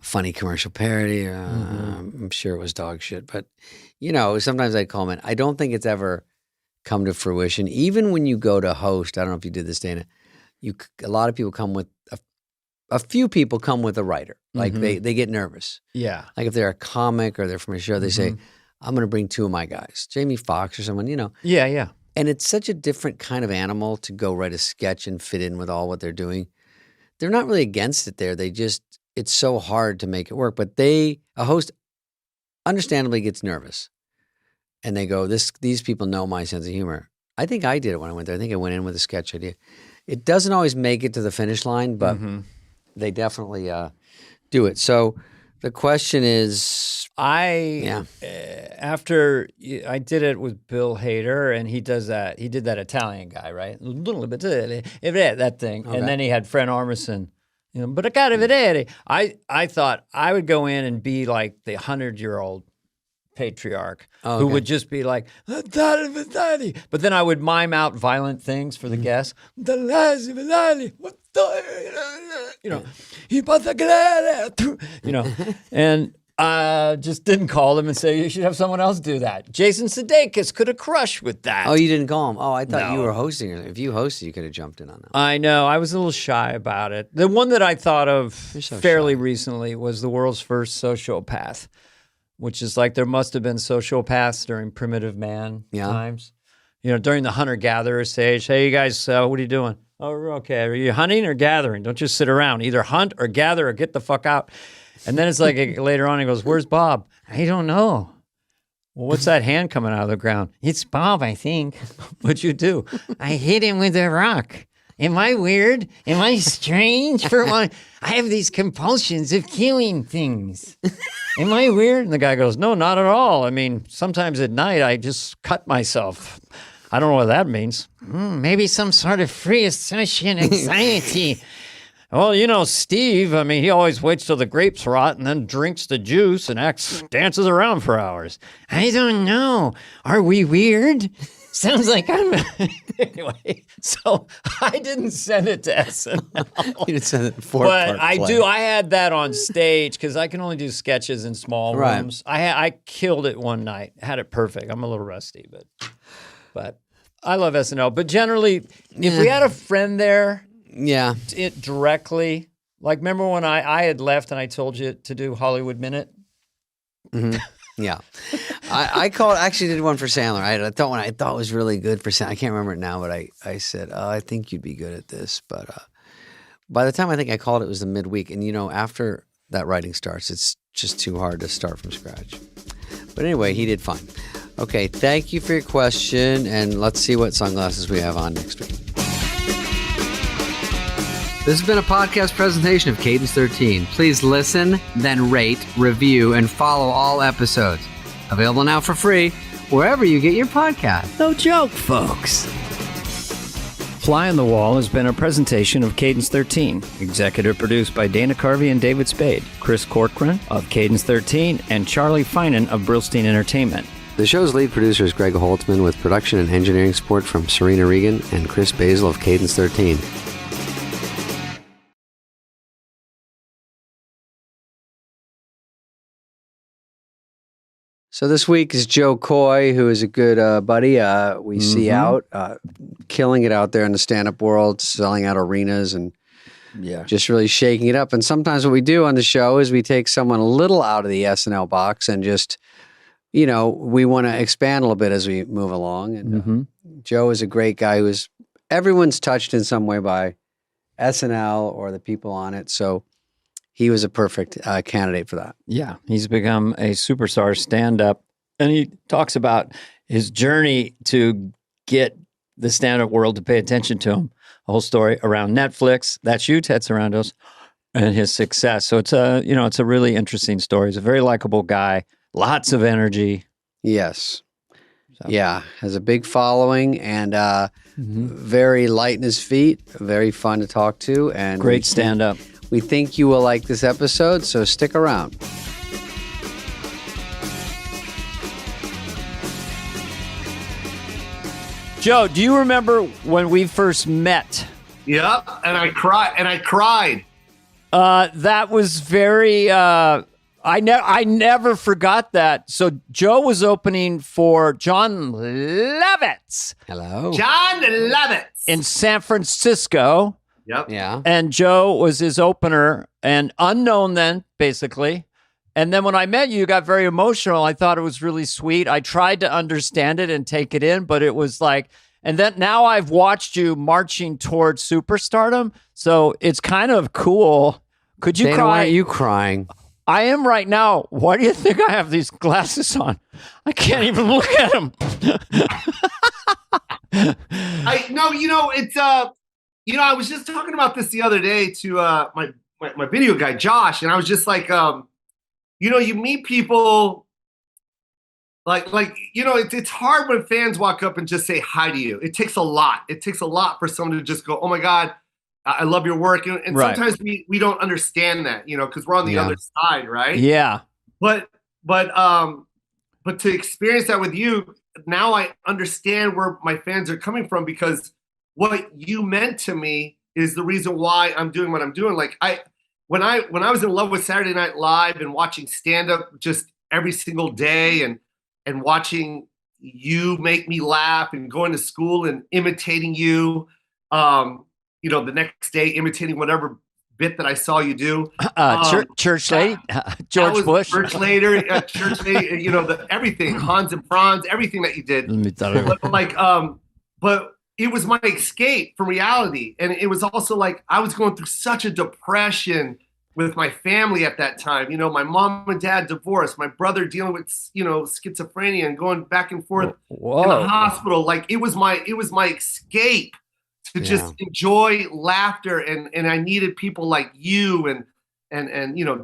a funny commercial parody. I'm sure it was dog shit. But, sometimes I'd call him in. I don't think it's ever come to fruition. Even when you go to host, I don't know if you did this, Dana, a lot of people come with, a few people come with a writer. Like they get nervous. Yeah. Like if they're a comic or they're from a show, they say, I'm going to bring two of my guys, Jamie Foxx or someone, Yeah, yeah. And it's such a different kind of animal to go write a sketch and fit in with all what they're doing. They're not really against it there. It's so hard to make it work. But a host understandably gets nervous. And they go, these people know my sense of humor. I think I did it when I went there. I think I went in with a sketch idea. It doesn't always make it to the finish line, but they definitely do it. So the question is, after I did it with Bill Hader, and he did that Italian guy, right? A little bit that thing, and then he had Fred Armisen. But I got it. I thought I would go in and be like the 100-year-old patriarch who would just be like, but then I would mime out violent things for the guests. And just didn't call them and say, you should have someone else do that. Jason Sudeikis could have crushed with that. Oh, you didn't call him? Oh, I thought you were hosting. If you hosted, you could have jumped in on that. I know. I was a little shy about it. The one that I thought of fairly recently was the world's first sociopath, which is like there must have been sociopaths during primitive man times. During the hunter-gatherer stage. Hey, you guys, what are you doing? Oh, okay. Are you hunting or gathering? Don't just sit around. Either hunt or gather or get the fuck out. And then it's like later on, he goes, where's Bob? I don't know. Well, what's that hand coming out of the ground? It's Bob, I think. What'd you do? I hit him with a rock. Am I weird? Am I strange? I have these compulsions of killing things. Am I weird? And the guy goes, no, not at all. I mean, sometimes at night, I just cut myself. I don't know what that means. Maybe some sort of free association anxiety. Well, Steve, he always waits till the grapes rot and then drinks the juice and dances around for hours. I don't know. Are we weird? Sounds like I'm... Anyway, so I didn't send it to SNL. You didn't send it in four-part play. I had that on stage because I can only do sketches in small rooms. I killed it one night. Had it perfect. I'm a little rusty, but I love SNL. But generally, if we had a friend there... Yeah. It directly, like remember when I had left and I told you to do Hollywood Minute? Yeah. I actually did one for Sandler. I thought was really good for Sandler. I can't remember it now, but I said, I think you'd be good at this. But by the time I think I called it was the midweek. And, after that writing starts, it's just too hard to start from scratch. But anyway, he did fine. Okay, thank you for your question. And let's see what sunglasses we have on next week. This has been a podcast presentation of Cadence 13. Please listen, then rate, review, and follow all episodes. Available now for free wherever you get your podcast. No joke, folks. Fly on the Wall has been a presentation of Cadence 13. Executive produced by Dana Carvey and David Spade, Chris Corcoran of Cadence 13, and Charlie Finan of Brillstein Entertainment. The show's lead producer is Greg Holtzman with production and engineering support from Serena Regan and Chris Basil of Cadence 13. So this week is Joe Coy, who is a good buddy we see out, killing it out there in the stand-up world, selling out arenas and just really shaking it up. And sometimes what we do on the show is we take someone a little out of the SNL box and just, we want to expand a little bit as we move along. And Joe is a great guy everyone's touched in some way by SNL or the people on it. So he was a perfect candidate for that. Yeah, he's become a superstar stand-up, and he talks about his journey to get the stand-up world to pay attention to him. A whole story around Netflix. That's you, Ted Sarandos, and his success. So it's a really interesting story. He's a very likable guy, lots of energy. Yes. So. Yeah, has a big following and very light in his feet, very fun to talk to, and great stand-up. We think you will like this episode, so stick around. Joe, do you remember when we first met? Yep, and I cried. That was very. I never forgot that. So Joe was opening for Jon Lovitz. Hello, Jon Lovitz in San Francisco. Yep. Yeah. And Joe was his opener, and unknown then, basically. And then when I met you, you got very emotional. I thought it was really sweet. I tried to understand it and take it in, but it was like, and then now I've watched you marching towards superstardom. So it's kind of cool. Could you Dana, cry? Why are you crying? I am right now. Why do you think I have these glasses on? I can't even look at them. I was just talking about this the other day to my video guy Josh, and I was just like, you meet people like it's hard when fans walk up and just say hi to you. It takes a lot. It takes a lot for someone to just go, "Oh my God, I love your work," and right. Sometimes we don't understand that, because we're on the other side, right? Yeah. But to experience that with you, now I understand where my fans are coming from, because what you meant to me is the reason why I'm doing what I'm doing. Like when I was in love with Saturday Night Live and watching stand-up just every single day and watching you make me laugh and going to school and imitating you, the next day imitating whatever bit that I saw you do. Church lady, George Bush. Church lady, everything, Hans and Franz, everything that you did. But it was my escape from reality. And it was also like, I was going through such a depression with my family at that time. My mom and dad divorced, my brother dealing with, schizophrenia and going back and forth in the hospital. Like it was my escape to just enjoy laughter. And I needed people like you and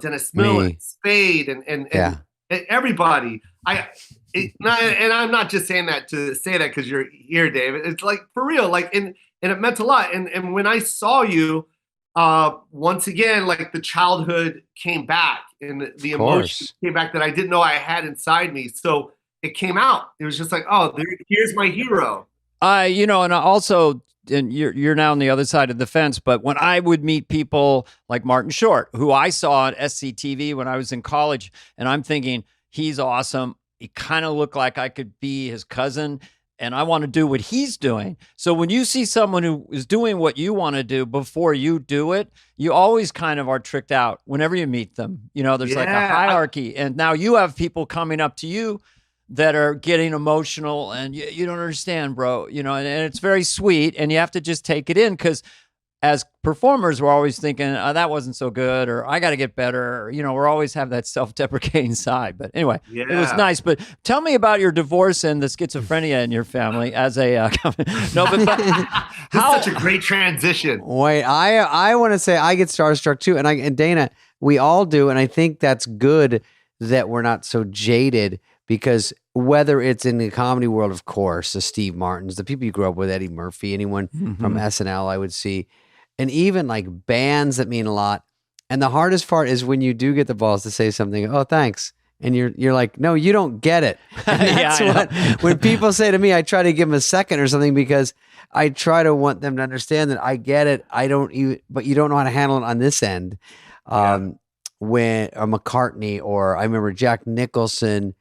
Dennis Miller and Spade and everybody. And I'm not just saying that to say that because you're here, David. It's like for real, like, and it meant a lot. And when I saw you, once again, like the childhood came back and the emotion came back that I didn't know I had inside me. So it came out. It was just like, oh, here's my hero. And also, and you're now on the other side of the fence, but when I would meet people like Martin Short, who I saw on SCTV when I was in college, and I'm thinking, he's awesome. He kind of looked like I could be his cousin, and I want to do what he's doing. So when you see someone who is doing what you want to do before you do it, you always kind of are tricked out whenever you meet them. There's like a hierarchy. And now you have people coming up to you that are getting emotional, and you don't understand, bro, and it's very sweet, and you have to just take it in, because as performers, we're always thinking, oh, that wasn't so good, or I got to get better. Or, we're always have that self-deprecating side. But anyway, It was nice. But tell me about your divorce and the schizophrenia in your family as a such a great transition. Wait, I want to say I get starstruck too, and Dana, we all do, and I think that's good that we're not so jaded, because whether it's in the comedy world, of course, the Steve Martins, the people you grew up with, Eddie Murphy, anyone from SNL, I would see, and even like bands that mean a lot. And the hardest part is when you do get the balls to say something, oh, thanks. And you're like, no, you don't get it. And that's when people say to me, I try to give them a second or something, because I try to want them to understand that I get it. But you don't know how to handle it on this end. When a McCartney, or I remember Jack Nicholson,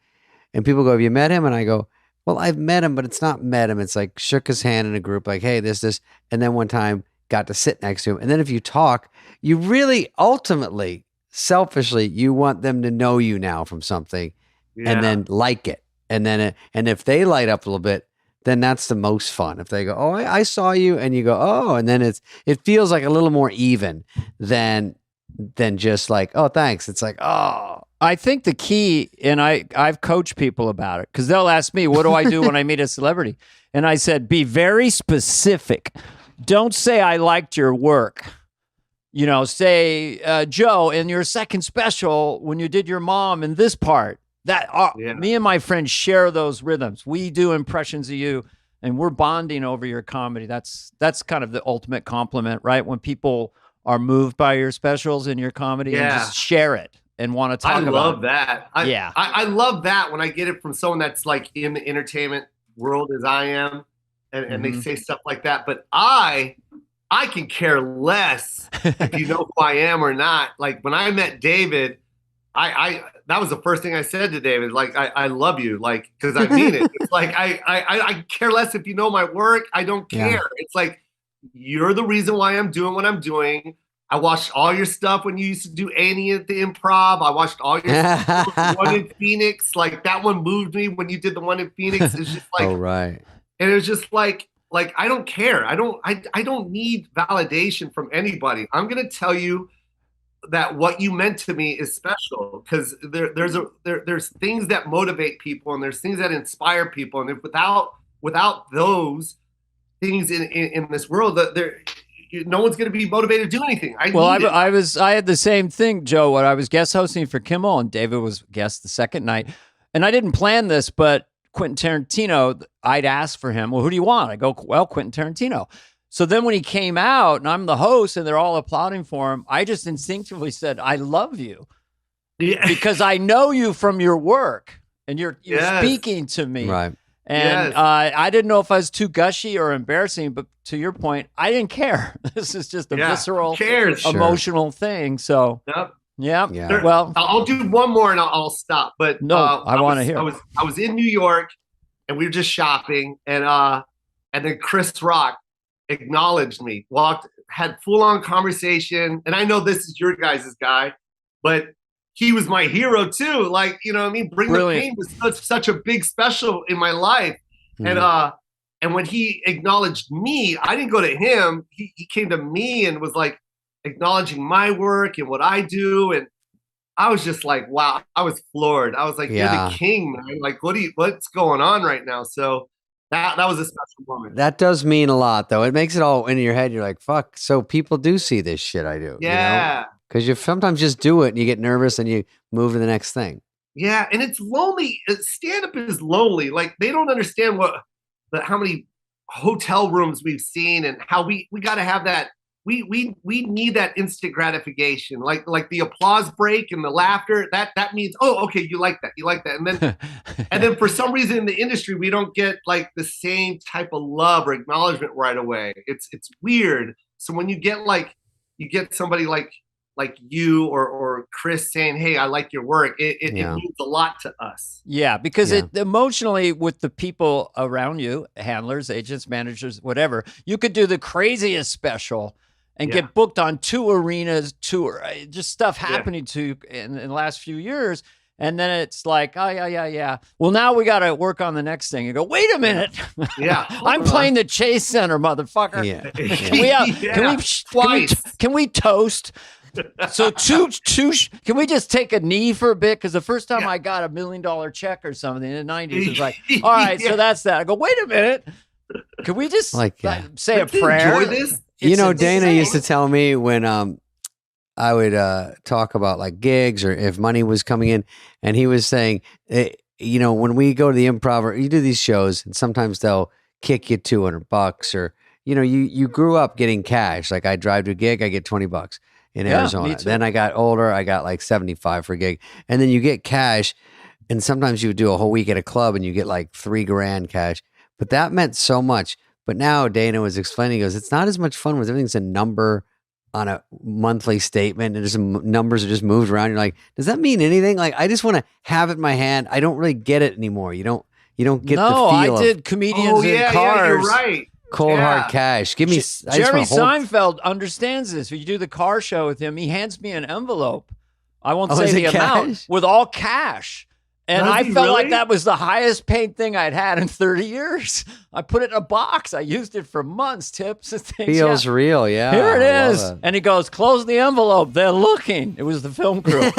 and people go, have you met him? And I go, well, I've met him, but it's not met him. It's like shook his hand in a group, like, hey, this. And then one time got to sit next to him. And then if you talk, you really ultimately, selfishly, you want them to know you now from something and then like it. And then, and if they light up a little bit, then that's the most fun. If they go, oh, I saw you, and you go, oh, and then it feels like a little more even than than just like, oh, thanks. It's like, oh. I think the key, and I've coached people about it, because they'll ask me, what do I do when I meet a celebrity? And I said, be very specific. Don't say I liked your work. You know, say, Joe, in your second special, when you did your mom in this part, me and my friends share those rhythms. We do impressions of you, and we're bonding over your comedy. That's kind of the ultimate compliment, right? When people are moved by your specials and your comedy and just share it and want to talk about it. I love that. I love that when I get it from someone that's like in the entertainment world as I am, and they say stuff like that. But I can care less if you know who I am or not. Like when I met David, that was the first thing I said to David. Like, I love you, like, because I mean it. It's like I care less if you know my work. I don't care. Yeah. It's like you're the reason why I'm doing what I'm doing. I watched all your stuff when you used to do Annie at the Improv. I watched all your stuff, one in Phoenix. Like that one moved me when you did the one in Phoenix. It's just like, oh right. And it was just like I don't care. I don't need validation from anybody. I'm gonna tell you that what you meant to me is special, because there's things that motivate people and there's things that inspire people, and if without those things in this world, that no one's going to be motivated to do anything. I had the same thing, Joe, when I was guest hosting for Kimmel, and David was guest the second night, and I didn't plan this, but Quentin Tarantino, I'd asked for him. Well, who do you want? I go, well, Quentin Tarantino. So then when he came out and I'm the host and they're all applauding for him, I just instinctively said, I love you. Yeah. Because I know you from your work and you're speaking to me. Right. And I didn't know if I was too gushy or embarrassing, but to your point, I didn't care. This is just a visceral, emotional thing. So, yeah. Well, I'll do one more and I'll stop. But no, I want to hear. I was in New York and we were just shopping, and then Chris Rock acknowledged me, had full-on conversation, and I know this is your guys' guy, but he was my hero too. Like, you know what I mean? Bring the Pain was such a big special in my life. And when he acknowledged me, I didn't go to him. He came to me and was like acknowledging my work and what I do. And I was just like, wow, I was floored. I was like, you're the king, man. Like, what's going on right now? So that was a special moment. That does mean a lot, though. It makes it all in your head. You're like, fuck. So people do see this shit I do. Yeah. Because you sometimes just do it and you get nervous and you move to the next thing. Yeah. And it's lonely. Stand-up is lonely. Like, they don't understand how many hotel rooms we've seen and how we got to have that. We need that instant gratification, like the applause break and the laughter. That means, oh, okay, you like that, and then for some reason in the industry we don't get like the same type of love or acknowledgement right away. It's weird. So when you get somebody like you or Chris saying, hey, I like your work, it means a lot to us. Yeah, because it emotionally with the people around you, handlers, agents, managers, whatever, you could do the craziest special and get booked on 2 arenas, just stuff happening to you in the last few years. And then it's like, oh, yeah. Well, now we got to work on the next thing. You go, wait a minute. Yeah. I'm playing the Chase Center, motherfucker. Yeah. Can we toast? So can we just take a knee for a bit? Because the first time I got $1 million check or something in the 90s, it was like, all right, so that's that. I go, wait a minute. Can we just say a prayer? Enjoy this? Dana used to tell me when I would talk about like gigs or if money was coming in, and he was saying, when we go to the Improv or you do these shows, and sometimes they'll kick you $200 or, you grew up getting cash. Like I drive to a gig, I get $20 in Arizona. Then I got older, I got like 75 for a gig. And then you get cash, and sometimes you would do a whole week at a club and you get like $3,000 cash. But that meant so much. But now Dana was explaining, he goes, it's not as much fun when everything's a number on a monthly statement and just numbers are just moved around. You're like, does that mean anything? Like, I just want to have it in my hand. I don't really get it anymore. You don't get the feel. I did comedians in cars. Yeah, you're right. Cold hard cash. Give me. Jerry Seinfeld understands this. When you do the car show with him, he hands me an envelope. I won't say the amount, with all cash. And I felt like that was the highest paid thing I'd had in 30 years. I put it in a box. I used it for months, tips and things. Feels real, yeah. Here it is. And he goes, close the envelope. They're looking. It was the film crew.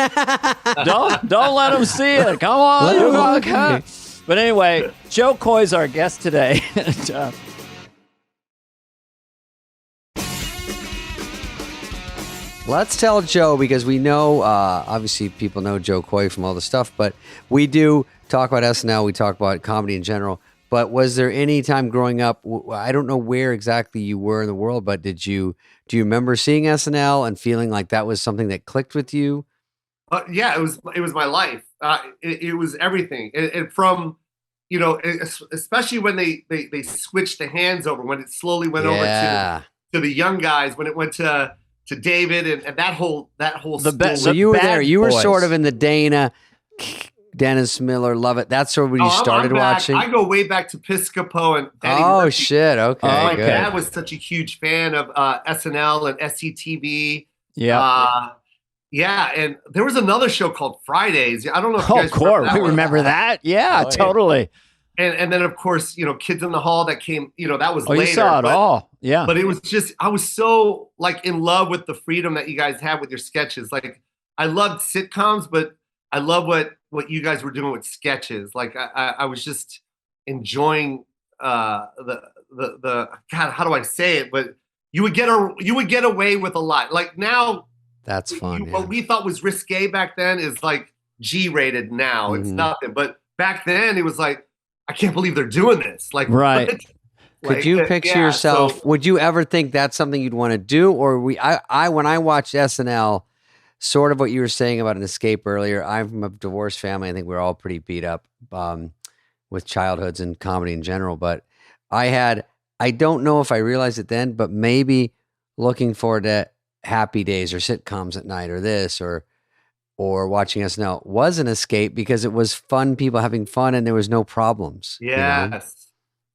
don't let them see it. Come on. But anyway, Joe Coy's our guest today. Let's tell Joe, because we know, obviously people know Joe Coy from all the stuff, but we do talk about SNL, we talk about comedy in general. But was there any time growing up, I don't know where exactly you were in the world, but do you remember seeing SNL and feeling like that was something that clicked with you? Yeah, it was my life. It was everything. And from, especially when they switched the hands over, when it slowly went over to the young guys, when it went to David and that whole so you were there. You were sort of in the Dennis Miller, love it. That's sort of when you started watching. I go way back to Piscopo and Eddie Murphy. Shit. Okay. My dad was such a huge fan of SNL and SCTV. Yeah. Yeah, and there was another show called Fridays. I don't know if you guys remember that. Yeah, totally. And then, of course, Kids in the Hall that came, that was later. You saw it all. Yeah. But it was just, I was so in love with the freedom that you guys had with your sketches. Like, I loved sitcoms, but I love what you guys were doing with sketches. Like, I was just enjoying the God, how do I say it? But you would get away with a lot. Like now, that's fun. What we thought was risque back then is like G-rated now. It's nothing. But back then, it was like, I can't believe they're doing this. Like, right. Could you picture yourself? Would you ever think that's something you'd want to do? Or when I watched SNL, sort of what you were saying about an escape earlier. I'm from a divorced family. I think we're all pretty beat up with childhoods and comedy in general. But I don't know if I realized it then, but maybe looking forward to Happy Days or sitcoms at night or this or watching SNL was an escape because it was fun, people having fun, and there was no problems. Yes.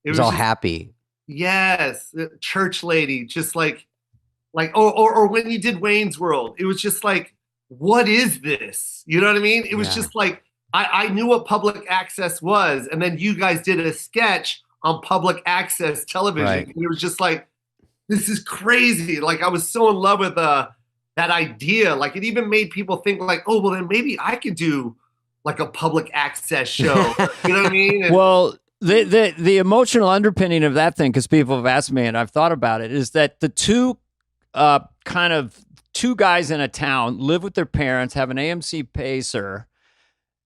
It was all happy. Yes. Church lady, just like, or when you did Wayne's World, it was just like, what is this? You know what I mean? It was just like, I knew what public access was. And then you guys did a sketch on public access television. Right. And it was just like, this is crazy. Like, I was so in love with that idea. Like, it even made people think like, oh, well, then maybe I could do like a public access show. You know what I mean? And, well, the emotional underpinning of that thing, because people have asked me and I've thought about it, is that the two guys in a town live with their parents, have an AMC Pacer,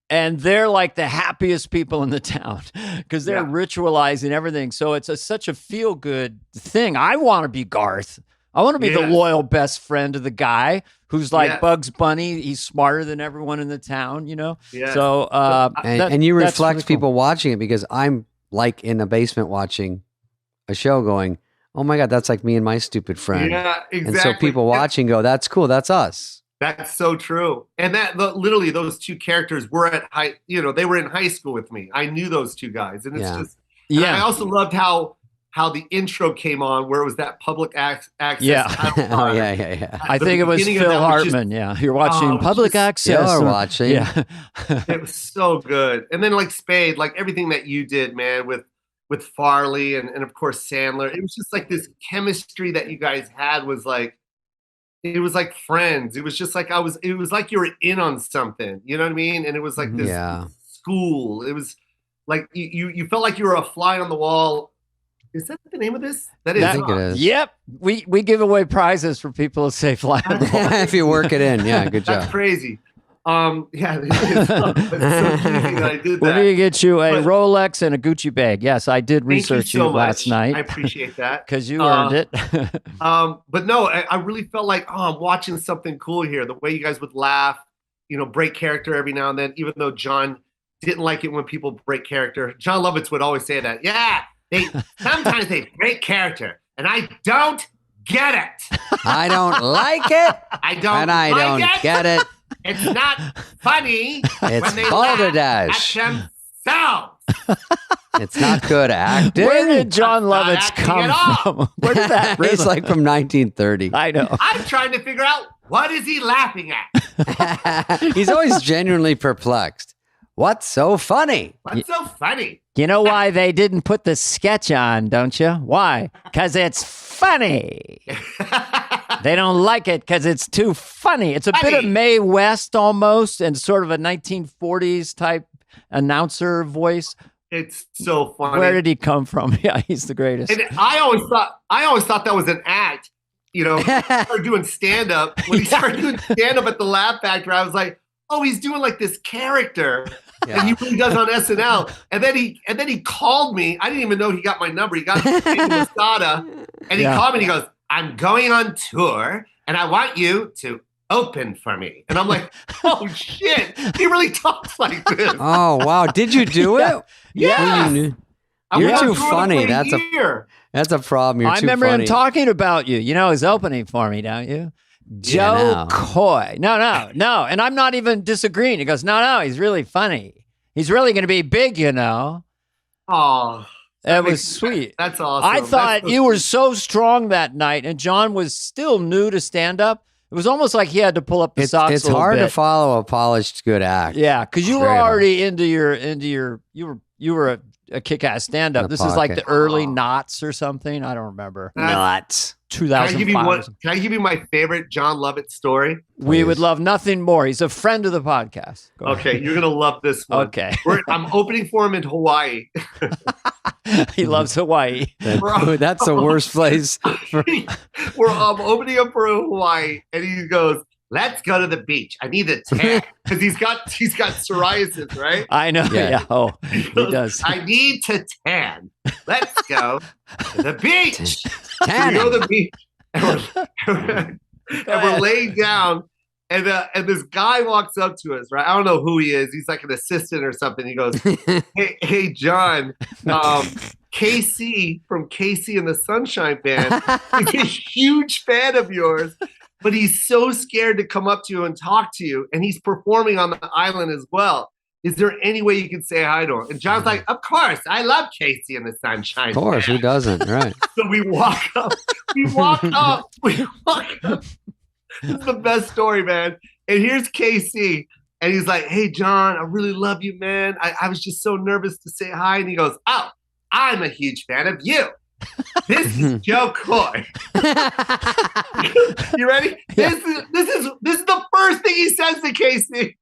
and they're like the happiest people in the town because they're ritualizing everything. So it's such a feel-good thing. I want to be Garth. I want to be the loyal best friend of the guy who's like Bugs Bunny. He's smarter than everyone in the town, Yeah. So and you reflect really people watching it, because I'm like in the basement watching a show going, oh my God, that's like me and my stupid friend. Yeah, exactly. And so people watching go, that's cool. That's us. That's so true. And that literally those two characters were at they were in high school with me. I knew those two guys. And it's just, and I also loved how the intro came on, where it was that public access. Yeah. I think it was Phil Hartman. You're watching public access. You're watching. Yeah. It was so good. And then like Spade, like everything that you did, man, with Farley and of course Sandler. It was just like this chemistry that you guys had was like, it was like friends. It was just like it was like you were in on something. You know what I mean? And it was like this school. It was like you felt like you were a fly on the wall. Is that the name of this? That is. I think it is. Yep. We give away prizes for people who say fly on the wall. If you work it in. Yeah, good job. That's crazy. It is. It's so cheesy that I did that. We're going to get you a Rolex and a Gucci bag. Yes, I did research you last night. I appreciate that. Because you earned it. But no, I really felt like, I'm watching something cool here. The way you guys would laugh, break character every now and then, even though John didn't like it when people break character. John Lovitz would always say that. Yeah, sometimes they break character, and I don't get it. I don't like it. I don't and I like don't it. get it. It's not funny It's when they laugh balderdash. at themselves. It's not good acting. Where did John Lovitz come from? Where did that? It's like from 1930. I know. I'm trying to figure out, what is he laughing at? He's always genuinely perplexed. What's so funny? What's so funny? You know why they didn't put the sketch on, don't you? Why? Because it's funny. They don't like it because it's too funny. It's a bit of Mae West almost, and sort of a 1940s type announcer voice. It's so funny. Where did he come from? Yeah, he's the greatest. And I always thought that was an act. You know, he started doing stand up. When he started doing stand up at the Laugh Factory, I was like, oh, he's doing like this character that he really does on SNL. And then he called me. I didn't even know he got my number. He got Masada, and he called me and he goes, I'm going on tour and I want you to open for me. And I'm like, oh shit, he really talks like this. Oh wow. Did you do it? Yeah. You're too funny. That's a problem. You're I too remember funny. him talking about you. You know, he's opening for me, don't you? Joe Coy. No. And I'm not even disagreeing. He goes, no, he's really funny. He's really going to be big, you know. Oh, that was sweet. That's awesome. I thought you were so strong that night, and John was still new to stand up. It was almost like he had to pull up the socks. It's hard to follow a polished good act. Yeah, because you were already into your you were a kick-ass stand-up. This is like the early knots or something. I don't remember. Knots. 2005. Can I give you my favorite John Lovett story? We would love nothing more. He's a friend of the podcast. Okay, you're gonna love this one. Okay. I'm opening for him in Hawaii. He loves Hawaii. That's the worst place. I'm opening up for Hawaii, and he goes, let's go to the beach. I need a tan because he's got psoriasis, right? I know. Yeah. Oh, he does. I need to tan. Let's go to the beach. So we go to the beach, and we're laying down, and this guy walks up to us, right? I don't know who he is. He's like an assistant or something. He goes, "Hey, John, KC from KC and the Sunshine Band is a huge fan of yours." But he's so scared to come up to you and talk to you. And he's performing on the island as well. Is there any way you can say hi to him? And John's like, of course. I love Casey and the Sunshine. Of course. Who doesn't? Right. So we walk up. This is the best story, man. And here's Casey. And he's like, hey, John, I really love you, man. I was just so nervous to say hi. And he goes, oh, I'm a huge fan of you. This is Joe Coy. You ready? Yeah. This is the first thing he says to Casey.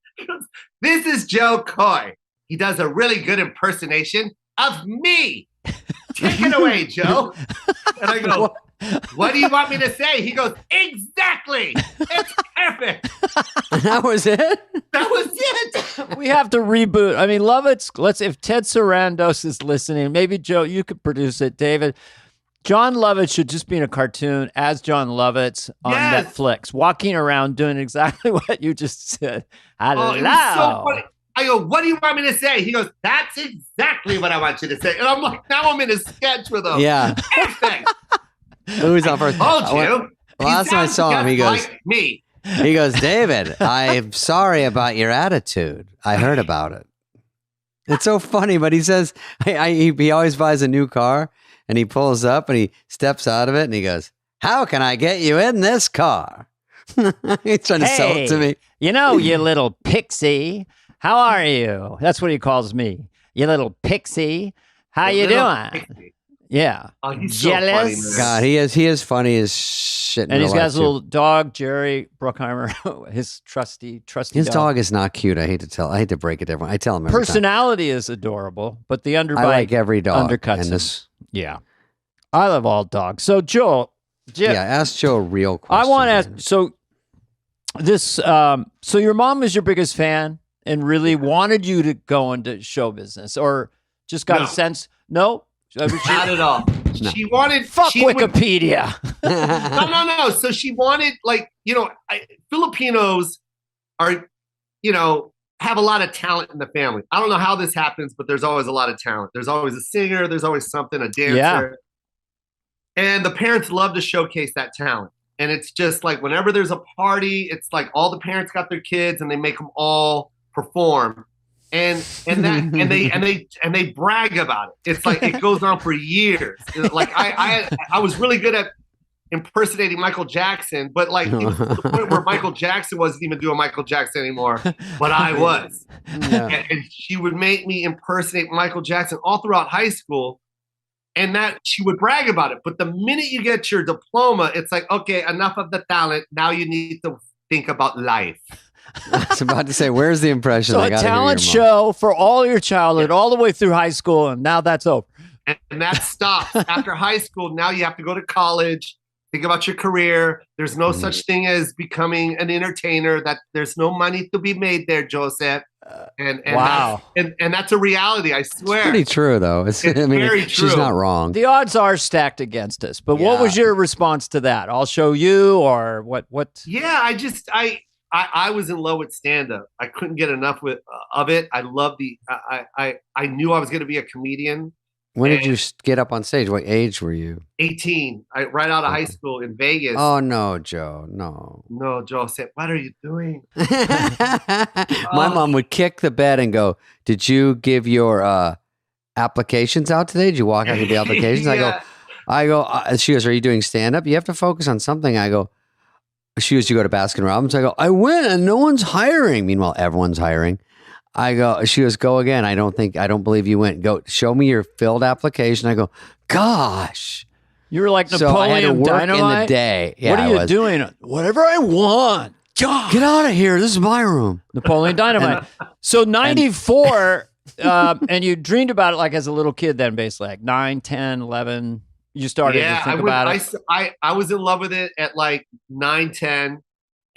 This is Joe Coy. He does a really good impersonation of me. Take it away, Joe. And I go, what do you want me to say? He goes, exactly. It's perfect. That was it? That was it. We have to reboot. I mean, if Ted Sarandos is listening, maybe Joe, you could produce it, David. John Lovett should just be in a cartoon as John Lovett on Netflix, walking around doing exactly what you just said. Hello. It was so funny. I go, what do you want me to say? He goes, that's exactly what I want you to say. And I'm like, now I'm in a sketch with him. Yeah. Perfect. Who's on first? I told you. Last time I saw him, he goes, like me. He goes, David, I'm sorry about your attitude. I heard about it. It's so funny, but he says, he always buys a new car and he pulls up and he steps out of it and he goes, how can I get you in this car? He's trying to sell it to me. You know, you little pixie. How are you? That's what he calls me. You little pixie. How you doing? Pixie. Yeah. Oh, he's jealous. So funny, God, he is funny as shit. And he's got his little dog, Jerry Bruckheimer, his trusty His dog is not cute. I hate to break it to everyone. I tell him every personality is adorable, but the underbite I like every dog undercuts him. Yeah. I love all dogs. So Joel, ask Joe a real question. I want to ask, so your mom was your biggest fan and really wanted you to go into show business, or just got a sense? No? Not at all. No. She wanted Wikipedia. No. So she wanted, Filipinos are, have a lot of talent in the family. I don't know how this happens, but there's always a lot of talent. There's always a singer. There's always something, a dancer. Yeah. And the parents love to showcase that talent. And it's just like whenever there's a party, it's like all the parents got their kids and they make them all perform. And they brag about it. It's like it goes on for years. Like I was really good at impersonating Michael Jackson, but like it was to the point where Michael Jackson wasn't even doing Michael Jackson anymore, but I was. Yeah. And she would make me impersonate Michael Jackson all throughout high school, and that she would brag about it. But the minute you get your diploma, it's like, okay, enough of the talent. Now you need to think about life. I was about to say, where's the impression? So a talent show for all your childhood, all the way through high school, and now that's over. And that stops after high school. Now you have to go to college. Think about your career. There's no such thing as becoming an entertainer. That there's no money to be made there, Joseph. And wow. And that's a reality, I swear. It's pretty true, though. It's very true. She's not wrong. The odds are stacked against us. But what was your response to that? I'll show you, or what? Yeah, I was in love with stand-up. I couldn't get enough of it. I loved I knew I was going to be a comedian. When did you get up on stage? What age were you? 18. Right out of high school in Vegas. Oh, no, Joe. No. No, Joe said, what are you doing? My mom would kick the bed and go, did you give your applications out today? Did you walk out with the applications? Yeah. I go, she goes, are you doing stand-up? You have to focus on something. I go, she goes, you go to Baskin Robbins? I go, I went and no one's hiring. Meanwhile, everyone's hiring. She goes, go again. I don't believe you went. Go, show me your filled application. I go, gosh. You were like Napoleon Dynamite in the day. Yeah, what are you doing? Whatever I want. God. Get out of here. This is my room. Napoleon Dynamite. So 94, and you dreamed about it like as a little kid then, basically, like 9, 10, 11. You started to think about it. I was in love with it at like 9, 10.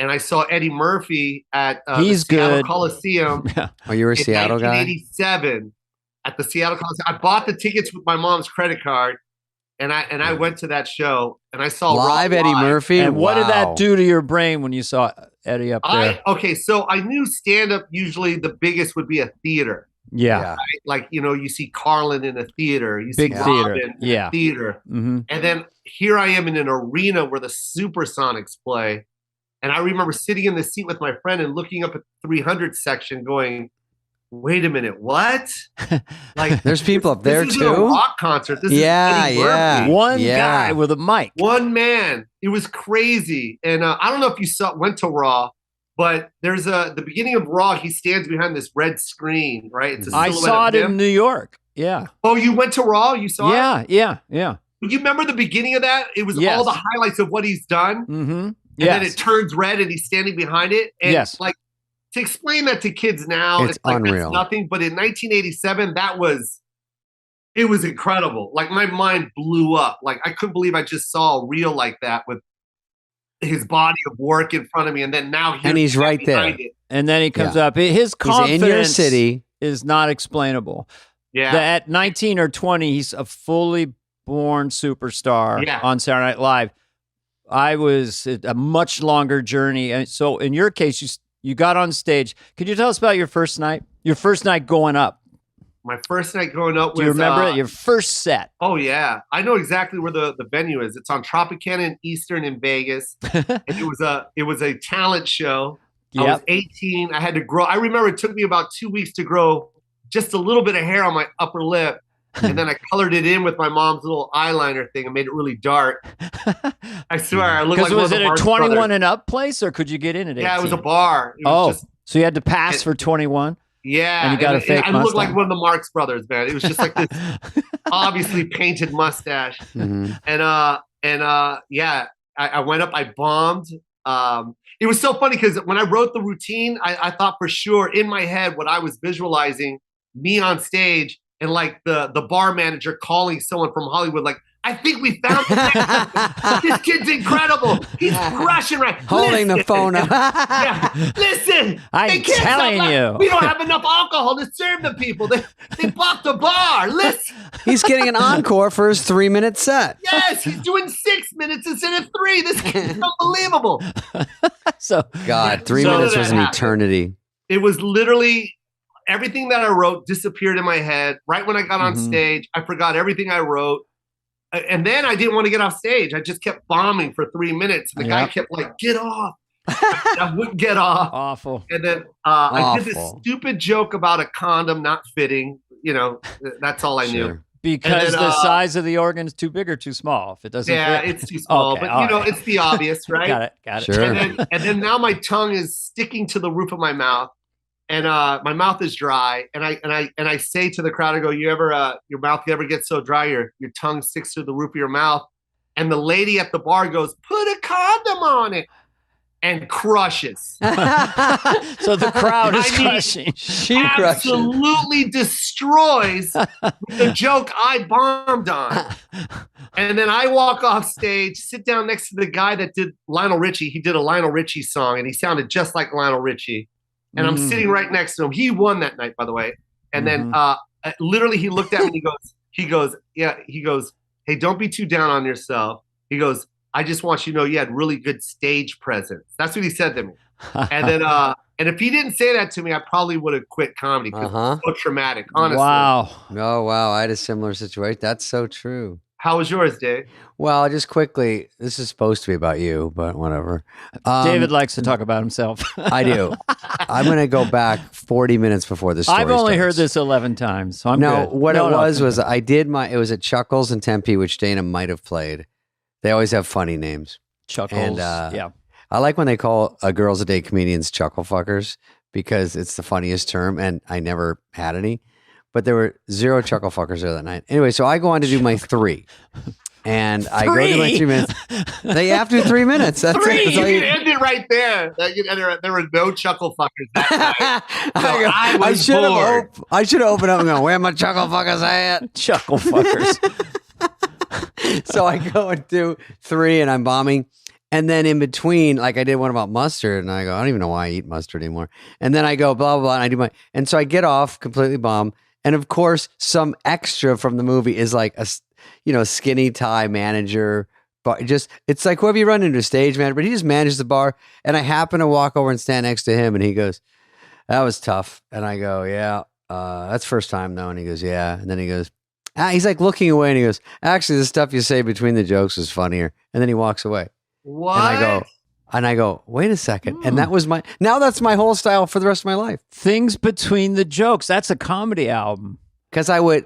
And I saw Eddie Murphy at the Seattle Coliseum. Yeah. Oh, you were a Seattle guy? 1987 at the Seattle Coliseum. I bought the tickets with my mom's credit card, and I went to that show, and I saw live Eddie Murphy. And what did that do to your brain when you saw Eddie up there? So I knew stand-up usually the biggest would be a theater. Yeah. Right? Like, you see Carlin in a theater. You Big see Robin in a theater. Mm-hmm. And then here I am in an arena where the Supersonics play. And I remember sitting in the seat with my friend and looking up at the 300 section going, wait a minute, what? Like, there's people up there too. This is a rock concert. This is Eddie Murphy. One guy with a mic. One man. It was crazy. And I don't know if you went to Raw, but there's the beginning of Raw, he stands behind this red screen, right? It's a I saw it in New York. Yeah. Oh, you went to Raw? You saw it? Yeah. You remember the beginning of that? It was all the highlights of what he's done. Mm-hmm. And then it turns red and he's standing behind it. And like, to explain that to kids now, it's like unreal. That's nothing. But in 1987, it was incredible. Like, my mind blew up. Like, I couldn't believe I just saw a reel like that with his body of work in front of me. And then now he's right there. It. And then he comes up. His confidence in your city is not explainable. Yeah. At 19 or 20, he's a fully born superstar on Saturday Night Live. I was a much longer journey. And so in your case, you got on stage. Could you tell us about your first night? Your first night going up? My first night going up was... Do you remember it? Your first set? Oh, yeah. I know exactly where the venue is. It's on Tropicana and Eastern in Vegas. And it was a talent show. Yep. I was 18. I had to grow. I remember it took me about 2 weeks to grow just a little bit of hair on my upper lip. And then I colored it in with my mom's little eyeliner thing and made it really dark. I swear, I looked like one of the Marx Was it a 21 brothers. And up place, or could you get in at 18? Yeah, it was a bar. It was so you had to pass for 21? Yeah. And you got a fake mustache. I looked like one of the Marx brothers, man. It was just like this obviously painted mustache. Mm-hmm. And I went up, I bombed. It was so funny because when I wrote the routine, I thought for sure in my head what I was visualizing, me on stage, and like the bar manager calling someone from Hollywood, like, I think we found the this kid's incredible. He's crushing right. Holding the phone up. Listen. I'm telling you. We don't have enough alcohol to serve the people. They blocked the bar. Listen. He's getting an encore for his 3-minute set. Yes, he's doing 6 minutes instead of 3. This kid's unbelievable. God, 3 minutes was an eternity. It was literally... Everything that I wrote disappeared in my head. Right when I got on stage, I forgot everything I wrote. And then I didn't want to get off stage. I just kept bombing for 3 minutes. And the guy kept like, get off. I wouldn't get off. Awful. And then I did this stupid joke about a condom not fitting. That's all I knew. Because the size of the organ is too big or too small. If it doesn't fit. It's too small. Okay, but it's the obvious, right? Got it. Sure. And then now my tongue is sticking to the roof of my mouth, and my mouth is dry. And I say to the crowd, I go, your mouth ever gets so dry, your tongue sticks to the roof of your mouth? And the lady at the bar goes, put a condom on it. And crushes. So the crowd is crushing. She absolutely destroys the joke I bombed on. And then I walk off stage, sit down next to the guy that did Lionel Richie. He did a Lionel Richie song, and he sounded just like Lionel Richie. And I'm sitting right next to him. He won that night, by the way. And then literally he looked at me and he goes, hey, don't be too down on yourself. He goes, I just want you to know you had really good stage presence. That's what he said to me. And then, and if he didn't say that to me, I probably would have quit comedy because it's so traumatic, honestly. Wow. Oh, wow. I had a similar situation. That's so true. How was yours, Dave? Well, just quickly, this is supposed to be about you, but whatever. David likes to talk about himself. I do. I'm going to go back 40 minutes before the story I've only starts. heard this 11 times, so I'm good. What it was I did it was at Chuckles in Tempe, which Dana might have played. They always have funny names. Chuckles, and, yeah. I like when they call girls a day comedians chuckle fuckers because it's the funniest term, and I never had any. But there were 0 chuckle fuckers there that night. Anyway, so I go on to do my 3. And I go to my 3 minutes. They have to do 3 minutes. That's 3. it. That's you can end it right there. There were no chuckle fuckers that night. So I should have opened up and go, where my chuckle fuckers at? Chuckle fuckers. So I go and do 3 and I'm bombing. And then in between, like I did one about mustard and I go, I don't even know why I eat mustard anymore. And then I go, blah, blah, blah. And I do and so I get off completely bomb. And of course, some extra from the movie is like a, skinny tie manager. But it's like whoever you run into, a stage manager, but he just manages the bar. And I happen to walk over and stand next to him and he goes, that was tough. And I go, yeah, that's first time though. And he goes, yeah. And then he goes, he's like looking away and he goes, actually, the stuff you say between the jokes is funnier. And then he walks away. What? And I go, wait a second. And that's my whole style for the rest of my life. Things between the jokes. That's a comedy album. Because I would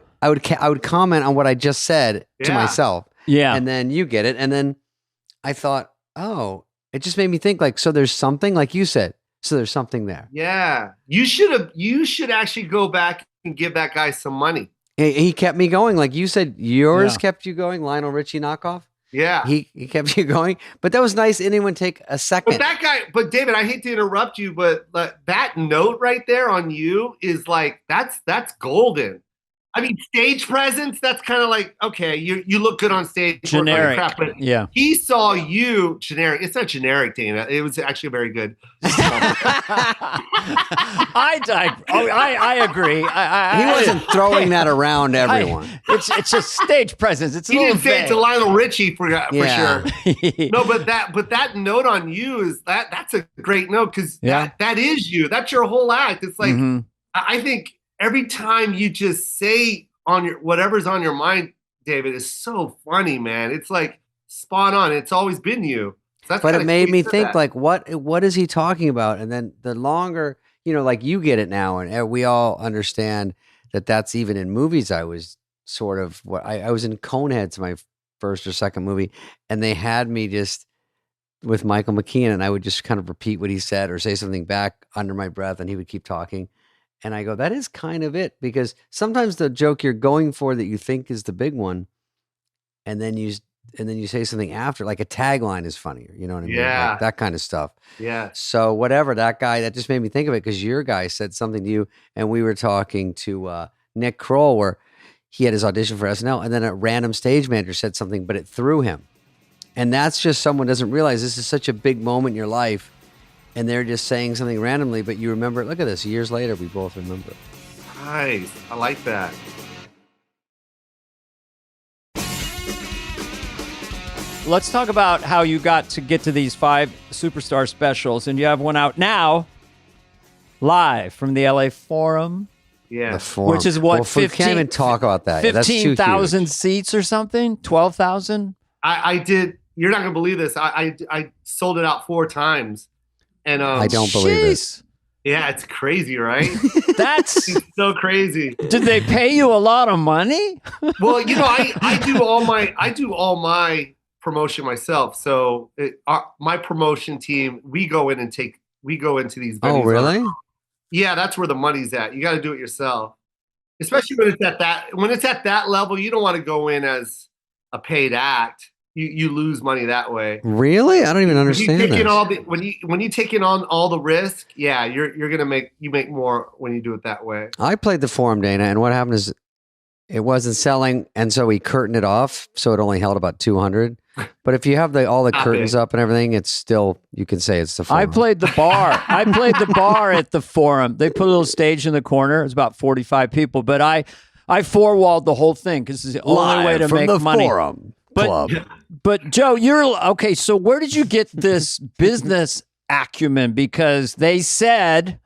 comment on what I just said to myself. Yeah. And then you get it. And then I thought, oh, it just made me think like, so there's something like you said. So there's something there. Yeah. You should actually go back and give that guy some money. He kept me going. Like you said, yours kept you going, Lionel Richie knockoff. Yeah. He kept you going. But that was nice. Anyone take a second. But David, I hate to interrupt you, but that note right there on you is like, that's golden. I mean, stage presence, that's kind of like, okay, you look good on stage. Generic. Crap, but yeah. He saw you generic. It's not generic, Dana. It was actually very good. I agree. He wasn't throwing that around everyone. It's just stage presence. It's he didn't say it to Lionel Richie for sure. No, but that note on you is that's a great note because that is you. That's your whole act. It's like I think every time you just say on your whatever's on your mind, David, is so funny, man. It's like spot on. It's always been you. So but it made me think like, what is he talking about? And then the longer, like you get it now, and we all understand that that's even in movies. I was sort of I was in Coneheads, my first or second movie, and they had me just with Michael McKean, and I would just kind of repeat what he said or say something back under my breath, and he would keep talking. And I go, that is kind of it, because sometimes the joke you're going for that you think is the big one, and then you say something after, like a tagline is funnier. You know what I mean? Yeah. Like that kind of stuff. Yeah. So whatever, that guy, that just made me think of it because your guy said something to you, and we were talking to Nick Kroll where he had his audition for SNL, and then a random stage manager said something, but it threw him. And that's just someone doesn't realize this is such a big moment in your life. And they're just saying something randomly, but you remember it. Look at this. Years later, we both remember it. Nice. I like that. Let's talk about how you got to get to these 5 superstar specials. And you have one out now, live from the LA Forum. Yeah. The Forum. Which is what, well, 15, we can't even talk about that. 15,000 seats or something? 12,000? I did. You're not going to believe this. I sold it out 4 times. And I don't believe it. Yeah, it's crazy, right? That's it's so crazy. Did they pay you a lot of money? Well, I do all my promotion myself. So my promotion team, we go into these venues. Oh, really? Yeah, that's where the money's at. You got to do it yourself, especially when it's at that level. You don't want to go in as a paid act. You lose money that way. Really? I don't even understand that. When you take in on all the risk, yeah, you're gonna make more when you do it that way. I played the Forum, Dana, and what happened is it wasn't selling, and so we curtained it off, so it only held about 200. But if you have all the curtains up and everything, it's still, you can say it's the Forum. I played the bar. I played the bar at the Forum. They put a little stage in the corner. It was about 45 people, but I four-walled the whole thing because it's the only way to make money. Forum Club. But Joe, okay. So where did you get this business acumen? Because they said,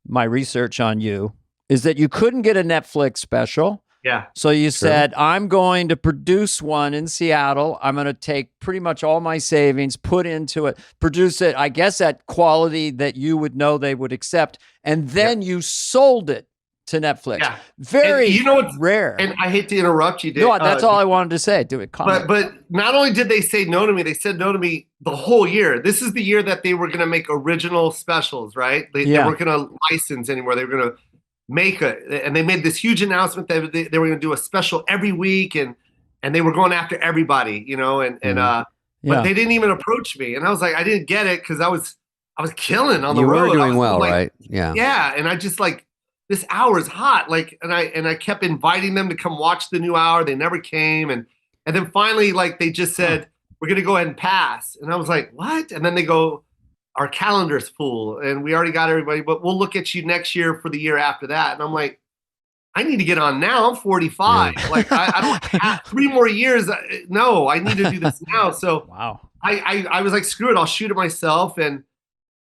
my research on you is that you couldn't get a Netflix special. Yeah. So you said, I'm going to produce one in Seattle. I'm going to take pretty much all my savings, put into it, produce it, I guess at quality that you would know they would accept. And then you sold it to Netflix. Yeah. Very rare. And I hate to interrupt you, Dave. No, that's all I wanted to say. Do it. But not only did they say no to me, they said no to me the whole year. This is the year that they were going to make original specials, right? They weren't going to license anymore. They were going to make and they made this huge announcement that they were going to do a special every week, and they were going after everybody, but they didn't even approach me, and I was like, I didn't get it because I was killing on the road. You were doing well, right? Yeah. Yeah, and I just this hour is hot, and I kept inviting them to come watch the new hour. They never came, and then finally, they just said, we're going to go ahead and pass, and I was like, what? And then they go, our calendar's full and we already got everybody, but we'll look at you next year for the year after that. And I'm like, I need to get on now. I'm 45. Yeah. I don't have 3 more years. No, I need to do this now. So wow. I was like, screw it. I'll shoot it myself. And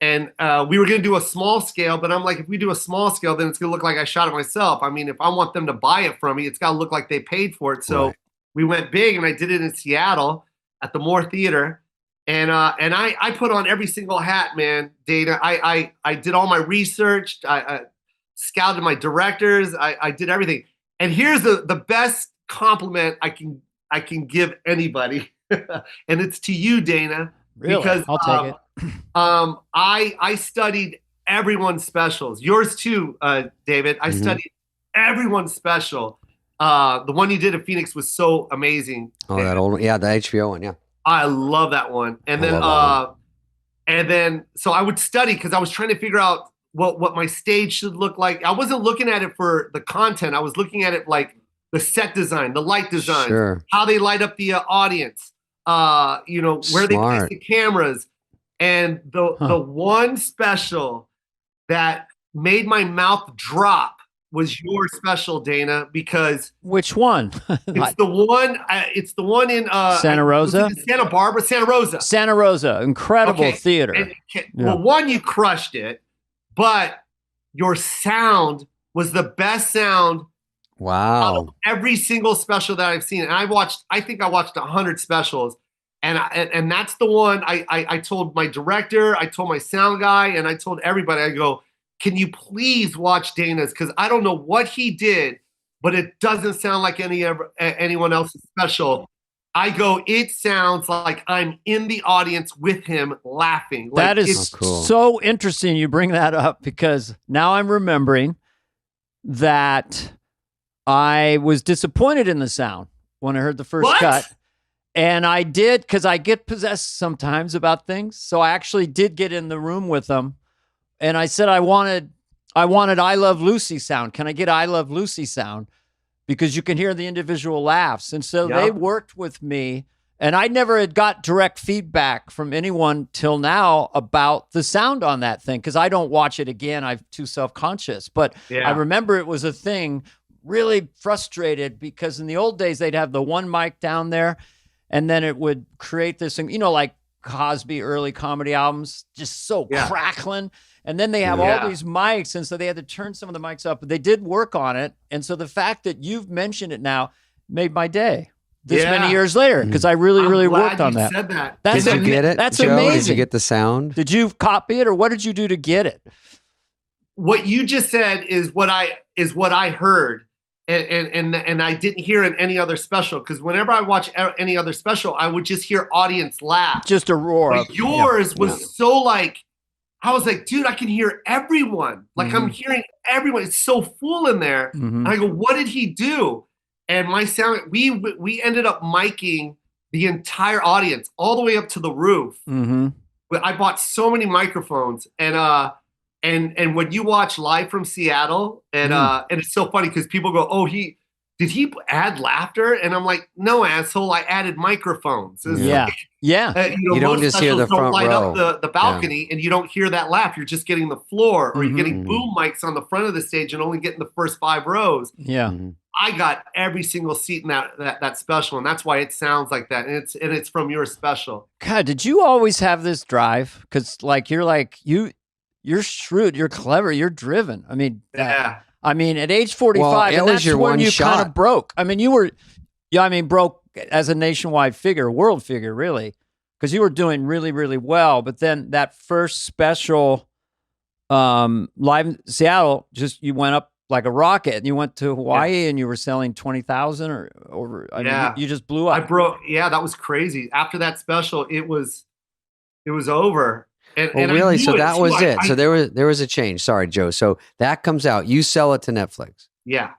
we were going to do a small scale, but I'm like, if we do a small scale, then it's going to look like I shot it myself. I mean, if I want them to buy it from me, it's got to look like they paid for it. So we went big, and I did it in Seattle at the Moore Theater. And I put on every single hat, man, Dana. I did all my research. I scouted my directors. I did everything. And here's the best compliment I can give anybody, and it's to you, Dana. Really? Because I'll take it. I studied everyone's specials. Yours too, David. I studied everyone's special. The one you did at Phoenix was so amazing. Oh, that old one. Yeah, the HBO one. Yeah. I love that one. And then so I would study because I was trying to figure out what my stage should look like. I wasn't looking at it for the content. I was looking at it like the set design, the light design, how they light up the audience, where they place the cameras. And the one special that made my mouth drop was your special, Dana, because which one? It's the one in Santa Rosa, Santa Rosa, incredible theater. Well, one, you crushed it, but your sound was the best sound. Wow! Out of every single special that I've seen, and I think I watched 100 specials, and that's the one I told my director, I told my sound guy, and I told everybody. I go, can you please watch Dana's? Because I don't know what he did, but it doesn't sound like anyone else's special. I go, it sounds like I'm in the audience with him laughing. That is so interesting you bring that up, because now I'm remembering that I was disappointed in the sound when I heard the first cut. And I did, because I get possessed sometimes about things. So I actually did get in the room with them. And I said, I wanted I Love Lucy sound. Can I get I Love Lucy sound? Because you can hear the individual laughs. And so they worked with me, and I never had got direct feedback from anyone till now about the sound on that thing, because I don't watch it again. I'm too self-conscious. But I remember it was a thing, really frustrated, because in the old days, they'd have the one mic down there, and then it would create this thing, like Cosby early comedy albums, just so crackling. And then they have all these mics, and so they had to turn some of the mics up. But they did work on it, and so the fact that you've mentioned it now made my day this many years later, because I really worked on that. Said that. Did you get it? That's Joe, amazing. Did you get the sound? Did you copy it, or what did you do to get it? what you just said is what I heard, and I didn't hear in any other special, because whenever I watch any other special, I would just hear audience laugh, just a roar. But yours was so like, I was like, dude, I can hear everyone. Like I'm hearing everyone. It's so full in there. And I go, what did he do? And my sound, we ended up miking the entire audience all the way up to the roof. But I bought so many microphones, and when you watch Live from Seattle, and it's so funny because people go, oh, did he add laughter? And I'm like, no, asshole, I added microphones. Yeah. You don't just hear the front light row. up the balcony, and you don't hear that laugh. You're just getting the floor, or you're getting boom mics on the front of the stage and only getting the first 5 rows. Yeah. I got every single seat in that special, and that's why it sounds like that. And it's from your special. God, did you always have this drive? Because you're shrewd, you're clever, you're driven. I mean, yeah. At age 45, and that's when you kind of broke. I mean, you were, broke as a nationwide figure, world figure, really, because you were doing really, really well. But then that first special, Live in Seattle, you went up like a rocket, and you went to Hawaii, and you were selling 20,000 or over. I mean, you just blew up. I broke. Yeah, that was crazy. After that special, it was over. And really? So that was it. So there was a change. Sorry, Joe. So that comes out. You sell it to Netflix. Yeah.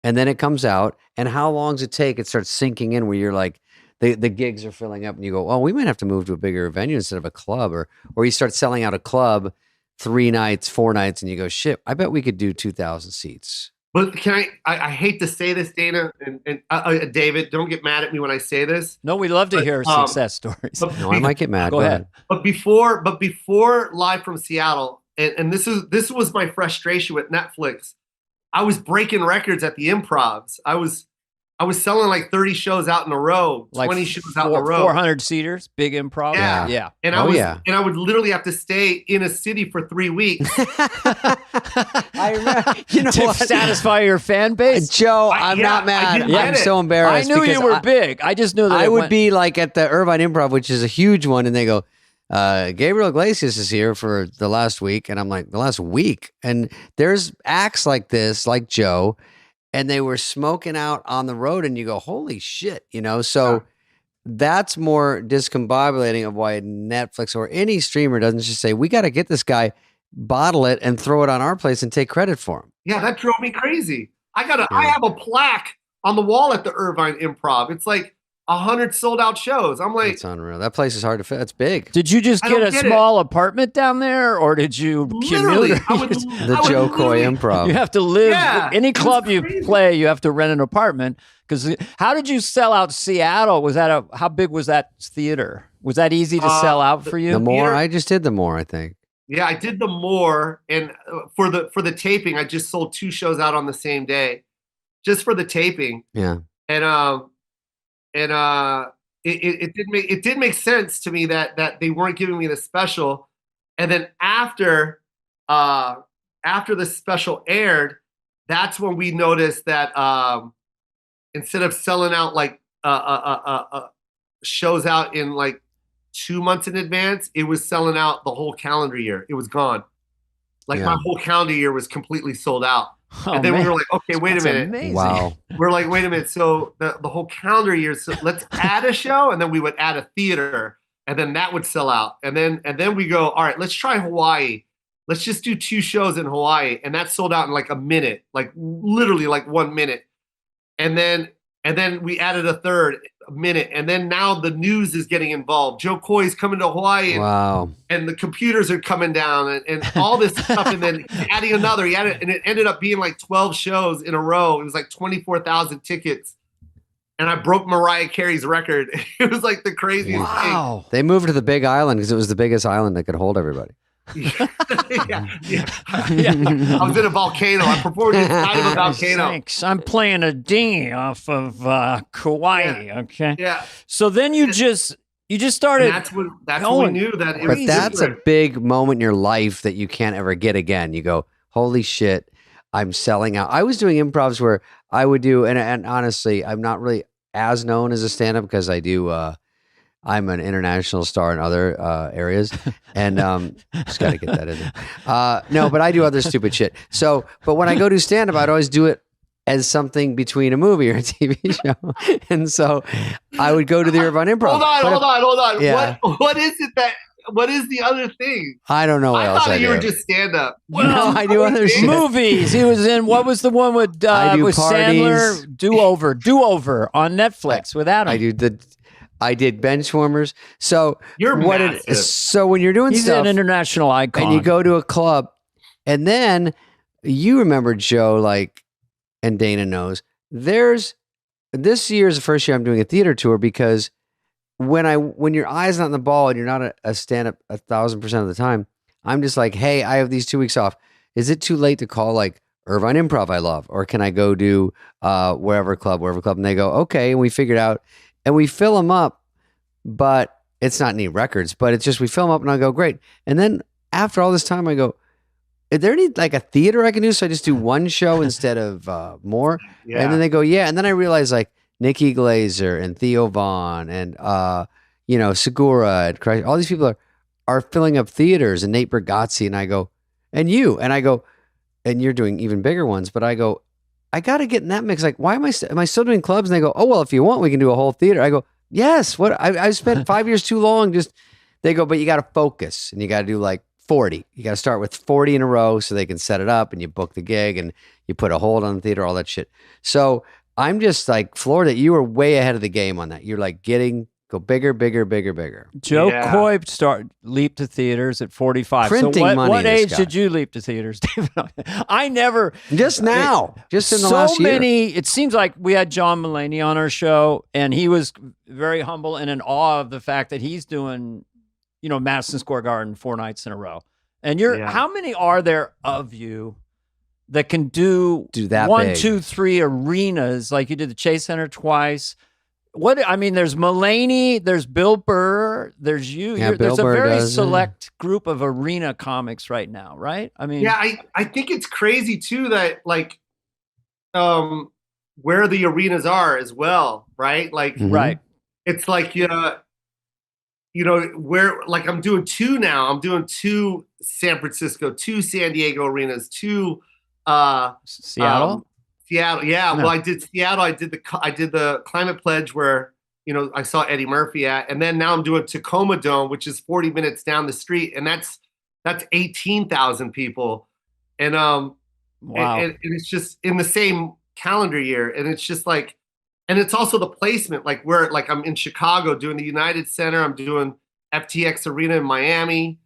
And then it comes out. And how long does it take? It starts sinking in where you're like, the gigs are filling up, and you go, oh, we might have to move to a bigger venue instead of a club, or you start selling out a club 3 nights, 4 nights, and you go, shit, I bet we could do 2,000 seats. But can I hate to say this, Dana, and David, don't get mad at me when I say this. No, we love to hear success stories. No, I might get mad. Go ahead. But before Live from Seattle, and this was my frustration with Netflix. I was breaking records at the Improvs. I was selling like 30 shows out in a row, 20 shows out in a row. 400 seaters, big Improv. Yeah. And I would literally have to stay in a city for 3 weeks. I remember, to satisfy your fan base. Joe, I'm not mad. I'm so embarrassed. I knew you were big. I just knew that I would be like at the Irvine Improv, which is a huge one, and they go, Gabriel Iglesias is here for the last week. And I'm like, the last week? And there's acts like this, like Joe, and they were smoking out on the road, and you go, holy shit, So that's more discombobulating of why Netflix or any streamer doesn't just say, we got to get this guy, bottle it, and throw it on our place and take credit for him. Yeah, that drove me crazy. I have a plaque on the wall at the Irvine Improv. It's like 100 sold out shows. I'm like, it's unreal. That place is hard to fit. It's big. Did you just get a small apartment down there, or did you literally the Joe Coy Improv? You have to live any club you play. You have to rent an apartment. Because how did you sell out Seattle? How big was that theater? Was that easy to sell out for you? The More. I just did the More, I think. Yeah, I did the More, and for the taping, I just sold 2 shows out on the same day, just for the taping. Yeah, it did make sense to me that they weren't giving me the special, and then after the special aired, that's when we noticed that instead of selling out like shows out in like 2 months in advance, it was selling out the whole calendar year. It was gone. Like my whole calendar year was completely sold out. And then we were like, okay, wait a minute. Amazing. Wow. We're like, wait a minute. So the whole calendar year, so let's add a show, and then we would add a theater, and then that would sell out. And then we go, all right, let's try Hawaii. Let's just do 2 shows in Hawaii. And that sold out in like a minute, like literally like 1 minute. And then we added a third minute. And then now the news is getting involved. Joe Coy's coming to Hawaii. And the computers are coming down and all this stuff. And then adding another, and it ended up being like 12 shows in a row. It was like 24,000 tickets. And I broke Mariah Carey's record. It was like the craziest thing. They moved to the Big Island because it was the biggest island that could hold everybody. Yeah. I was in a volcano. I performed inside of a volcano. Thanks. I'm playing a dinghy off of Kauai. Okay. Yeah. So then you just started. And that's when we knew that. But that's a big moment in your life that you can't ever get again. You go, holy shit, I'm selling out. I was doing improvs where I would do, and honestly, I'm not really as known as a stand-up because I do I'm an international star in other areas, and just got to get that in there. No, but I do other stupid shit. So, but when I go do stand-up, I'd always do it as something between a movie or a TV show, and so I would go to the Irvine Improv. Hold on. Yeah. What is it that? What is the other thing? I don't know what else I do. You were just stand-up. Well, no, I do other shit. Movies. He was in, what was the one with Sandler? Do-Over on Netflix with Adam. I did bench warmers. So you're massive. So when you're doing He's stuff, an international icon, and you go to a club, and then you remember Joe, like, and Dana knows. This year is the first year I'm doing a theater tour because when your eye's not on the ball and you're not a stand-up 1,000% of the time, I'm just like, hey, I have these 2 weeks off. Is it too late to call like Irvine Improv I love, or can I go do wherever club? And they go, okay, and we figure it out. And we fill them up, but it's not any records, but it's just we fill them up and I go, great. And then after all this time, I go, is there any like a theater I can do? So I just do one show instead of more. Yeah. And then they go, yeah. And then I realize like Nikki Glazer and Theo Vaughn and, Segura and Christ, all these people are filling up theaters, and Nate Bargatze. And I go, and I go, and you're doing even bigger ones, but I go, I got to get in that mix. Like, why am I still doing clubs? And they go, oh, well, if you want, we can do a whole theater. I go, yes. What? I spent 5 years too long. They go, but you got to focus and you got to do like 40. You got to start with 40 in a row so they can set it up and you book the gig and you put a hold on the theater, all that shit. So I'm just like floored that you were way ahead of the game on that. You're like go bigger. Joe Coy leaped to theaters at 45. Printing so money, what age did you leap to theaters, David? I never. Just in the last year. So many. It seems like we had John Mulaney on our show, and he was very humble and in awe of the fact that he's doing, Madison Square Garden 4 nights in a row. And how many are there of you that can do that 1, big. 2, 3 arenas, like you did the Chase Center twice? There's Mulaney, there's Bill Burr, there's you. Yeah, there's a very does, select group of arena comics right now, right? I think it's crazy too that like, where the arenas are as well, right? Like, right. It's like, where like I'm doing 2 now. I'm doing 2 San Francisco, 2 San Diego arenas, 2 Seattle. Seattle, yeah. No. Well, I did Seattle. I did the Climate Pledge where I saw Eddie Murphy at, and then now I'm doing Tacoma Dome, which is 40 minutes down the street, and that's 18,000 people, and wow, and it's just in the same calendar year, and it's just like, and it's also the placement, like where like I'm in Chicago doing the United Center, I'm doing FTX Arena in Miami.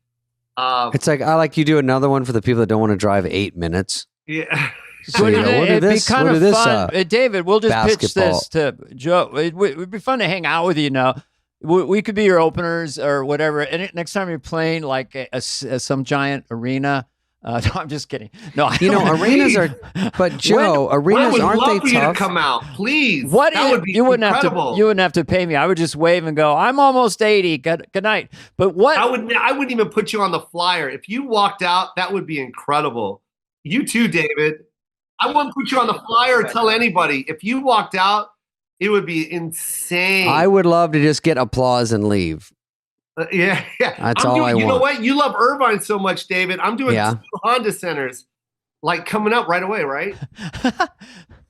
It's like you do another one for the people that don't want to drive 8 minutes. Yeah. So it'd be kind of fun. David, we'll just pitch this to Joe. It would be fun to hang out with you now. We could be your openers or whatever. And next time you're playing like some giant arena. No, I'm just kidding. No, arenas are. But Joe, arenas aren't they tough? For you to come out, please. That would be incredible. You wouldn't have to pay me. I would just wave and go, I'm almost 80. Good night. But what? I wouldn't even put you on the flyer. If you walked out, that would be incredible. You too, David. I wouldn't put you on the flyer or tell anybody. If you walked out, it would be insane. I would love to just get applause and leave. Yeah. That's all I want. You know what? You love Irvine so much, David. I'm doing 2 Honda centers, like coming up right away, right?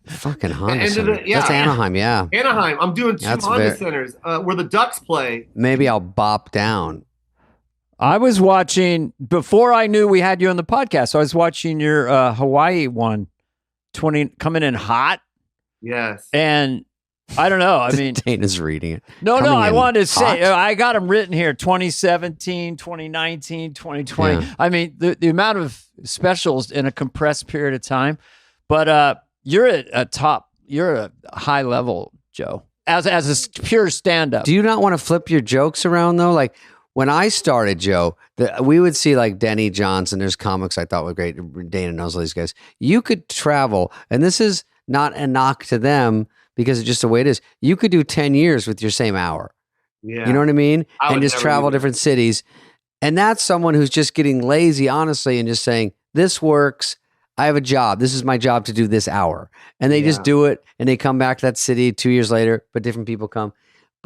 Fucking Honda Center. That's Anaheim, yeah. Anaheim. I'm doing 2 Honda centers where the Ducks play. Maybe I'll bop down. I was watching, before I knew we had you on the podcast, so I was watching your Hawaii one. 20 coming in hot. Yes. And I don't know. I mean, Dana's reading it. No, I wanted to say, I got them written here 2017, 2019, 2020. Yeah. I mean, the amount of specials in a compressed period of time. But you're at you're a high level, Joe, as a pure stand up. Do you not want to flip your jokes around though? Like, when I started, Joe, we would see like Denny Johnson. There's comics I thought were great. Dana knows all these guys. You could travel, and this is not a knock to them because it's just the way it is. You could do 10 years with your same hour. Yeah. You know what I mean? And just travel different cities. And that's someone who's just getting lazy, honestly, and just saying, this works. I have a job. This is my job to do this hour. And they just do it, and they come back to that city 2 years later, but different people come.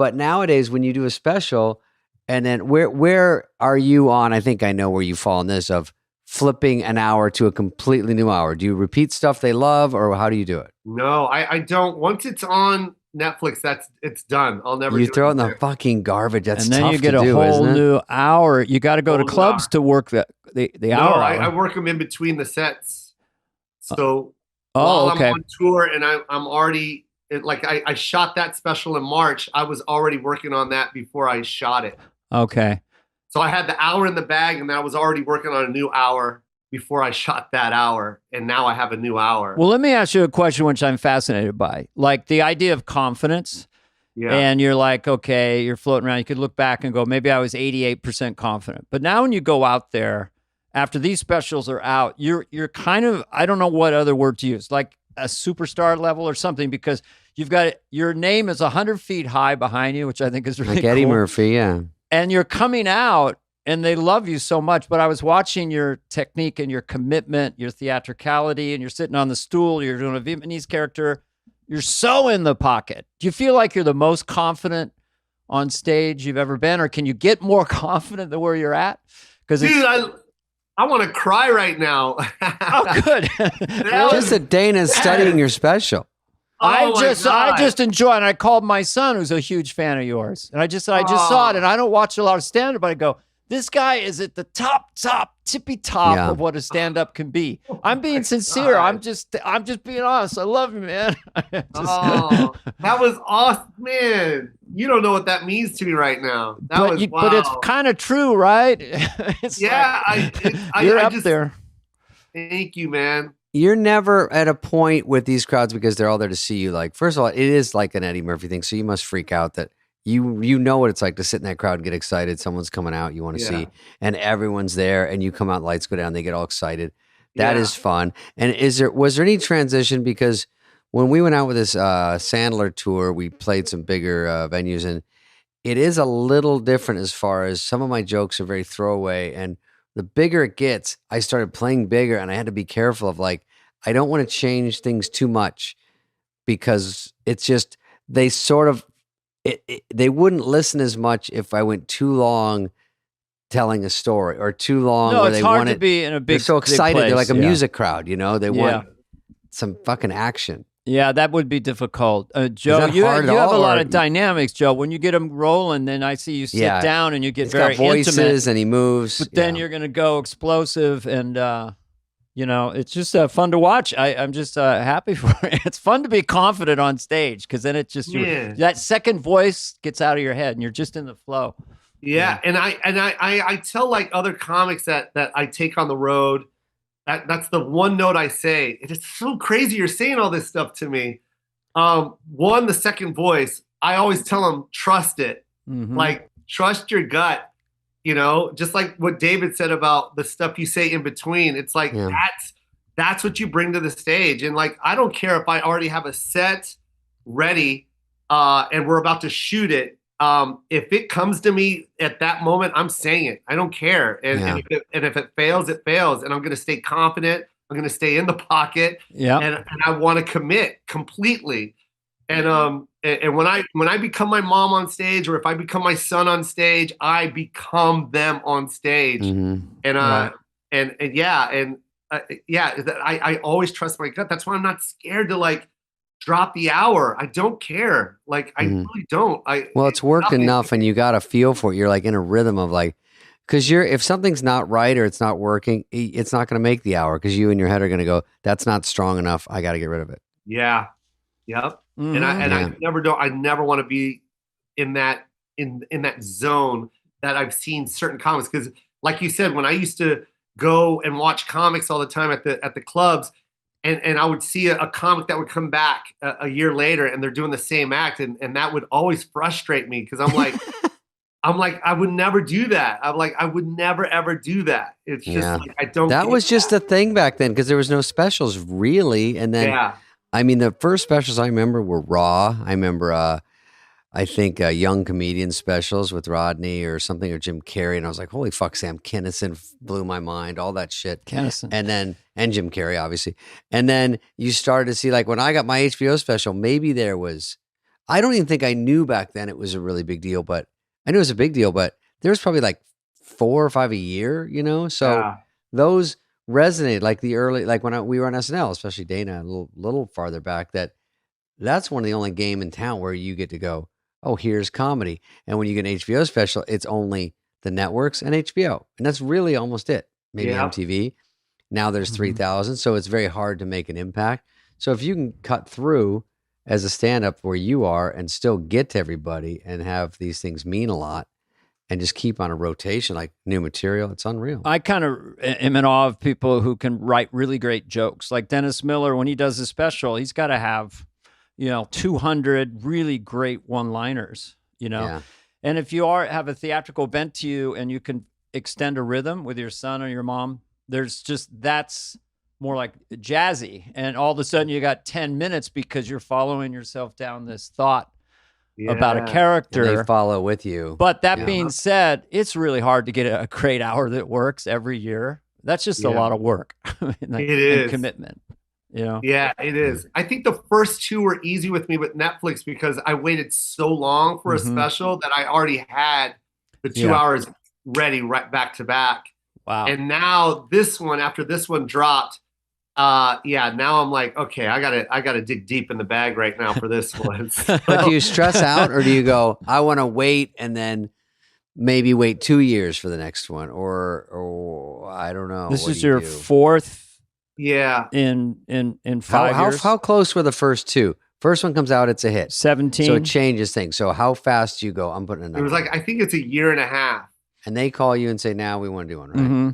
But nowadays, when you do a special, and then where are you on? I think I know where you fall in this of flipping an hour to a completely new hour. Do you repeat stuff they love, or how do you do it? No, I don't. Once it's on Netflix, it's done. I'll never. You throw it in the fucking garbage. That's and then tough you get to a do, whole isn't it? new hour. You got to go to clubs to work the hour. No, I work them in between the sets. So while I'm on tour and I'm already like I shot that special in March. I was already working on that before I shot it. Okay. So I had the hour in the bag, and then I was already working on a new hour before I shot that hour, and now I have a new hour. Well, let me ask you a question which I'm fascinated by. Like the idea of confidence. Yeah. And you're like, okay, you're floating around. You could look back and go, maybe I was 88% confident. But now when you go out there, after these specials are out, you're kind of, I don't know what other word to use, like a superstar level or something, because you've got, your name is 100 feet high behind you, which I think is really like Eddie cool. Murphy, yeah. And you're coming out and they love you so much. But I was watching your technique and your commitment, your theatricality, and you're sitting on the stool, you're doing a Vietnamese character. You're so in the pocket. Do you feel like you're the most confident on stage you've ever been, or can you get more confident than where you're at? Because dude, I want to cry right now. Oh, good. Just that Dana's studying your special. I just enjoy it. And I called my son, who's a huge fan of yours, and I just saw it. And I don't watch a lot of stand-up, but I go, this guy is at the tippy top of what a stand-up can be. I'm being sincere. God. I'm just being honest. I love you, man. That was awesome, man. You don't know what that means to me right now. Wow. But it's kind of true, right? You're up there. Thank you, man. You're never at a point with these crowds because they're all there to see you. Like, first of all, it is like an Eddie Murphy thing, so you must freak out that you know what it's like to sit in that crowd and get excited. Someone's coming out you want to see, and everyone's there, and you come out, lights go down, they get all excited. That is fun. And was there any transition? Because when we went out with this Sandler tour, we played some bigger venues, and it is a little different as far as some of my jokes are very throwaway, and the bigger it gets, I started playing bigger, and I had to be careful of like, I don't want to change things too much because it's just, they sort of, they wouldn't listen as much if I went too long telling a story or too long. No, where it's they hard to be in a big. They're so excited. Place, they're like a music crowd, you know. They want Yeah. some fucking action. Yeah, that would be difficult. Joe, you have a lot of dynamics, Joe. When you get them rolling, then I see you sit down and you get very got voices intimate. And he moves. But then you're going to go explosive and, you know, it's just fun to watch. I'm just happy for it. It's fun to be confident on stage because then it just, that second voice gets out of your head and you're just in the flow. Yeah, and I tell like other comics that I take on the road, that's the one note I say. It is so crazy you're saying all this stuff to me. The second voice, I always tell them, trust it. Mm-hmm. Like, trust your gut, you know, just like what David said about the stuff you say in between. It's like, that's what you bring to the stage. And like, I don't care if I already have a set ready and we're about to shoot it. If it comes to me at that moment, I'm saying it. I don't care. And if it fails, it fails. And I'm going to stay confident. I'm going to stay in the pocket. Yeah. And I want to commit completely. And when I become my mom on stage, or if I become my son on stage, I become them on stage. Mm-hmm. I always trust my gut. That's why I'm not scared to like drop the hour. I don't care. Like, I really don't. It's worked enough and you got a feel for it. You're like in a rhythm of like, because if something's not right or it's not working, it's not going to make the hour because you in your head are going to go, that's not strong enough. I got to get rid of it. Yeah. Yep. Mm-hmm. I never want to be in that zone that I've seen certain comics. Because like you said, when I used to go and watch comics all the time at the clubs, and I would see a comic that would come back a year later and they're doing the same act. And that would always frustrate me because I'm like, I would never do that. I'm like, I would never, ever do that. It's just like, I don't. That was just a thing back then because there was no specials really. And then, I mean, the first specials I remember were Raw. I remember, I think Young Comedian specials with Rodney or something, or Jim Carrey. And I was like, holy fuck, Sam Kinison blew my mind, all that shit. Kinison. And Jim Carrey, obviously. And then you started to see, like, when I got my HBO special, maybe there was, I don't even think I knew back then it was a really big deal, but I knew it was a big deal, but there was probably like 4 or 5 a year, you know? So those resonated like the early, like when we were on SNL, especially Dana, a little farther back, that's one of the only game in town where you get to go, oh, here's comedy. And when you get an HBO special, it's only the networks and HBO. And that's really almost it. Maybe MTV. Now there's 3,000. So it's very hard to make an impact. So if you can cut through as a stand-up where you are and still get to everybody and have these things mean a lot and just keep on a rotation, like new material, it's unreal. I kind of am in awe of people who can write really great jokes. Like Dennis Miller, when he does a special, he's got to have, 200 really great one-liners, Yeah. And if you have a theatrical bent to you and you can extend a rhythm with your son or your mom, that's more like jazzy. And all of a sudden you got 10 minutes because you're following yourself down this thought about a character. And they follow with you. But that being said, it's really hard to get a great hour that works every year. That's just a lot of work. It is. And commitment. Yeah, it is. I think the first 2 were easy with me with Netflix because I waited so long for a special that I already had the 2 hours ready right back to back. Wow. And now after this one dropped, now I'm like, okay, I gotta dig deep in the bag right now for this one. But do you stress out or do you go, I want to wait and then maybe wait 2 years for the next one? Or I don't know. This is your 4th. Yeah. In 5 years. How close were the first 2? First one comes out, it's a hit. 17. So it changes things. So how fast do you go? I'm putting a number. It was like, I think it's a year and a half. And they call you and say, now we want to do one, right? Mm-hmm.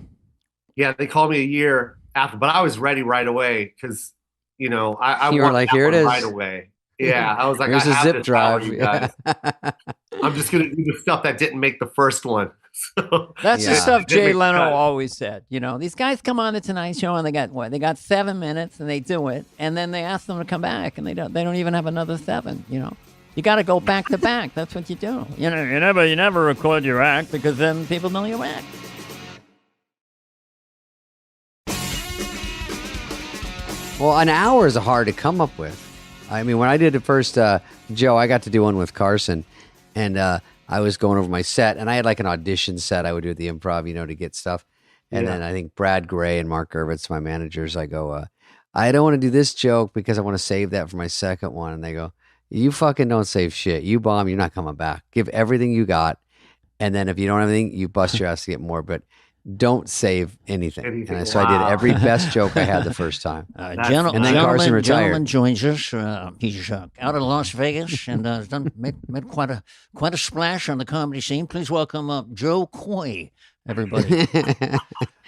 Yeah, they called me a year after, but I was ready right away because, I you were like, here it is. Right away. Yeah, I was like, here's I a have zip to drive. You guys. I'm just going to do the stuff that didn't make the first one. So, that's the stuff Jay Leno always said. These guys come on the Tonight Show and they got 7 minutes and they do it, and then they ask them to come back and they don't even have another 7. You got to go back to back. That's what you do. You never record your act because then people know your act. Well, an hour is hard to come up with. I mean, when I did the first Joe, I got to do one with Carson, and I was going over my set, and I had like an audition set I would do at the Improv, to get stuff. And then I think Brad Gray and Mark Gervitz, my managers, I go, I don't want to do this joke because I want to save that for my second one. And they go, you fucking don't save shit. You bomb, you're not coming back. Give everything you got. And then if you don't have anything, you bust your ass to get more. But don't save anything. And so I did every best joke I had the first time. And then Carson retired. Gentleman joins us. He's out of Las Vegas and has made quite a splash on the comedy scene. Please welcome Joe Coy, everybody.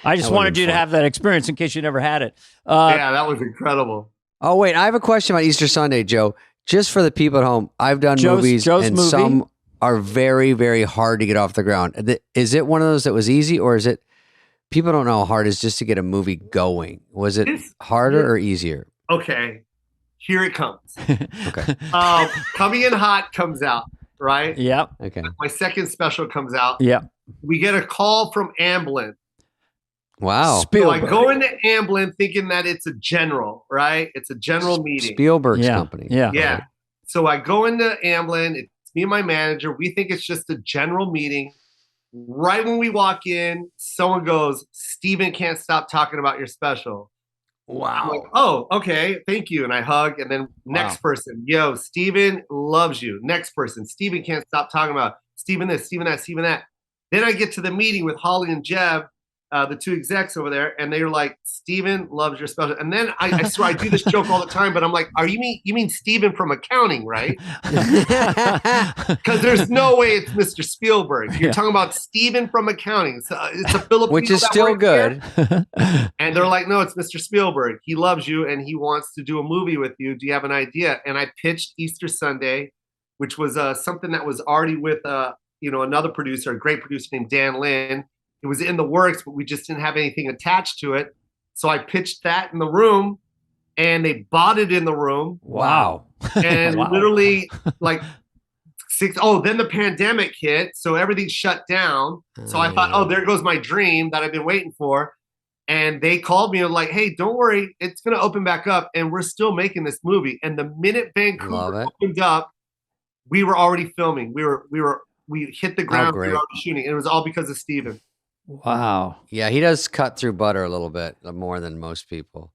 I just wanted you to have that experience in case you never had it. That was incredible. Oh, wait. I have a question about Easter Sunday, Joe. Just for the people at home, I've done movies and movie. Some are very, very hard to get off the ground. Is it one of those that was easy, or is it people don't know how hard it is just to get a movie going? Was it harder or easier? Okay, here it comes. Okay. Coming in Hot comes out, right? Yep. Okay. My second special comes out. Yep. We get a call from Amblin. Wow. Spielberg. So I go into Amblin thinking that it's a general, right? It's a general meeting. Spielberg's company. Yeah. Yeah. So I go into Amblin. It's me and my manager. We think it's just a general meeting. Right when we walk in, someone goes, Steven can't stop talking about your special. Wow. I'm like, oh, okay. Thank you. And I hug. And then next person, yo, Steven loves you. Next person, Steven can't stop talking about Steven this, Steven that, Steven that. Then I get to the meeting with Holly and Jeb, the 2 execs over there, and they were like, Steven loves your special. And then I swear I do this joke all the time, but I'm like, you mean Steven from accounting, right? Because there's no way it's Mr. Spielberg. You're talking about Steven from accounting. It's a Filipino, which is still good. And they're like, no, it's Mr. Spielberg. He loves you and he wants to do a movie with you. Do you have an idea? And I pitched Easter Sunday, which was something that was already with another producer, a great producer named Dan Lin. It was in the works, but we just didn't have anything attached to it. So I pitched that in the room, and they bought it in the room. Wow. And literally like then the pandemic hit, so everything shut down. So I thought, there goes my dream that I've been waiting for. And they called me and like, hey, don't worry, it's going to open back up, and we're still making this movie. And the minute Vancouver opened up, we were already filming. We hit the ground. We were already shooting. And it was all because of Steven. Wow. Yeah, he does cut through butter a little bit more than most people.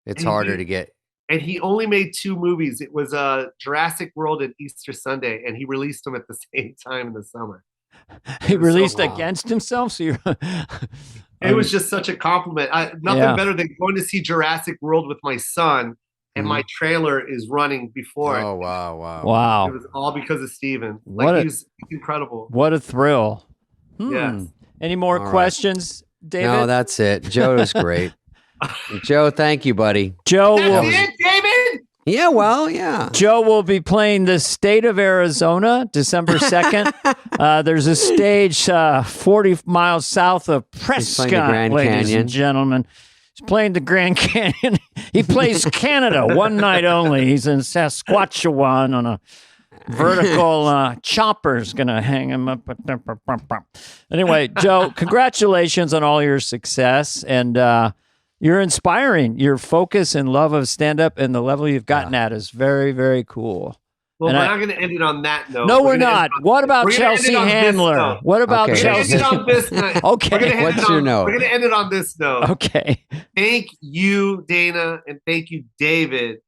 It's harder to get. And he only made 2 movies. It was Jurassic World and Easter Sunday, and he released them at the same time in the summer. He released against himself? So it was just such a compliment. Nothing better than going to see Jurassic World with my son, and my trailer is running before it. Oh, wow. Wow. It was all because of Steven. He's incredible. What a thrill. Yes. Any more questions, David? No, that's it. Joe was great. Joe, thank you, buddy. Joe, that's it, David? Yeah, well, yeah. Joe will be playing the state of Arizona, December 2nd. There's a stage 40 miles south of Prescott, ladies and gentlemen. He's playing the Grand Canyon. He plays Canada one night only. He's in Saskatchewan on a vertical chopper's gonna hang him up. Anyway, Joe, congratulations on all your success, and you're inspiring. Your focus and love of stand-up and the level you've gotten at is very, very cool. Well, we're not going to end it on that note. No, we're not. What about Chelsea Handler? What about Chelsea? We're going to end it on this note. Okay. What's your note? We're going to end it on this note. Okay. Thank you, Dana, and thank you, David,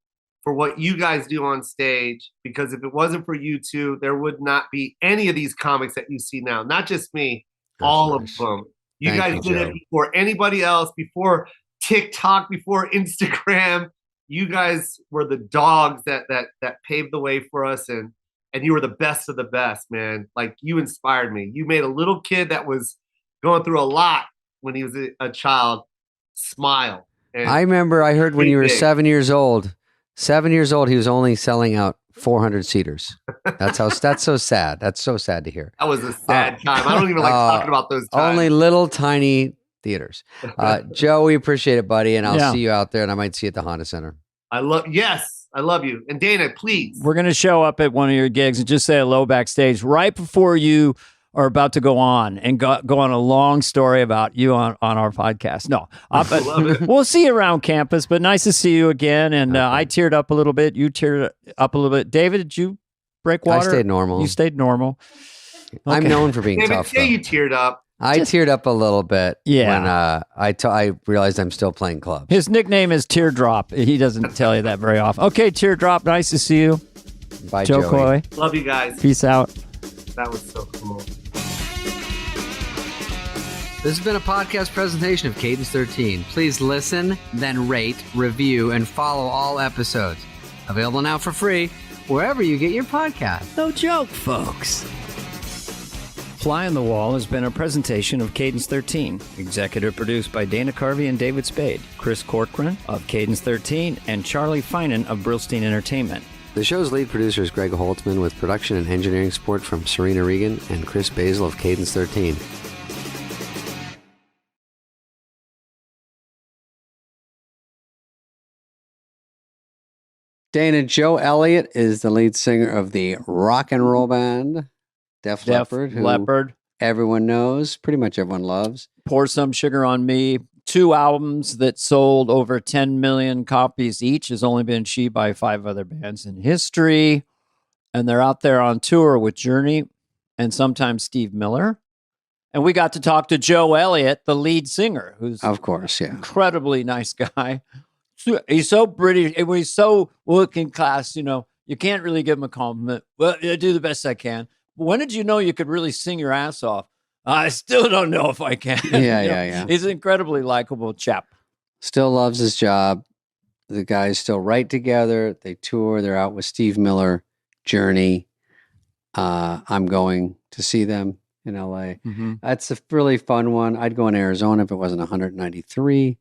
for what you guys do on stage, because if it wasn't for you two, there would not be any of these comics that you see now. Not just me, all of them. You guys did it before anybody else, before TikTok, before Instagram. You guys were the dogs that paved the way for us, and you were the best of the best, man. Like, you inspired me. You made a little kid that was going through a lot when he was a child smile. And I remember I heard when you were 7 years old. 7 years old, he was only selling out 400 seaters. That's so sad. That's so sad to hear. That was a sad time. I don't even like talking about those times. Only little tiny theaters. Joe, we appreciate it, buddy, and I'll see you out there, and I might see you at the Honda Center. I love you. And Dana, please. We're going to show up at one of your gigs and just say hello backstage right before you are about to go on and go on a long story about you on our podcast. No, but we'll see you around campus, but nice to see you again. And I teared up a little bit. You teared up a little bit. David, did you break water? I stayed normal. You stayed normal. Okay. I'm known for being David, tough. Say you teared up. I teared up a little bit when I realized I'm still playing clubs. His nickname is Teardrop. He doesn't tell you that very often. Okay, Teardrop, nice to see you. Bye, Joe Joey. Coy. Love you guys. Peace out. That was so cool. This has been a podcast presentation of Cadence 13. Please listen, then rate, review, and follow all episodes. Available now for free wherever you get your podcast. No joke, folks. Fly on the Wall has been a presentation of Cadence 13. Executive produced by Dana Carvey and David Spade, Chris Corcoran of Cadence 13, and Charlie Finan of Brillstein Entertainment. The show's lead producer is Greg Holtzman, with production and engineering support from Serena Regan and Chris Basil of Cadence 13. Dana, Joe Elliott is the lead singer of the rock and roll band Def Leppard, who everyone knows, pretty much everyone loves. Pour Some Sugar on Me. 2 albums that sold over 10 million copies each, has only been achieved by 5 other bands in history. And they're out there on tour with Journey and sometimes Steve Miller. And we got to talk to Joe Elliott, the lead singer, who's of course, incredibly nice guy. He's so British. He's so working class, you can't really give him a compliment. Well, I do the best I can. When did you know you could really sing your ass off? I still don't know if I can. Yeah. He's an incredibly likable chap. Still loves his job. The guys still write together. They tour. They're out with Steve Miller, Journey. I'm going to see them in LA. Mm-hmm. That's a really fun one. I'd go in Arizona if it wasn't 193.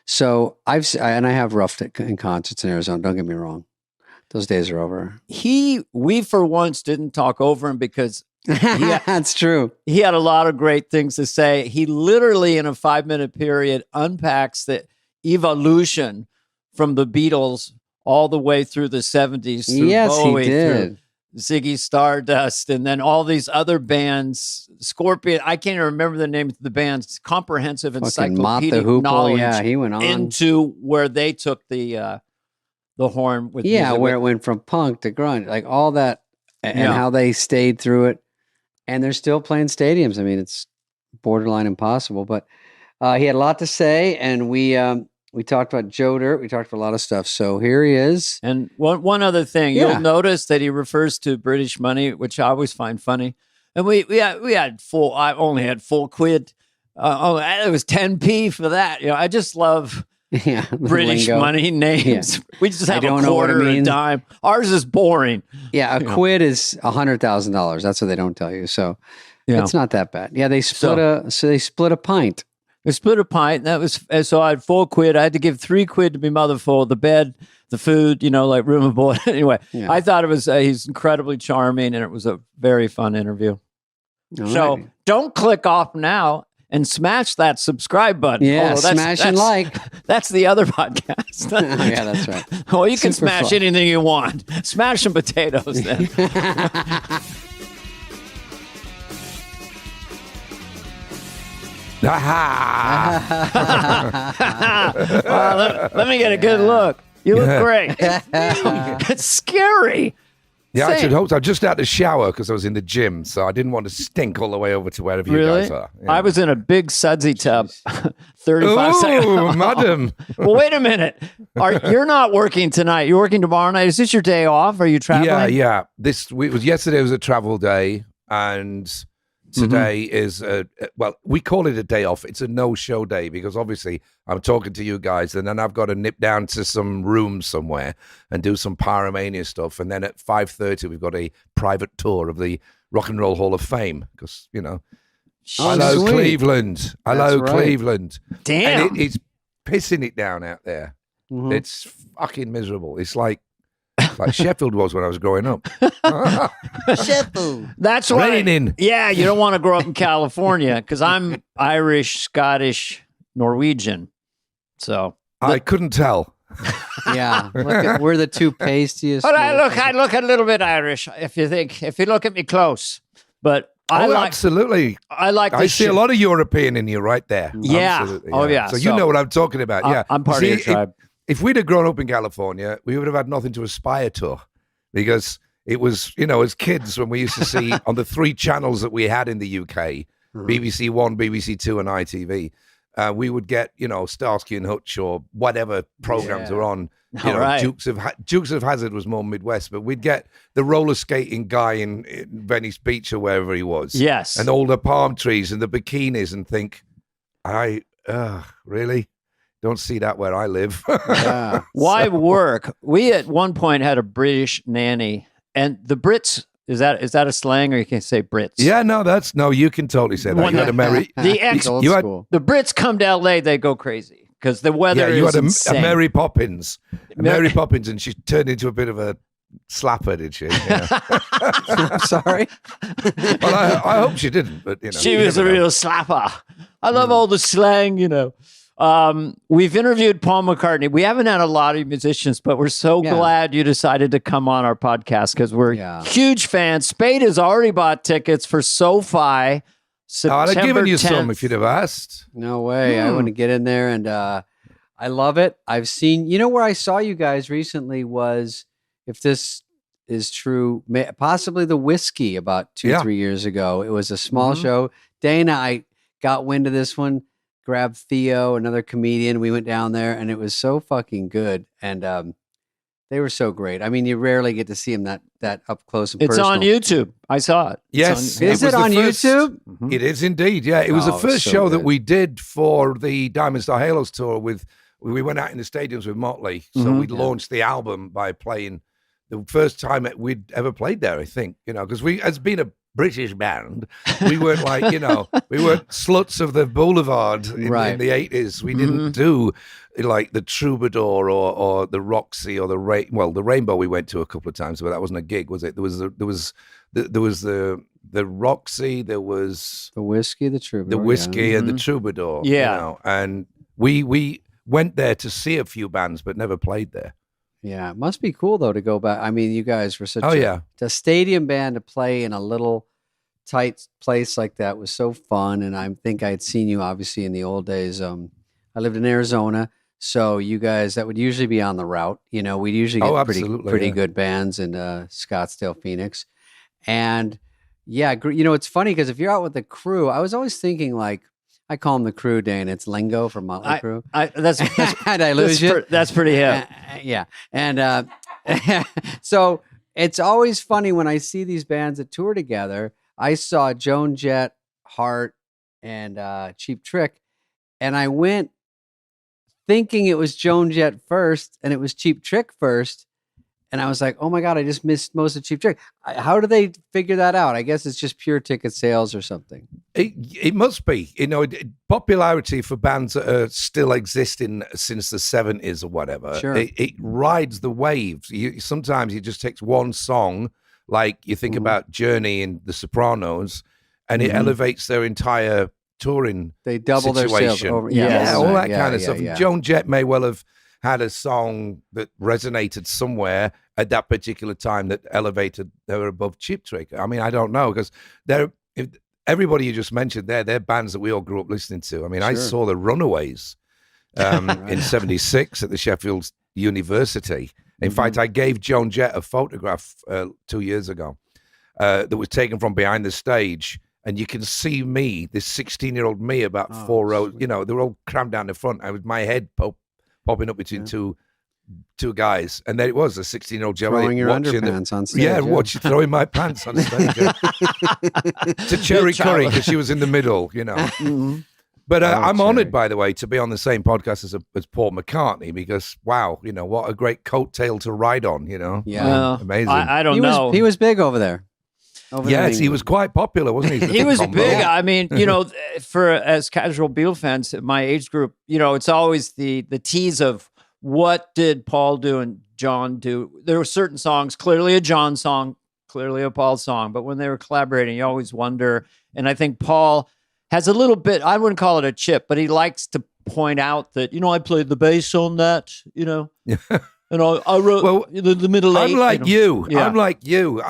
So I have roughed it in concerts in Arizona. Don't get me wrong. Those days are over. We for once didn't talk over him because that's true. He had a lot of great things to say. He literally, in a 5-minute period, unpacks the evolution from the Beatles all the way through the 70s. Through Bowie, he did. Through Ziggy Stardust, and then all these other bands. Scorpion. I can't even remember the name of the bands. Comprehensive encyclopedic knowledge. Yeah, he went on into where they took the horn with where it went from punk to grunge, like all that. and how they stayed through it. And they're still playing stadiums. I mean, it's borderline impossible, but he had a lot to say, and we talked about Joe Dirt. We talked about a lot of stuff. So here he is. And one other thing, you'll notice that he refers to British money, which I always find funny. And we had full. I only had full quid. It was 10p for that. I just love British money names. Yeah. We just have a quarter, a dime. Ours is boring. Yeah, a quid is $100,000. That's what they don't tell you. So it's not that bad. Yeah, they split they split a pint. They split a pint. That was so I had 4 quid. I had to give 3 quid to my mother for the bed, the food, like room and board. Anyway, I thought it was he's incredibly charming, and it was a very fun interview. So don't click off now and smash that subscribe button. Yeah, smash and like. That's the other podcast. Yeah, that's right. Well, you can smash anything you want. Smash some potatoes then. Let me get a good look. You look great. It's scary. Yeah, I should hope so. I just had to shower because I was in the gym, so I didn't want to stink all the way over to wherever you guys are. Yeah. I was in a big sudsy tub, 35 seconds. Oh, madam. Well, wait a minute. You're not working tonight. You're working tomorrow night. Is this your day off? Are you traveling? Yeah. Yesterday was a travel day, and today is we call it a day off. It's a no-show day because obviously I'm talking to you guys, and then I've got to nip down to some room somewhere and do some Pyromania stuff, and then at 5:30 we've got a private tour of the Rock and Roll Hall of Fame because hello sweet. Cleveland, hello right. Cleveland. Damn, and it's pissing it down out there. Mm-hmm. It's fucking miserable. It's like Sheffield was when I was growing up. Sheffield. That's why. Raining. Yeah, you don't want to grow up in California because I'm Irish, Scottish, Norwegian. So I couldn't tell. Yeah, we're the two pastiest. But I look a little bit Irish. If you look at me close, but absolutely. I see a lot of European in you right there. Yeah. Absolutely, Oh yeah. So you know what I'm talking about. Yeah. I'm part of your tribe. If we'd have grown up in California, we would have had nothing to aspire to because it was, as kids when we used to see on the 3 channels that we had in the UK, BBC One, BBC Two, and ITV, we would get, Starsky and Hutch or whatever programs are on. Right. Dukes of Hazzard was more Midwest, but we'd get the roller skating guy in Venice Beach or wherever he was. Yes. And all the palm trees and the bikinis and think, really? Don't see that where I live. Yeah. Why work? We at one point had a British nanny, and the Brits, is that a slang, or you can say Brits? Yeah, no, you can totally say that. You had a Mary. The Brits come to LA, they go crazy because the weather is insane. A Mary Poppins. Mary Poppins, and she turned into a bit of a slapper, did she? I'm sorry. Well, I hope she didn't, but she was a real slapper. I love all the slang, We've interviewed Paul McCartney. We haven't had a lot of musicians, but we're so glad you decided to come on our podcast because we're huge fans. Spade has already bought tickets for SoFi. September I'd have given you 10th. some if you'd have asked. No way. I want to get in there, and I love it. I've seen, where I saw you guys recently was, if this is true, possibly the Whiskey about 2-3 years ago. It was a small show. Dana, I got wind of this one. Grabbed Theo, another comedian. We went down there, and it was so fucking good. And they were so great. I mean, you rarely get to see them that up close and personal. It's on YouTube. I saw it. Yes. Is it on YouTube? Mm-hmm. It is indeed. Yeah. It was the first show that we did for the Diamond Star Halos tour we went out in the stadiums with Motley. So we launched the album by playing the first time we'd ever played there, I think, because as being a British band, we weren't we weren't sluts of the boulevard in the 80s. We didn't do like the Troubadour or the Roxy or the Rainbow we went to a couple of times, but that wasn't a gig, was it? There was the Roxy, there was the Whiskey, the Troubadour. The Whiskey and the Troubadour. Yeah. And we went there to see a few bands but never played there. Yeah, it must be cool though to go back. I mean, you guys were such a stadium band to play in a little tight place like that was so fun. And I think I'd seen you obviously in the old days. I lived in Arizona, so you guys that would usually be on the route. We'd usually get pretty good bands in Scottsdale, Phoenix. And yeah, it's funny because if you're out with the crew, I was always thinking like, I call them the crew, Dane. It's lingo for Motley Crue. Did I lose you? That's pretty hip. Yeah. And so it's always funny when I see these bands that tour together. I saw Joan Jett, Heart, and Cheap Trick, and I went thinking it was Joan Jett first, and it was Cheap Trick first. And I was like, oh my God, I just missed most of Cheap Trick. How do they figure that out? I guess it's just pure ticket sales or something. It must be. Popularity for bands that are still existing since the 70s or whatever. Sure. It rides the waves. Sometimes it just takes one song, like you think about Journey and The Sopranos, and it elevates their entire touring They double situation. their sales over. All that kind of stuff. Yeah. Joan Jett may well have had a song that resonated somewhere at that particular time that elevated her above Cheap Trick. I mean, I don't know, because everybody you just mentioned they're bands that we all grew up listening to. I mean, I saw the Runaways in '76 at the Sheffield University. In fact, I gave Joan Jett a photograph 2 years ago that was taken from behind the stage. And you can see me, this 16-year-old me, about 4 rows. Sweet. They were all crammed down the front. I was my head popping up between two guys, and there it was, a 16-year-old Joe throwing your underpants on stage. Throwing my pants on stage to Cherry Curry because she was in the middle, But I'm honored, by the way, to be on the same podcast as Paul McCartney, because wow, what a great coattail to ride on, Yeah, well, amazing. I don't know. He was big over there. Yes, he was quite popular, wasn't he? He was big. I mean, for as casual Beatle fans, my age group, it's always the tease of what did Paul do and John do. There were certain songs, clearly a John song, clearly a Paul song, but when they were collaborating, you always wonder. And I think Paul has a little bit, I wouldn't call it a chip, but he likes to point out that, I played the bass on that, And I wrote the middle eight. I'm like you. I'm like you.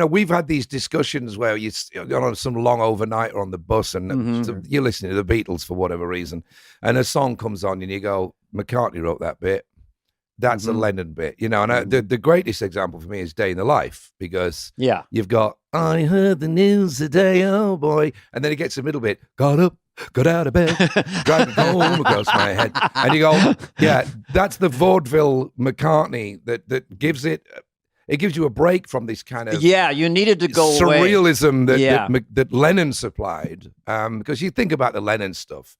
We've had these discussions where you're on some long overnighter on the bus and you're listening to the Beatles for whatever reason, and a song comes on and you go, McCartney wrote that bit. That's a Lennon bit, And the greatest example for me is Day in the Life, because you've got, I heard the news today, oh boy. And then it gets the middle bit, got up, got out of bed, driving home across my head. And you go, yeah, that's the vaudeville McCartney that gives it gives you a break from this kind of you needed to go surrealism that Lennon supplied. Because you think about the Lennon stuff,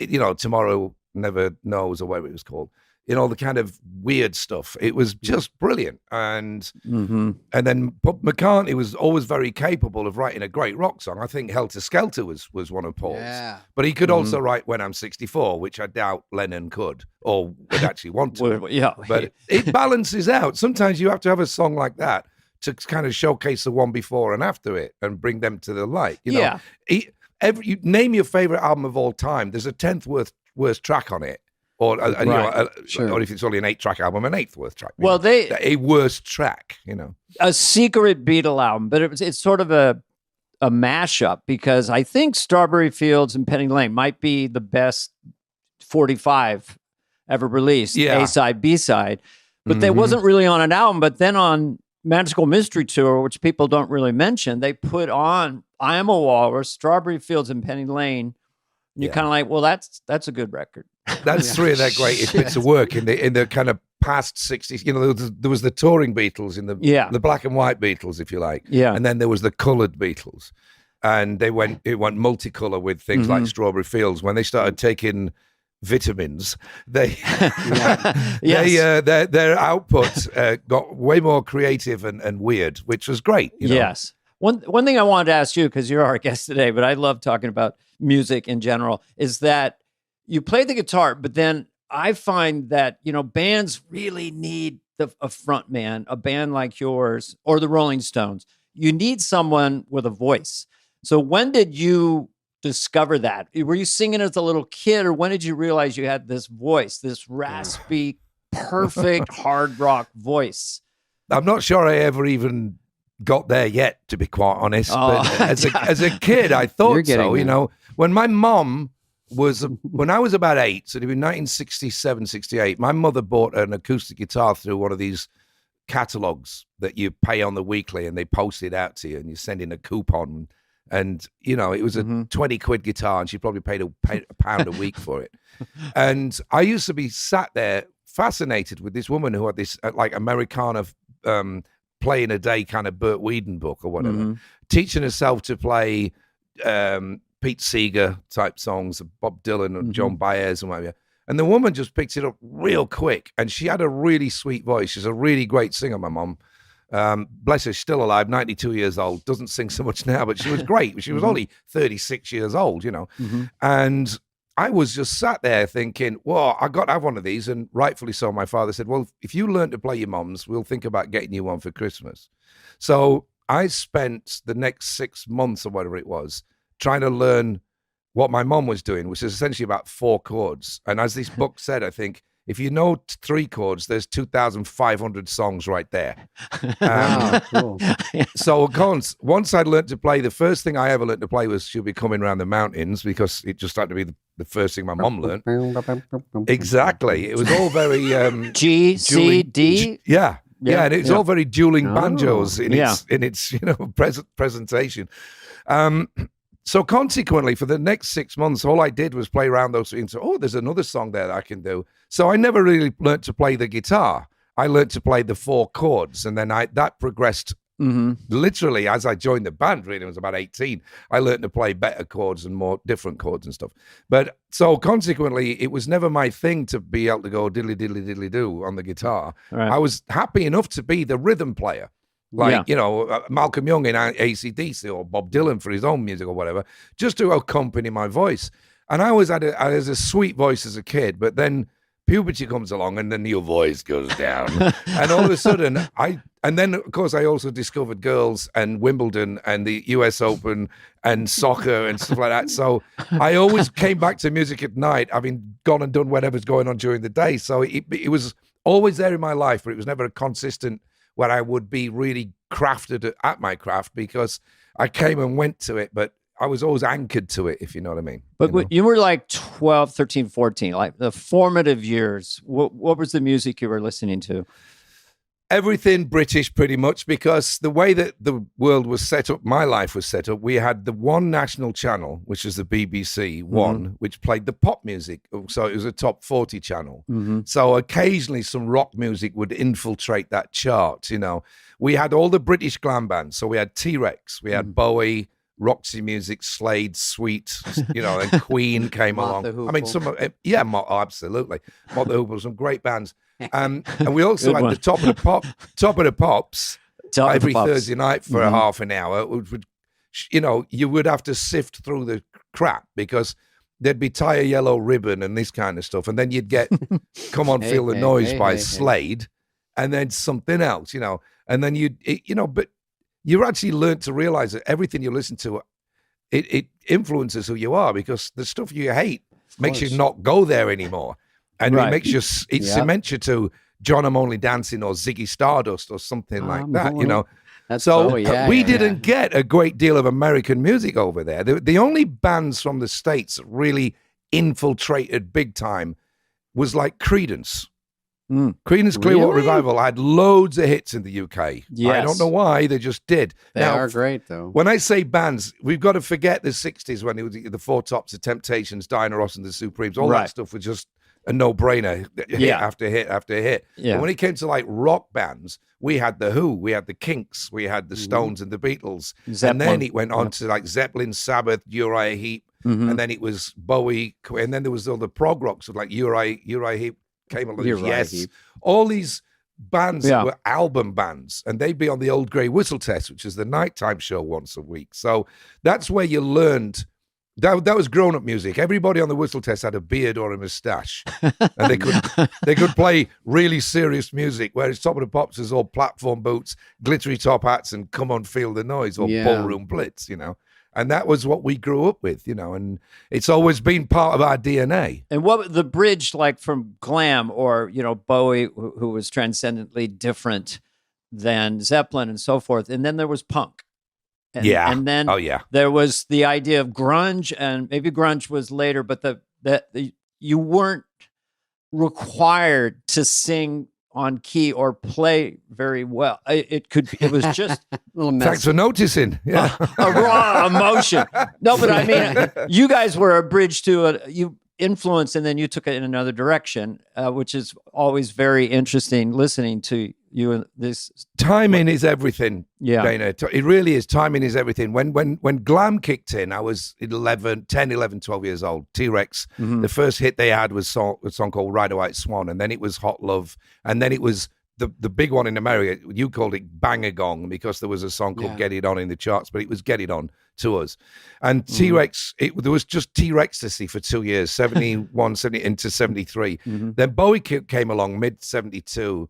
Tomorrow Never Knows, or whatever it was called. The kind of weird stuff. It was just brilliant. And then McCartney was always very capable of writing a great rock song. I think Helter Skelter was one of Paul's. Yeah. But he could also write When I'm 64, which I doubt Lennon could or would actually want to. But it balances out. Sometimes you have to have a song like that to kind of showcase the one before and after it and bring them to the light. You name your favorite album of all time. There's a 10th worst track on it. Or, or if it's only an 8-track album, an 8th worst track. Well, a worst track, A secret Beatle album, but it's sort of a mashup, because I think Strawberry Fields and Penny Lane might be the best 45 ever released, A-side, B-side. But that wasn't really on an album. But then on Magical Mystery Tour, which people don't really mention, they put on I Am a Walrus, Strawberry Fields and Penny Lane. And you're kind of like, well, that's a good record. That's three of their greatest bits of work in the kind of past 60s. There was the touring Beatles in the black and white Beatles, if you like. Yeah. And then there was the coloured Beatles. And it went multicolour with things like Strawberry Fields. When they started taking vitamins, their output got way more creative and weird, which was great. Yes. One thing I wanted to ask you, because you're our guest today, but I love talking about music in general, is that you play the guitar, but then I find that, bands really need a front man, a band like yours or the Rolling Stones. You need someone with a voice. So when did you discover that? Were you singing as a little kid, or when did you realize you had this voice, this raspy, perfect hard rock voice? I'm not sure I ever even got there yet, to be quite honest. But as a kid, I thought so. When my mom when I was about 8, so it was 1967, 68, my mother bought an acoustic guitar through one of these catalogs that you pay on the weekly, and they post it out to you, and you send in a coupon. And, you know, it was a 20 quid guitar, and she probably paid a pound a week for it. And I used to be sat there fascinated with this woman who had this like Americana play in a day kind of Burt Whedon book or whatever, teaching herself to play Pete Seeger type songs, Bob Dylan and John Baez and whatever. And the woman just picked it up real quick. And she had a really sweet voice. She's a really great singer, my mom. Bless her, she's still alive, 92 years old, doesn't sing so much now, but she was great. She was only 36 years old, you know. And I was just sat there thinking, well, I got to have one of these. And rightfully so, my father said, well, if you learn to play your mom's, we'll think about getting you one for Christmas. So I spent the next 6 months or whatever it was trying to learn what my mom was doing, which is essentially about 4 chords. And as this book said, I think, if you know 3 chords, there's 2,500 songs right there. Cool. So once I'd learned to play, the first thing I ever learned to play was She'll Be Coming Round the Mountains, because it just had to be the first thing my mom learned. Exactly. It was all very... G, C, D? Yeah, and it's all very dueling banjos in its you know, presentation. So consequently, for the next 6 months, all I did was play around those things. Oh, there's another song there that I can do. So I never really learned to play the guitar. I learned to play the 4 chords, and then that progressed literally as I joined the band. Really, I was about 18. I learned to play better chords and more different chords and stuff. But so consequently, it was never my thing to be able to go diddly diddly diddly do on the guitar. Right. I was happy enough to be the rhythm player. Like, you know, Malcolm Young in AC/DC, or Bob Dylan for his own music or whatever, just to accompany my voice. And I always had a sweet voice as a kid, but then puberty comes along and then your voice goes down. And all of a sudden, and then, of course, I also discovered girls and Wimbledon and the US Open and soccer and stuff like that. So I always came back to music at night, having gone and done whatever's going on during the day. So it was always there in my life, but it was never a consistent where I would be really crafted at my craft, because I came and went to it, but I was always anchored to it, if you know what I mean. But you were like 12, 13, 14, like the formative years. What was the music you were listening to? Everything British, pretty much, because the way that the world was set up, my life was set up, we had the one national channel, which is the BBC One, which played the pop music. So it was a top 40 channel. So occasionally some rock music would infiltrate that chart, you know. We had all the British glam bands. So we had T-Rex, we had Bowie, Roxy Music, Slade, Sweet, you know, and Queen came along. I mean, absolutely. Mott the Hoople, some great bands. And we also had the top of the pops every Thursday night for a half an hour. You know, you would have to sift through the crap, because there'd be Tie a Yellow Ribbon and this kind of stuff. And then you'd get Come On, Feel the Noise by Slade, and then something else, you know. And then but you actually learn to realize that everything you listen to, it influences who you are, because the stuff you hate makes you not go there anymore. And it makes you, it cements you to John, I'm Only Dancing, or Ziggy Stardust, or something like that, you know. We didn't get a great deal of American music over there. The only bands from the States that really infiltrated big time was like Creedence. Creedence Clearwater Revival had loads of hits in the UK. Yes. I don't know why, they just did. They are great, though. When I say bands, we've got to forget the 60s, when it was the Four Tops, the Temptations, Diana Ross and the Supremes. All that stuff was just a no-brainer, hit after hit after hit. Yeah. But when it came to like rock bands, we had the Who, we had the Kinks, we had the Stones and the Beatles. Zeppelin. And then it went on to like Zeppelin, Sabbath, Uriah Heep, and then it was Bowie, and then there was all the prog rocks with like Uriah Heep came along. Heep. All these bands that were album bands, and they'd be on the Old Grey Whistle Test, which is the nighttime show once a week. So that's where you learned. That was grown-up music. Everybody on the Whistle Test had a beard or a moustache, and they could play really serious music. Whereas Top of the Pops is all platform boots, glittery top hats, and Come On, Feel the Noise, or ballroom blitz, you know. And that was what we grew up with, you know. And it's always been part of our DNA. And what the bridge, like from glam, or Bowie, who was transcendently different than Zeppelin and so forth, and then there was punk. And then there was the idea of grunge, and maybe grunge was later, but you weren't required to sing on key or play very well. It was just a little messy. Thanks for noticing. Yeah. a raw emotion. No, but I mean, you guys were a bridge to you influenced, and then you took it in another direction, which is always very interesting listening to you. This timing is everything. Yeah. Dana. It really is. Timing is everything. When glam kicked in, I was 10, 11, 12 years old. T-Rex, the first hit they had was a song called Ride a White Swan, and then it was Hot Love, and then it was the big one in America. You called it Bang a Gong because there was a song called Get It On in the charts, but it was Get It On to us. And T-Rex, there was just T-Rex-tasy for 2 years, 71, 70 into 73. Then Bowie came along mid-72.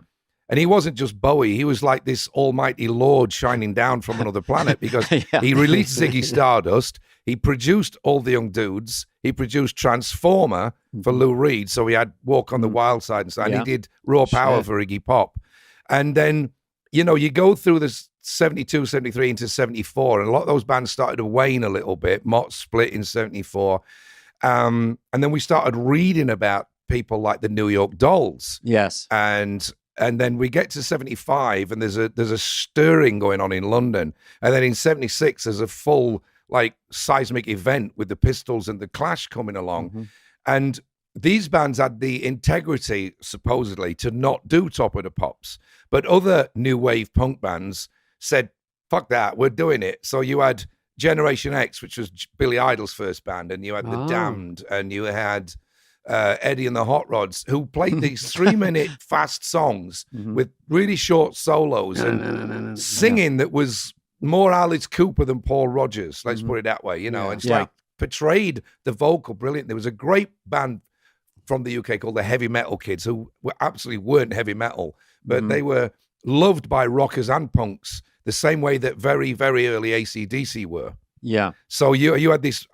And he wasn't just Bowie. He was like this almighty Lord shining down from another planet because he released Ziggy Stardust. He produced All the Young Dudes. He produced Transformer for Lou Reed. So he had Walk on the Wild Side and stuff. And he did Raw Power for Iggy Pop. And then, you go through this 72, 73 into 74. And a lot of those bands started to wane a little bit. Mott split in 74. And then we started reading about people like the New York Dolls. Yes. And then we get to 75, and there's a stirring going on in London. And then in 76, there's a full seismic event with the Pistols and the Clash coming along. And these bands had the integrity, supposedly, to not do Top of the Pops. But other new wave punk bands said, fuck that, we're doing it. So you had Generation X, which was Billy Idol's first band, and you had The Damned, and you had Eddie and the Hot Rods, who played these 3-minute fast songs with really short solos and singing that was more Alice Cooper than Paul Rodgers. Let's put it that way, and it's portrayed the vocal brilliant. There was a great band from the UK called the Heavy Metal Kids who absolutely weren't heavy metal, but they were loved by rockers and punks the same way that very, very early AC/DC were. Yeah. So you had this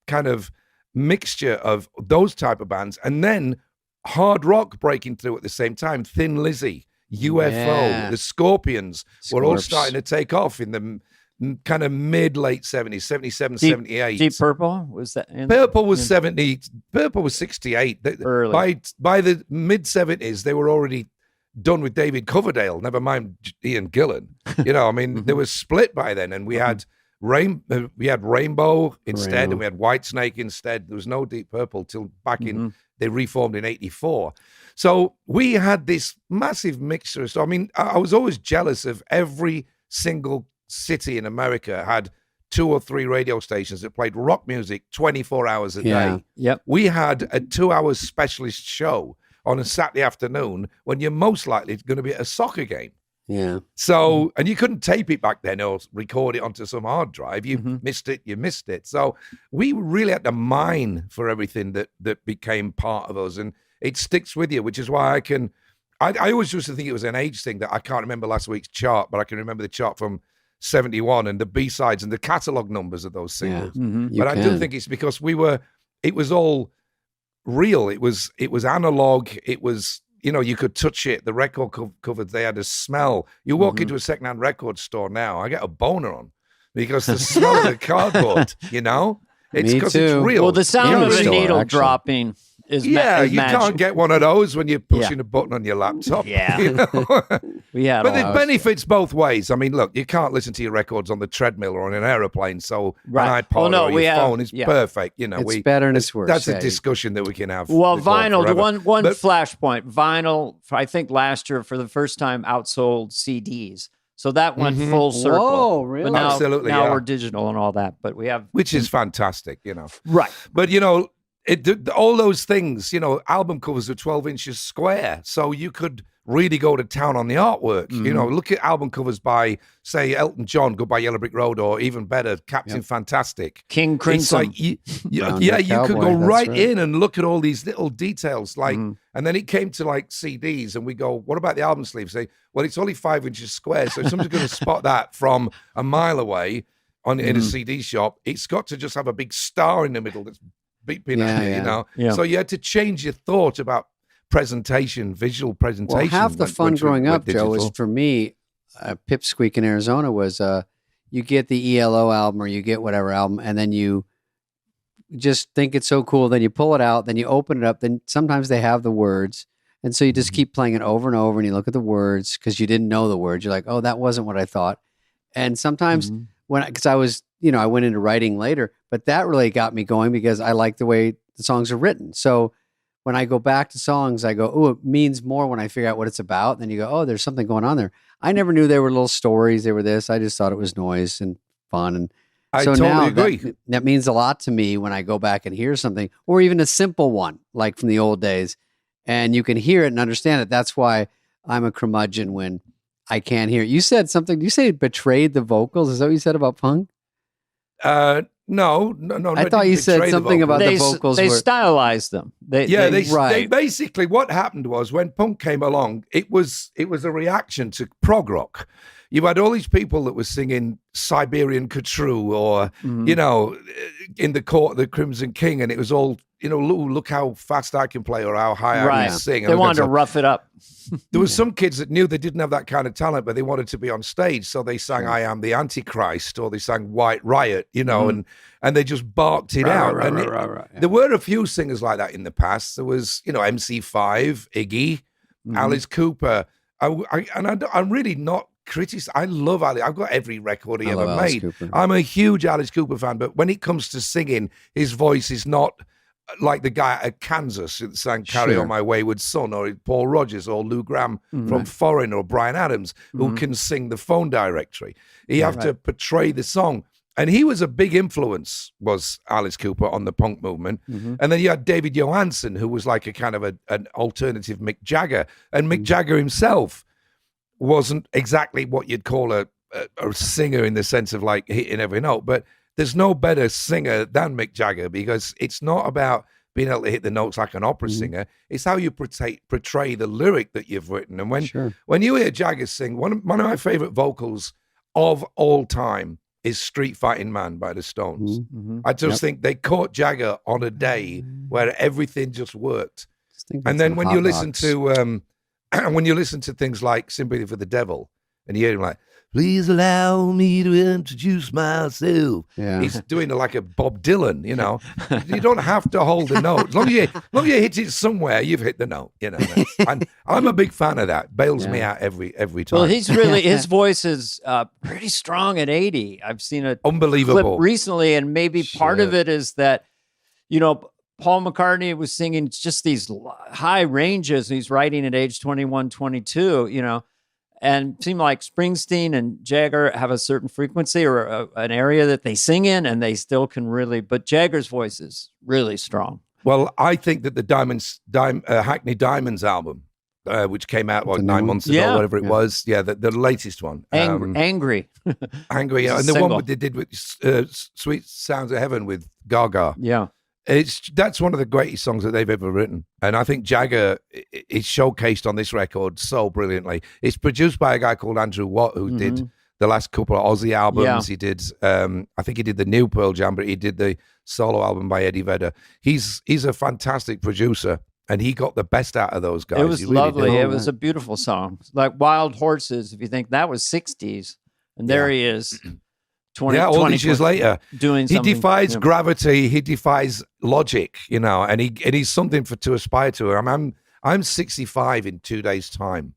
kind of mixture of those type of bands, and then hard rock breaking through at the same time. Thin Lizzy, UFO, the Scorpions were all starting to take off in the kind of mid-late 70s, 77, 78. Deep Purple? Was that? Purple was 70. Purple was 68. Early. By the mid-70s, they were already done with David Coverdale, never mind Ian Gillan. They were split by then, and we had Rainbow instead, and we had Whitesnake instead. There was no Deep Purple till back in, they reformed in 84. So we had this massive mixture. So, I was always jealous of every single city in America had 2 or 3 radio stations that played rock music 24 hours a day. Yep. We had a 2-hour specialist show on a Saturday afternoon when you're most likely going to be at a soccer game. Yeah. So, and you couldn't tape it back then or record it onto some hard drive. You missed it, you missed it. So we really had to mine for everything that became part of us. And it sticks with you, which is why I always used to think it was an age thing that I can't remember last week's chart, but I can remember the chart from 71 and the B-sides and the catalog numbers of those singles. Yeah. But I do think it's because it was all real. It was analog. It was, you could touch it. The record covers, they had a smell. You walk into a secondhand record store now, I get a boner on because the smell of the cardboard, It's because it's real. Well, the sound of the needle dropping is you can't get one of those when you're pushing a button on your laptop. Yeah. But it benefits both ways. Look, you can't listen to your records on the treadmill or on an airplane, so an iPod or your phone is perfect. It's better and it's worse. That's a discussion that we can have. Well, vinyl, the one flashpoint, vinyl, I think last year for the first time outsold CDs. So that went full circle. Oh, really? But now, absolutely, now we're digital and all that, but we have... Which is fantastic, Right. But, all those things, album covers are 12 inches square. So you could really go to town on the artwork. Look at album covers by, say, Elton John, Goodbye Yellow Brick Road, or even better, Captain Fantastic. King Crimson. It's like, you could go right in and look at all these little details. And then it came to CDs, and we go, what about the album sleeve? Say, well, it's only 5 inches square. So if someone's going to spot that from a mile away in a CD shop, it's got to just have a big star in the middle that's beeping at you, Yeah. So you had to change your thought about presentation, visual presentation. Well, half the fun growing up, Joe, was for me, Pipsqueak in Arizona was you get the ELO album or you get whatever album, and then you just think it's so cool. Then you pull it out, then you open it up. Then sometimes they have the words, And so you just keep playing it over and over, and you look at the words because you didn't know the words. You're like, oh, that wasn't what I thought. And sometimes because I was, I went into writing later, but that really got me going because I like the way the songs are written. So when I go back to songs, I go, oh, it means more when I figure out what it's about. And then you go, oh, there's something going on there. I never knew they were little stories. They were this. I just thought it was noise and fun. And I so totally now agree. That means a lot to me when I go back and hear something, or even a simple one like from the old days. And you can hear it and understand it. That's why I'm a curmudgeon when I can't hear it. You said something. You say betrayed the vocals. Is that what you said about punk? No. I thought you said something about the vocals. They stylized them. They basically, what happened was when punk came along, it was a reaction to prog rock. You had all these people that were singing Siberian Khatru or, in the Court of the Crimson King, and it was all, look how fast I can play or how high I can sing. They wanted to rough it up. There was some kids that knew they didn't have that kind of talent, but they wanted to be on stage. So they sang I Am the Antichrist, or they sang White Riot, and they just barked it out. There were a few singers like that in the past. There was, MC5, Iggy, Alice Cooper. I'm really not criticizing. I love Alice. I've got every record he ever made. I'm a huge Alice Cooper fan, but when it comes to singing, his voice is not like the guy at Kansas that sang Carry On My Wayward Son, or Paul Rodgers, or Lou Gramm from Foreign, or Bryan Adams, who can sing the phone directory. You have to portray the song. And he was a big influence, was Alice Cooper, on the punk movement. And then you had David Johansen, who was like a kind of an alternative Mick Jagger. And Mick Jagger himself wasn't exactly what you'd call a singer in the sense of like hitting every note, but there's no better singer than Mick Jagger, because it's not about being able to hit the notes like an opera singer. It's how you portray the lyric that you've written. And when you hear Jagger sing, one of my favorite vocals of all time is Street Fighting Man by the Stones. I just think they caught Jagger on a day where everything just worked. And then when you listen to things like Sympathy for the Devil, and you hear him like, please allow me to introduce myself. He's doing it like a Bob Dylan, You don't have to hold the note. As long as you hit it somewhere, you've hit the note, And I'm a big fan of that. Bails me out every time. Well, his voice is pretty strong at 80. I've seen a unbelievable clip recently, and maybe part of it is that, Paul McCartney was singing just these high ranges, and he's writing at age 21, 22, and it seemed like Springsteen and Jagger have a certain frequency or an area that they sing in, and they still can really, but Jagger's voice is really strong. Well, I think that the Hackney Diamonds album, which came out 9 months ago, whatever it was, the latest one. Angry. Angry, and the one they did with Sweet Sounds of Heaven with Gaga. Yeah. That's one of the greatest songs that they've ever written. And I think Jagger is showcased on this record so brilliantly. It's produced by a guy called Andrew Watt, who did the last couple of Aussie albums. Yeah. He did, I think he did the new Pearl Jam, but he did the solo album by Eddie Vedder. He's a fantastic producer, and he got the best out of those guys. It was lovely. It was a beautiful song. Like Wild Horses, if you think that was 60s. And there he is. All these years later, doing he defies gravity, he defies logic, and he's something to aspire to. I'm 65 in 2 days' time,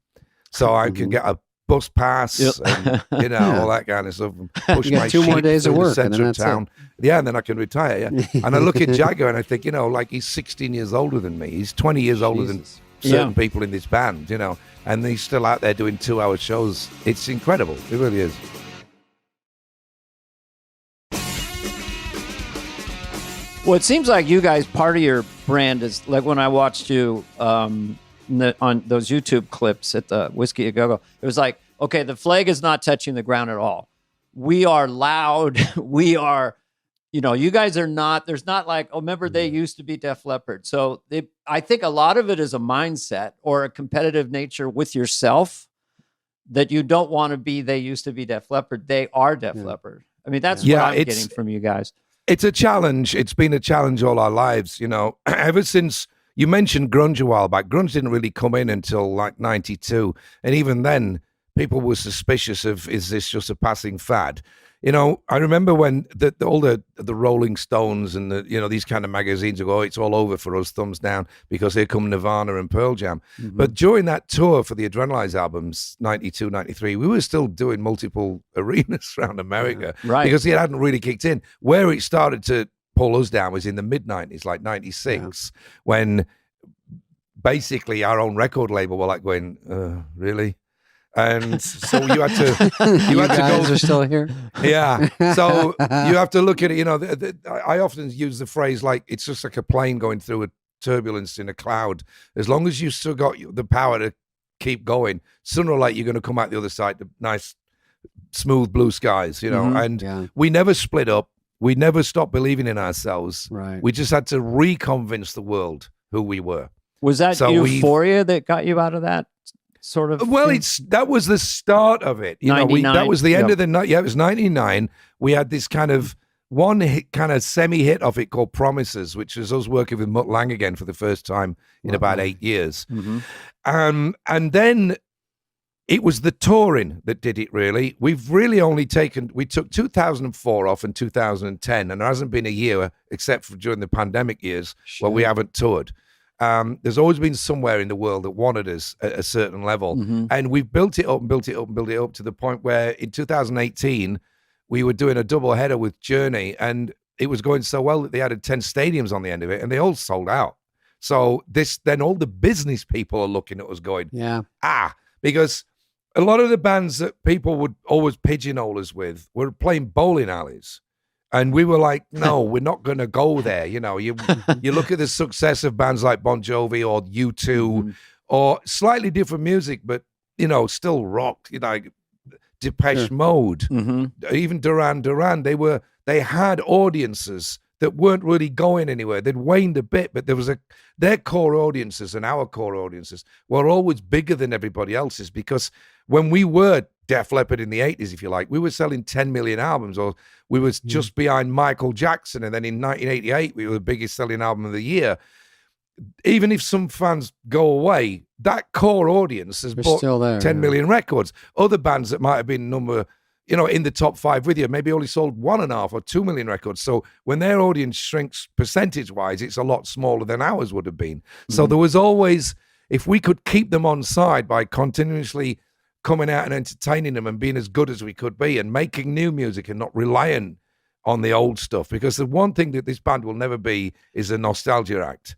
so I can get a bus pass, and, all that kind of stuff. And push my 2 more days of work, and then that's town. And then I can retire. And I look at Jagger and I think, like he's 16 years older than me. He's 20 years older than certain people in this band, and he's still out there doing 2-hour shows. It's incredible. It really is. Well, it seems like you guys, part of your brand is like when I watched you on those YouTube clips at the Whiskey A Go-Go, it was like, okay, the flag is not touching the ground at all. We are loud. We are, you guys are not, there's not like, oh, remember they used to be Def Leppard. So I think a lot of it is a mindset or a competitive nature with yourself that you don't want to be, they used to be Def Leppard. They are Def Leppard. I mean, that's what I'm getting from you guys. It's a challenge. It's been a challenge all our lives, ever since you mentioned grunge a while back. Grunge didn't really come in until like 92. And even then, people were suspicious of, is this just a passing fad? You know, I remember when all the Rolling Stones and these kind of magazines would go, oh, it's all over for us, thumbs down, because here come Nirvana and Pearl Jam. Mm-hmm. But during that tour for the Adrenalize albums, 92, 93, we were still doing multiple arenas around America, right? Because it hadn't really kicked in. Where it started to pull us down was in the mid-90s, like 96, when basically our own record label were like going, really? And so you had to, guys are still here. Yeah. So you have to look at it. I often use the phrase like it's just like a plane going through a turbulence in a cloud. As long as you still got the power to keep going, sooner or later you're going to come out the other side to nice, smooth blue skies. And we never split up. We never stopped believing in ourselves. Right. We just had to reconvince the world who we were. Was that euphoria that got you out of that? Sort of. Well, that was the start of it. That was the end of the night. Yeah, it was 99. We had this kind of one hit, kind of semi-hit of it called Promises, which was us working with Mutt Lange again for the first time in about 8 years. Mm-hmm. And then it was the touring that did it, really. We've really only we took 2004 off and 2010, and there hasn't been a year, except for during the pandemic years, where we haven't toured. There's always been somewhere in the world that wanted us at a certain level. Mm-hmm. And we've built it up and built it up and built it up to the point where in 2018, we were doing a double header with Journey, and it was going so well that they added 10 stadiums on the end of it, and they all sold out. So then all the business people are looking at us going, because a lot of the bands that people would always pigeonhole us with were playing bowling alleys. And we were like, no, we're not going to go there. You look at the success of bands like Bon Jovi or U2 or slightly different music, but, still rock, Depeche Mode, even Duran Duran. They had audiences that weren't really going anywhere. They'd waned a bit, but their core audiences and our core audiences were always bigger than everybody else's, because when we were Def Leppard in the 80s, if you like, we were selling 10 million albums, or we was just behind Michael Jackson. And then in 1988, we were the biggest selling album of the year. Even if some fans go away, that core audience has bought 10 million records. Other bands that might have been in the top 5 with you, maybe only sold 1.5 or 2 million records. So when their audience shrinks percentage-wise, it's a lot smaller than ours would have been. Mm-hmm. So there was always, if we could keep them on side by continuously coming out and entertaining them and being as good as we could be and making new music and not relying on the old stuff, because the one thing that this band will never be is a nostalgia act.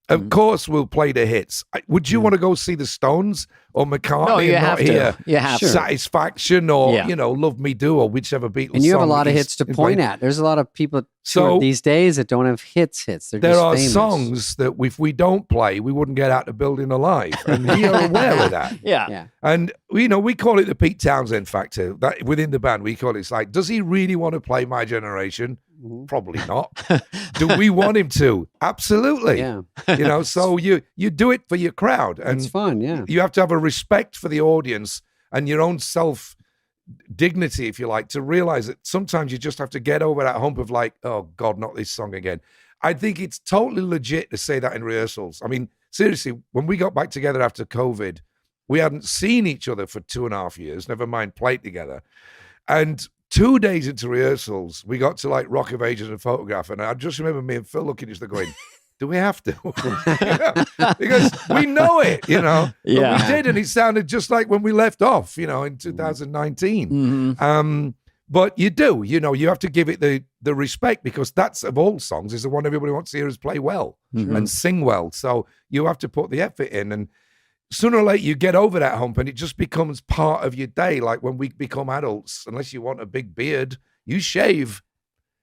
Of course, we'll play the hits. Would you want to go see the Stones or McCartney? No, you have to. You have to. Satisfaction or Love Me Do or whichever Beatles. And you have song a lot of hits to point at. There's a lot of people these days that don't have hits. There are songs that if we don't play, we wouldn't get out the building alive, and we are aware of that. Yeah. And we call it the Pete Townsend factor. That within the band, we call it. It's like, does he really want to play My Generation? Probably not. Do we want him to? Absolutely. Yeah. So you do it for your crowd, and it's fun. Yeah. You have to have a respect for the audience and your own self dignity, if you like, to realize that sometimes you just have to get over that hump of like, oh God, not this song again. I think it's totally legit to say that in rehearsals. I mean, seriously, when we got back together after COVID, we hadn't seen each other for 2.5 years, never mind played together. And 2 days into rehearsals, we got to like Rock of Ages and Photograph, and I just remember me and Phil looking at each other going, do we have to? Because we know it, But we did, and it sounded just like when we left off, in 2019. Mm-hmm. But you do, you have to give it the respect, because that's, of all songs, is the one everybody wants to hear us play well and sing well. So you have to put the effort in, and sooner or later you get over that hump and it just becomes part of your day. Like when we become adults, unless you want a big beard, you shave.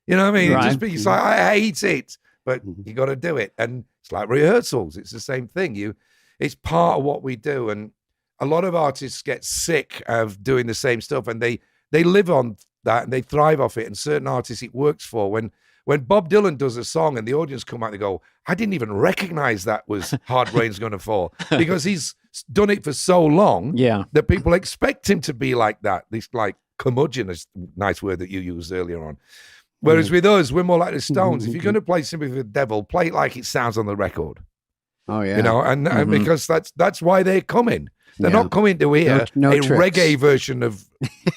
You know what I mean? Right. It's like, I hate it, but you got to do it. And it's like rehearsals. It's the same thing. It's part of what we do. And a lot of artists get sick of doing the same stuff, and they live on that and they thrive off it. And certain artists it works for. When Bob Dylan does a song and the audience come out and they go, I didn't even recognize that was Hard Rain's Gonna Fall, because he's done it for so long that people expect him to be like that. This like curmudgeon is a nice word that you used earlier on. Whereas with us, we're more like the Stones. If you're going to play Sympathy for the Devil, play it like it sounds on the record. Oh, yeah. And because that's why they're coming. They're not coming to hear a tricks. Reggae version of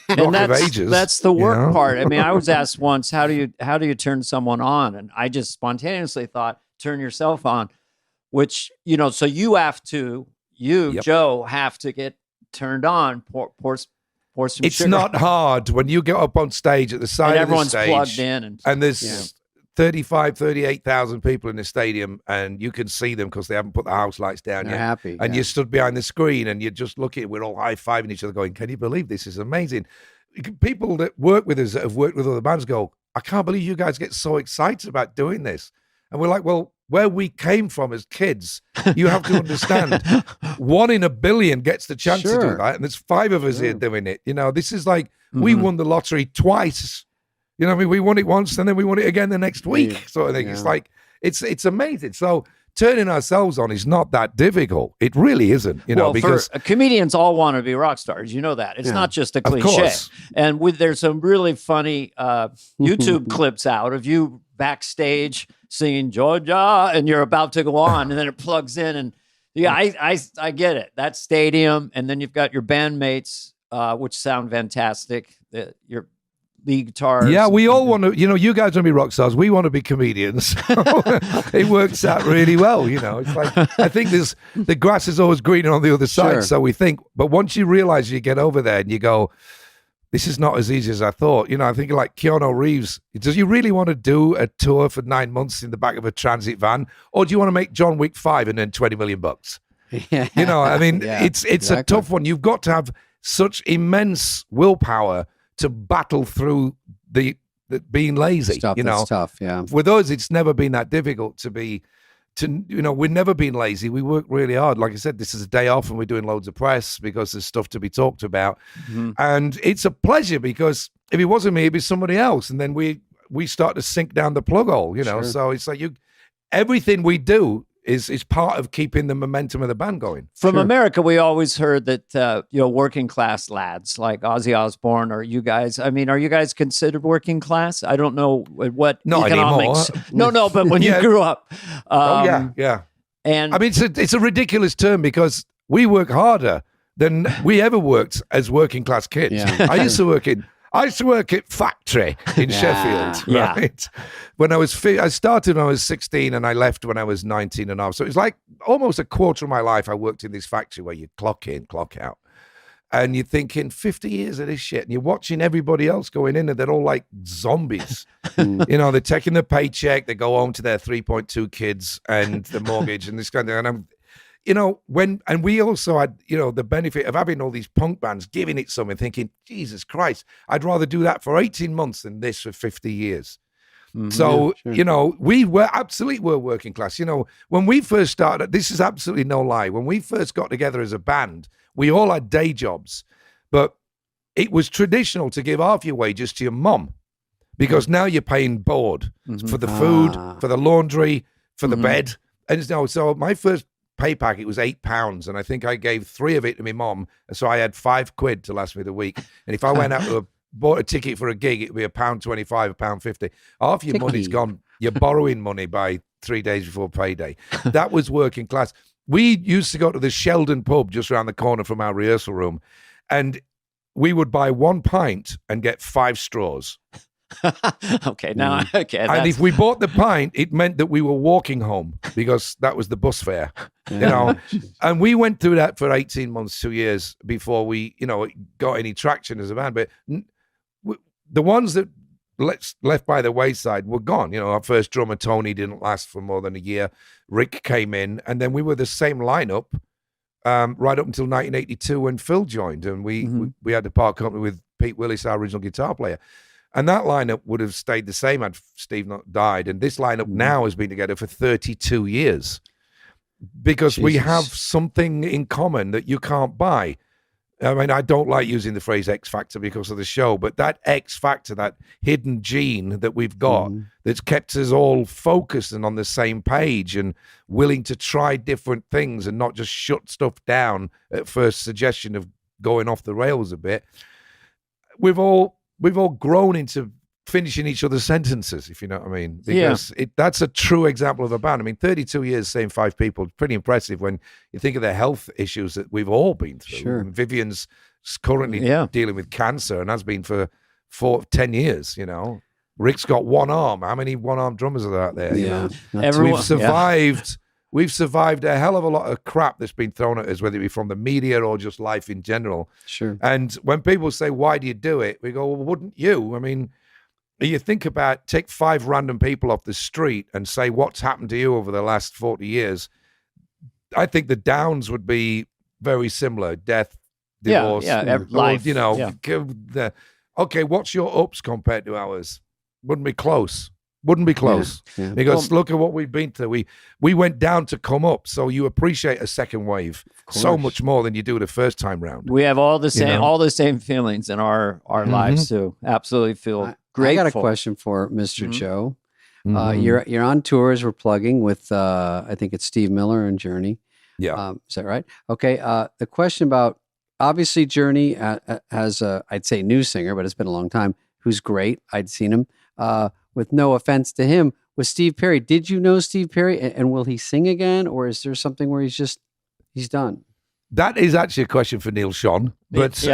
Rock of Ages. That's the work part. I mean, I was asked once, how do you turn someone on? And I just spontaneously thought, turn yourself on, which, so you have to, Joe, have to get turned on, pour some it's sugar. Not hard when you get up on stage at the side and of the stage. Everyone's plugged in. And there's 38,000 people in the stadium, and you can see them because they haven't put the house lights down yet. They're happy. And you stood behind the screen, and you just look at it, we're all high-fiving each other going, can you believe this is amazing? People that work with us, that have worked with other bands, go, I can't believe you guys get so excited about doing this. And we're like, well, where we came from as kids, you have to understand, 1 in a billion gets the chance to do that, and there's 5 of us here doing it. This is like, we won the lottery twice. I mean, we won it once, and then we won it again the next week, sort of thing. It's like, it's amazing. So turning ourselves on is not that difficult. It really isn't, because comedians all want to be rock stars. You know that. It's not just a cliche. And there's some really funny YouTube clips out of you backstage singing Georgia, and you're about to go on, and then it plugs in, and I get it. That stadium, and then you've got your bandmates, which sound fantastic. Your lead guitars. Yeah, we all want to, you guys want to be rock stars. We want to be comedians. It works out really well, It's like, I think the grass is always greener on the other side, so we think. But once you realize you get over there and you go, this is not as easy as I thought. I think like Keanu Reeves, does you really want to do a tour for 9 months in the back of a transit van? Or do you want to make John Wick 5 and then $20 million? I mean, it's exactly. A tough one. You've got to have such immense willpower to battle through the being lazy. That's tough, yeah. With us, it's never been that difficult we've never been lazy. We work really hard. Like I said, this is a day off and we're doing loads of press because there's stuff to be talked about. Mm-hmm. And it's a pleasure because if it wasn't me, it'd be somebody else. And then we start to sink down the plug hole, So it's like everything we do is part of keeping the momentum of the band going. From America, we always heard that, working class lads like Ozzy Osbourne or you guys, I mean, are you guys considered working class? I don't know what Not economics. Anymore. No, but when you grew up. Yeah. And I mean, it's a ridiculous term because we work harder than we ever worked as working class kids. Yeah. I used to work at factory in Sheffield, right? When I started when I was 16 and I left when I was 19 and a half. So it was like almost a quarter of my life I worked in this factory where you clock in, clock out. And you're thinking 50 years of this shit. And you're watching everybody else going in and they're all like zombies. They're taking the paycheck. They go home to their 3.2 kids and the mortgage and this kind of thing. And and we also had, the benefit of having all these punk bands, giving it something, thinking, Jesus Christ, I'd rather do that for 18 months than this for 50 years. Mm-hmm. So, we were working class. When we first started, this is absolutely no lie. When we first got together as a band, we all had day jobs, but it was traditional to give half your wages to your mom because now you're paying board for the food, for the laundry, for the bed. And so my first pay packet was £8, and I think I gave 3 of it to my mom, and so I had £5 to last me the week. And if I went out bought a ticket for a gig, it'd be £1.25, £1.50. Half your money's gone. You're borrowing money by 3 days before payday. That was working class. We used to go to the Sheldon pub just around the corner from our rehearsal room, and we would buy 1 pint and get 5 straws. Okay. And if we bought the pint, it meant that we were walking home because that was the bus fare, And we went through that for 18 months, 2 years before we, got any traction as a band. But the ones that left by the wayside were gone. Our first drummer, Tony, didn't last for more than a year. Rick came in, and then we were the same lineup right up until 1982 when Phil joined, and we had to part company with Pete Willis, our original guitar player. And that lineup would have stayed the same had Steve not died. And this lineup now has been together for 32 years because we have something in common that you can't buy. I mean, I don't like using the phrase X Factor because of the show, but that X Factor, that hidden gene that we've got that's kept us all focused and on the same page and willing to try different things and not just shut stuff down at first suggestion of going off the rails a bit. We've all grown into finishing each other's sentences, if you know what I mean. Because that's a true example of a band. I mean, 32 years, same 5 people, pretty impressive when you think of the health issues that we've all been through. Sure. Vivian's currently dealing with cancer and has been for 10 years, you know. Rick's got one arm. How many one-armed drummers are out there? Yeah. You know? We've survived. We've survived a hell of a lot of crap that's been thrown at us, whether it be from the media or just life in general. Sure. And when people say, why do you do it? We go, well, wouldn't you? I mean, you think about, take 5 random people off the street and say, what's happened to you over the last 40 years? I think the downs would be very similar. Death, divorce, life. You know, okay, what's your ups compared to ours? Wouldn't be close. Wouldn't be close. Yeah. Because look at what we've been through. We went down to come up, so you appreciate a second wave so much more than you do the first time round. We have all the same feelings in our lives too. Absolutely feel grateful. I got a question for Mr. Joe. You're on tours. We're plugging with I think it's Steve Miller and Journey. Yeah, is that right? Okay. The question about, obviously Journey has a, I'd say, new singer, but it's been a long time, who's great. I'd seen him. With no offense to him, with Steve Perry, did you know Steve Perry, and will he sing again, or is there something where he's done? That is actually a question for Neil Schon, but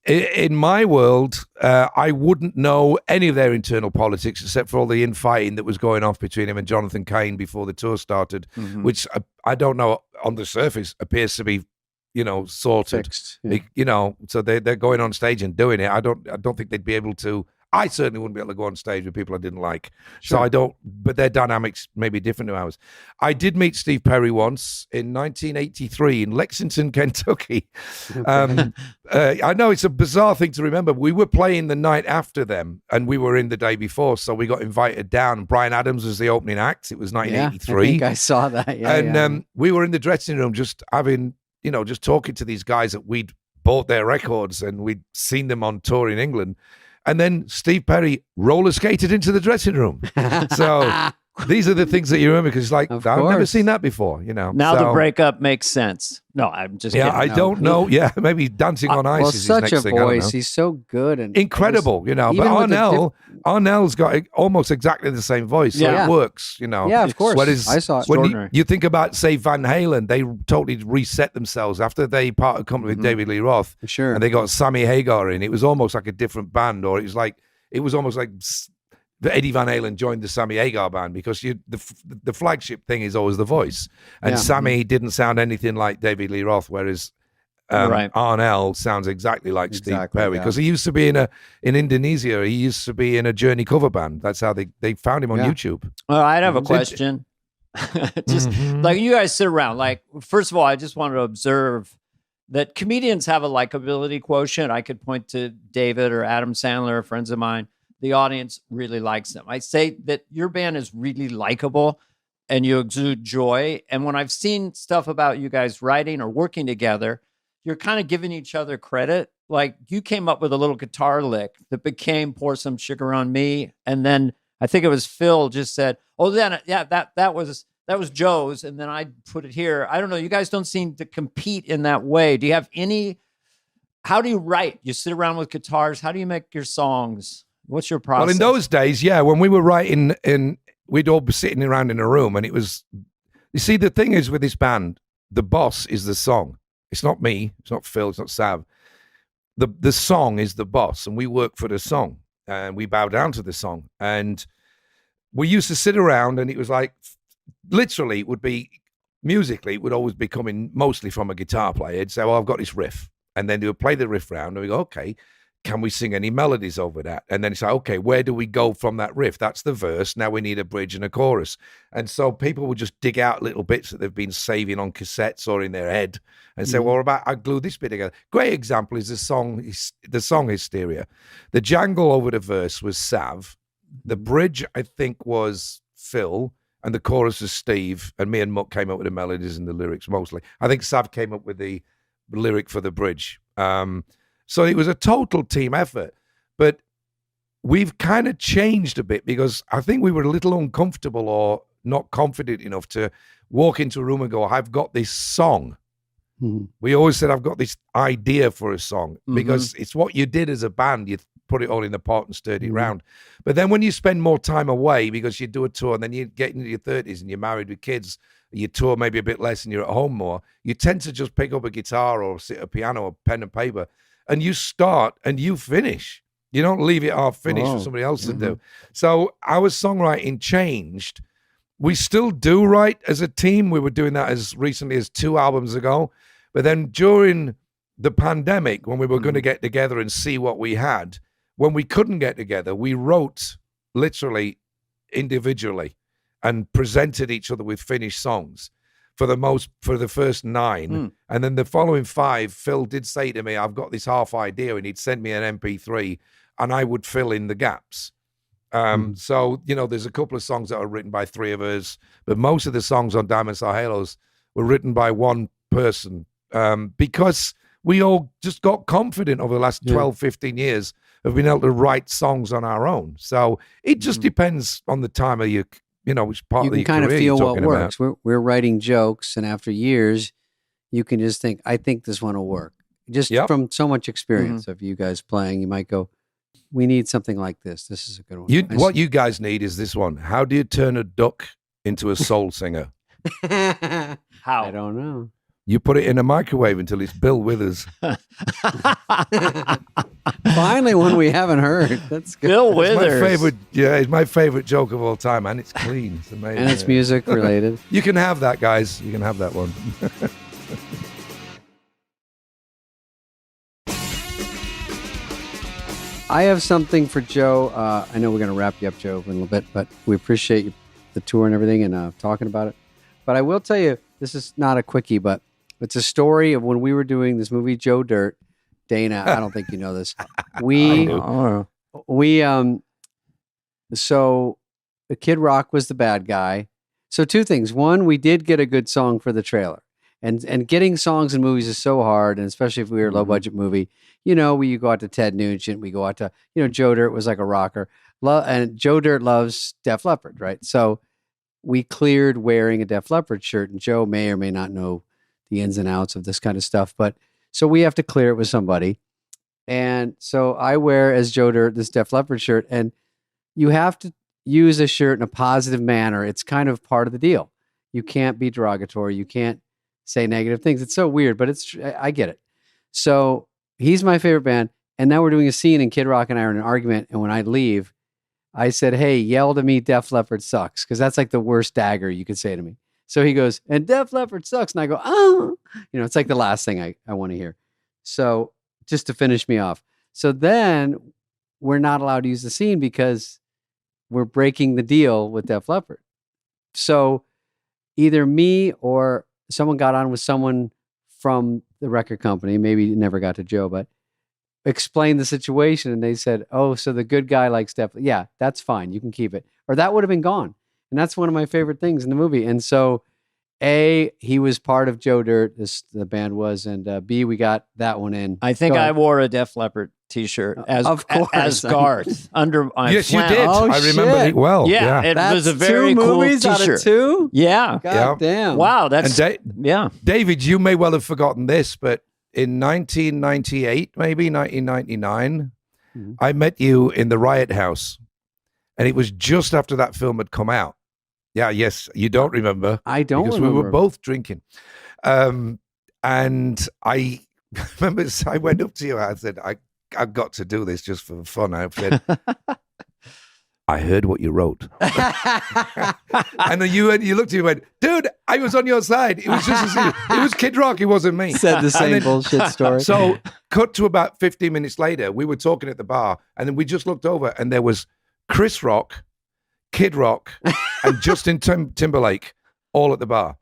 in my world, I wouldn't know any of their internal politics except for all the infighting that was going on between him and Jonathan Cain before the tour started, which I don't know on the surface appears to be, you know, sorted. Fixed, yeah. You know, so they're going on stage and doing it. I don't think they'd be able to. I certainly wouldn't be able to go on stage with people I didn't like. Sure. So I don't, but their dynamics may be different to ours. I did meet Steve Perry once in 1983 in Lexington, Kentucky. I know it's a bizarre thing to remember. We were playing the night after them and we were in the day before. So we got invited down. Brian Adams was the opening act. It was 1983. I think I saw that. Yeah, and we were in the dressing room just having, you know, just talking to these guys that we'd bought their records and we'd seen them on tour in England. And then Steve Perry roller skated into the dressing room. So these are the things that you remember because, like, I've never seen that before. You know, now the breakup makes sense. No, I'm just kidding. I don't know. Yeah, maybe Dancing on Ice is his next thing. Such a voice. He's so good and incredible. You know, but Arnell's got almost exactly the same voice. So it works. You know. Yeah, of course. Whereas I saw it. When you think about, say, Van Halen, they totally reset themselves after they parted company with David Lee Roth. Sure. And they got Sammy Hagar in. It was almost like a different band, or it was almost like Eddie Van Halen joined the Sammy Hagar band because the flagship thing is always the voice. And Sammy didn't sound anything like David Lee Roth, whereas Arnell sounds exactly like Steve Perry because he used to be in Indonesia. He used to be in a Journey cover band. That's how they found him on YouTube. Well, I'd have a question. Just like you guys sit around, like, first of all, I just wanted to observe that comedians have a likability quotient. I could point to David or Adam Sandler, friends of mine. The audience really likes them. I say that your band is really likable and you exude joy. And when I've seen stuff about you guys writing or working together, you're kind of giving each other credit. Like you came up with a little guitar lick that became Pour Some Sugar on Me. And then I think it was Phil just said, oh, then, that was Joe's. And then I put it here. I don't know. You guys don't seem to compete in that way. Do you have how do you write? You sit around with guitars. How do you make your songs? What's your process? Well, in those days, when we were writing, we'd all be sitting around in a room, and it was. You see, the thing is with this band, the boss is the song. It's not me. It's not Phil. It's not Sav. The song is the boss, and we work for the song, and we bow down to the song. And we used to sit around, and it was like, literally, it would be musically, it would always be coming mostly from a guitar player. He'd say, "Well, I've got this riff," and then they would play the riff round, and we go, "Okay. Can we sing any melodies over that?" And then it's like, okay, where do we go from that riff? That's the verse. Now we need a bridge and a chorus. And so people would just dig out little bits that they've been saving on cassettes or in their head and say, well, I glue this bit together. Great example is the song Hysteria. The jangle over the verse was Sav. The bridge, I think, was Phil. And the chorus was Steve. And me and Muck came up with the melodies and the lyrics mostly. I think Sav came up with the lyric for the bridge. So it was a total team effort, but we've kind of changed a bit because I think we were a little uncomfortable or not confident enough to walk into a room and go, I've got this song. We always said, I've got this idea for a song because it's what you did as a band. put it all in the pot and stirred it round. But then when you spend more time away because you do a tour and then you get into your 30s and you're married with kids, you tour maybe a bit less and you're at home more, you tend to just pick up a guitar or sit at a piano or pen and paper and you start and you finish. You don't leave it half finished for somebody else to do. So our songwriting changed. We still do write as a team. We were doing that as recently as 2 albums ago. But then during the pandemic, when we were going to get together and see what we had, when we couldn't get together, we wrote literally individually and presented each other with finished songs for the first 9. And then the following 5, Phil did say to me, I've got this half idea, and he'd send me an MP3 and I would fill in the gaps. So, there's a couple of songs that are written by 3 of us, but most of the songs on Diamond Star Halos were written by one person because we all just got confident over the last 12, 15 years of being able to write songs on our own. So it just depends on the time of your, which part of your career. You can kind of feel what works. We're writing jokes, and after years, you can just think, I think this one will work. Just from so much experience of you guys playing, you might go, we need something like this. This is a good one. What you guys need is this one. How do you turn a duck into a soul singer? How? I don't know. You put it in a microwave until it's Bill Withers. Finally, one we haven't heard. That's good. Bill Withers. It's my favorite joke of all time, and it's clean. It's amazing. And it's music related. You can have that, guys. You can have that one. I have something for Joe. I know we're going to wrap you up, Joe, in a little bit, but we appreciate the tour and everything and talking about it. But I will tell you, this is not a quickie, but it's a story of when we were doing this movie, Joe Dirt. Dana, I don't think you know this. So the Kid Rock was the bad guy. So 2 things. One, we did get a good song for the trailer. And getting songs in movies is so hard, and especially if we were a low-budget movie. You go out to Ted Nugent, we go out to, Joe Dirt was like a rocker. And Joe Dirt loves Def Leppard, right? So we cleared wearing a Def Leppard shirt, and Joe may or may not know the ins and outs of this kind of stuff. But so we have to clear it with somebody. And so I wear, as Joe Dirt, this Def Leppard shirt, and you have to use a shirt in a positive manner. It's kind of part of the deal. You can't be derogatory. You can't say negative things. It's so weird, but I get it. So he's my favorite band. And now we're doing a scene and Kid Rock and I are in an argument. And when I leave, I said, hey, yell to me, Def Leppard sucks. Because that's like the worst dagger you could say to me. So he goes, and Def Leppard sucks. And I go, oh, it's like the last thing I want to hear. So just to finish me off. So then we're not allowed to use the scene because we're breaking the deal with Def Leppard. So either me or someone got on with someone from the record company, maybe it never got to Joe, but explained the situation. And they said, oh, so the good guy likes Def. Yeah, that's fine. You can keep it. Or that would have been gone. And that's one of my favorite things in the movie. And so A, he was part of Joe Dirt, the band was, and B, we got that one in. I think I wore a Def Leppard t-shirt as Garth under my Yes, flannel. you did. Oh, I remember shit. it well. Yeah, it was a very 2 cool movies t-shirt. out of 2? Yeah. God damn. Wow, that's And David, you may well have forgotten this, but in 1998, maybe 1999, I met you in the Riot House, and it was just after that film had come out. Yeah, yes, you don't remember. I don't because remember. we were both drinking. And I remember I went up to you, I said, I've got to do this just for fun. I said, I heard what you wrote. And then you looked at me and went, dude, I was on your side. It was just it was Kid Rock, it wasn't me. Said the same bullshit story. So cut to about 15 minutes later, we were talking at the bar, and then we just looked over, and there was Chris Rock, Kid Rock, and Justin Timberlake all at the bar.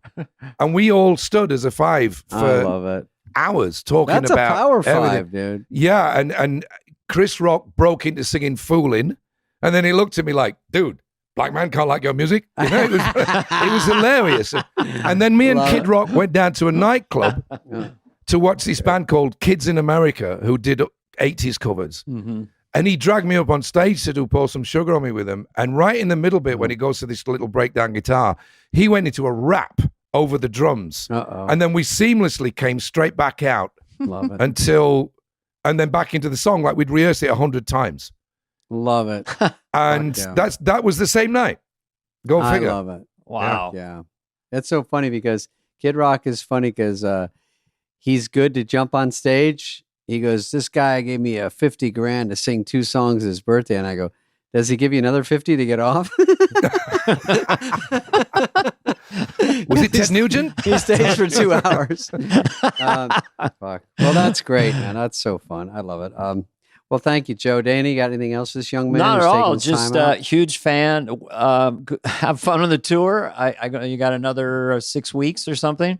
And we all stood as a 5 I for love it. hours talking That's about a power 5, everything. dude. Yeah, and Chris Rock broke into singing Foolin', and then he looked at me like, dude, black man can't like your music. It was hilarious. And then me and Kid Rock went down to a nightclub to watch this band called Kids in America who did 80s covers. Mm-hmm. And he dragged me up on stage to do Pour Some Sugar on Me with him. And right in the middle bit, when he goes to this little breakdown guitar, he went into a rap over the drums. Uh-oh. And then we seamlessly came straight back out Love it. until and then back into the song. Like we'd rehearse it 100 times. Love it. And that was the same night. Go figure. I love it. Wow. Yeah. It's so funny because Kid Rock is funny because he's good to jump on stage. He goes, this guy gave me a $50,000 to sing 2 songs at his birthday. And I go, does he give you another 50 to get off? Was it Ted Nugent? He stays for 2 hours. Fuck. Well, that's great, man. That's so fun. I love it. Well, thank you, Joe. Danny, got anything else this young man? Not at all. Just a huge fan. Have fun on the tour. You got another 6 weeks or something?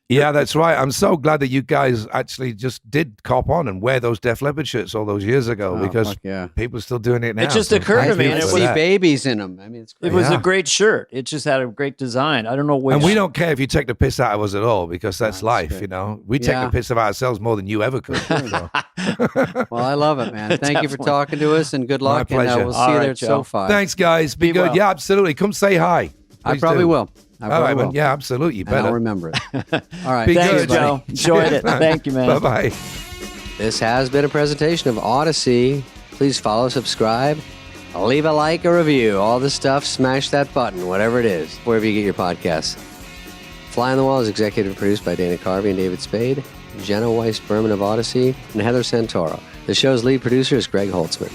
Yeah, that's right. I'm so glad that you guys actually just did cop on and wear those Def Leppard shirts all those years ago because people are still doing it now. It just occurred to me. And it was babies in them. I mean, it's great. It was a great shirt. It just had a great design. I don't know which. And we don't care if you take the piss out of us at all because that's life, great. You know. We take the piss of ourselves more than you ever could. So. Well, I love it, man. Thank you for talking to us and good luck. My pleasure. And we'll see you there at SoFi. Thanks, guys. Be good. Well. Yeah, absolutely. Come say hi. I probably will. All right, man. Yeah, absolutely. You better. And I'll remember it. All right. Thanks, Joe. Enjoyed it. Thank you, man. Bye-bye. This has been a presentation of Odyssey. Please follow, subscribe, leave a like, a review. All this stuff, smash that button, whatever it is, wherever you get your podcasts. Fly on the Wall is executive produced by Dana Carvey and David Spade, Jenna Weiss-Berman of Odyssey, and Heather Santoro. The show's lead producer is Greg Holtzman.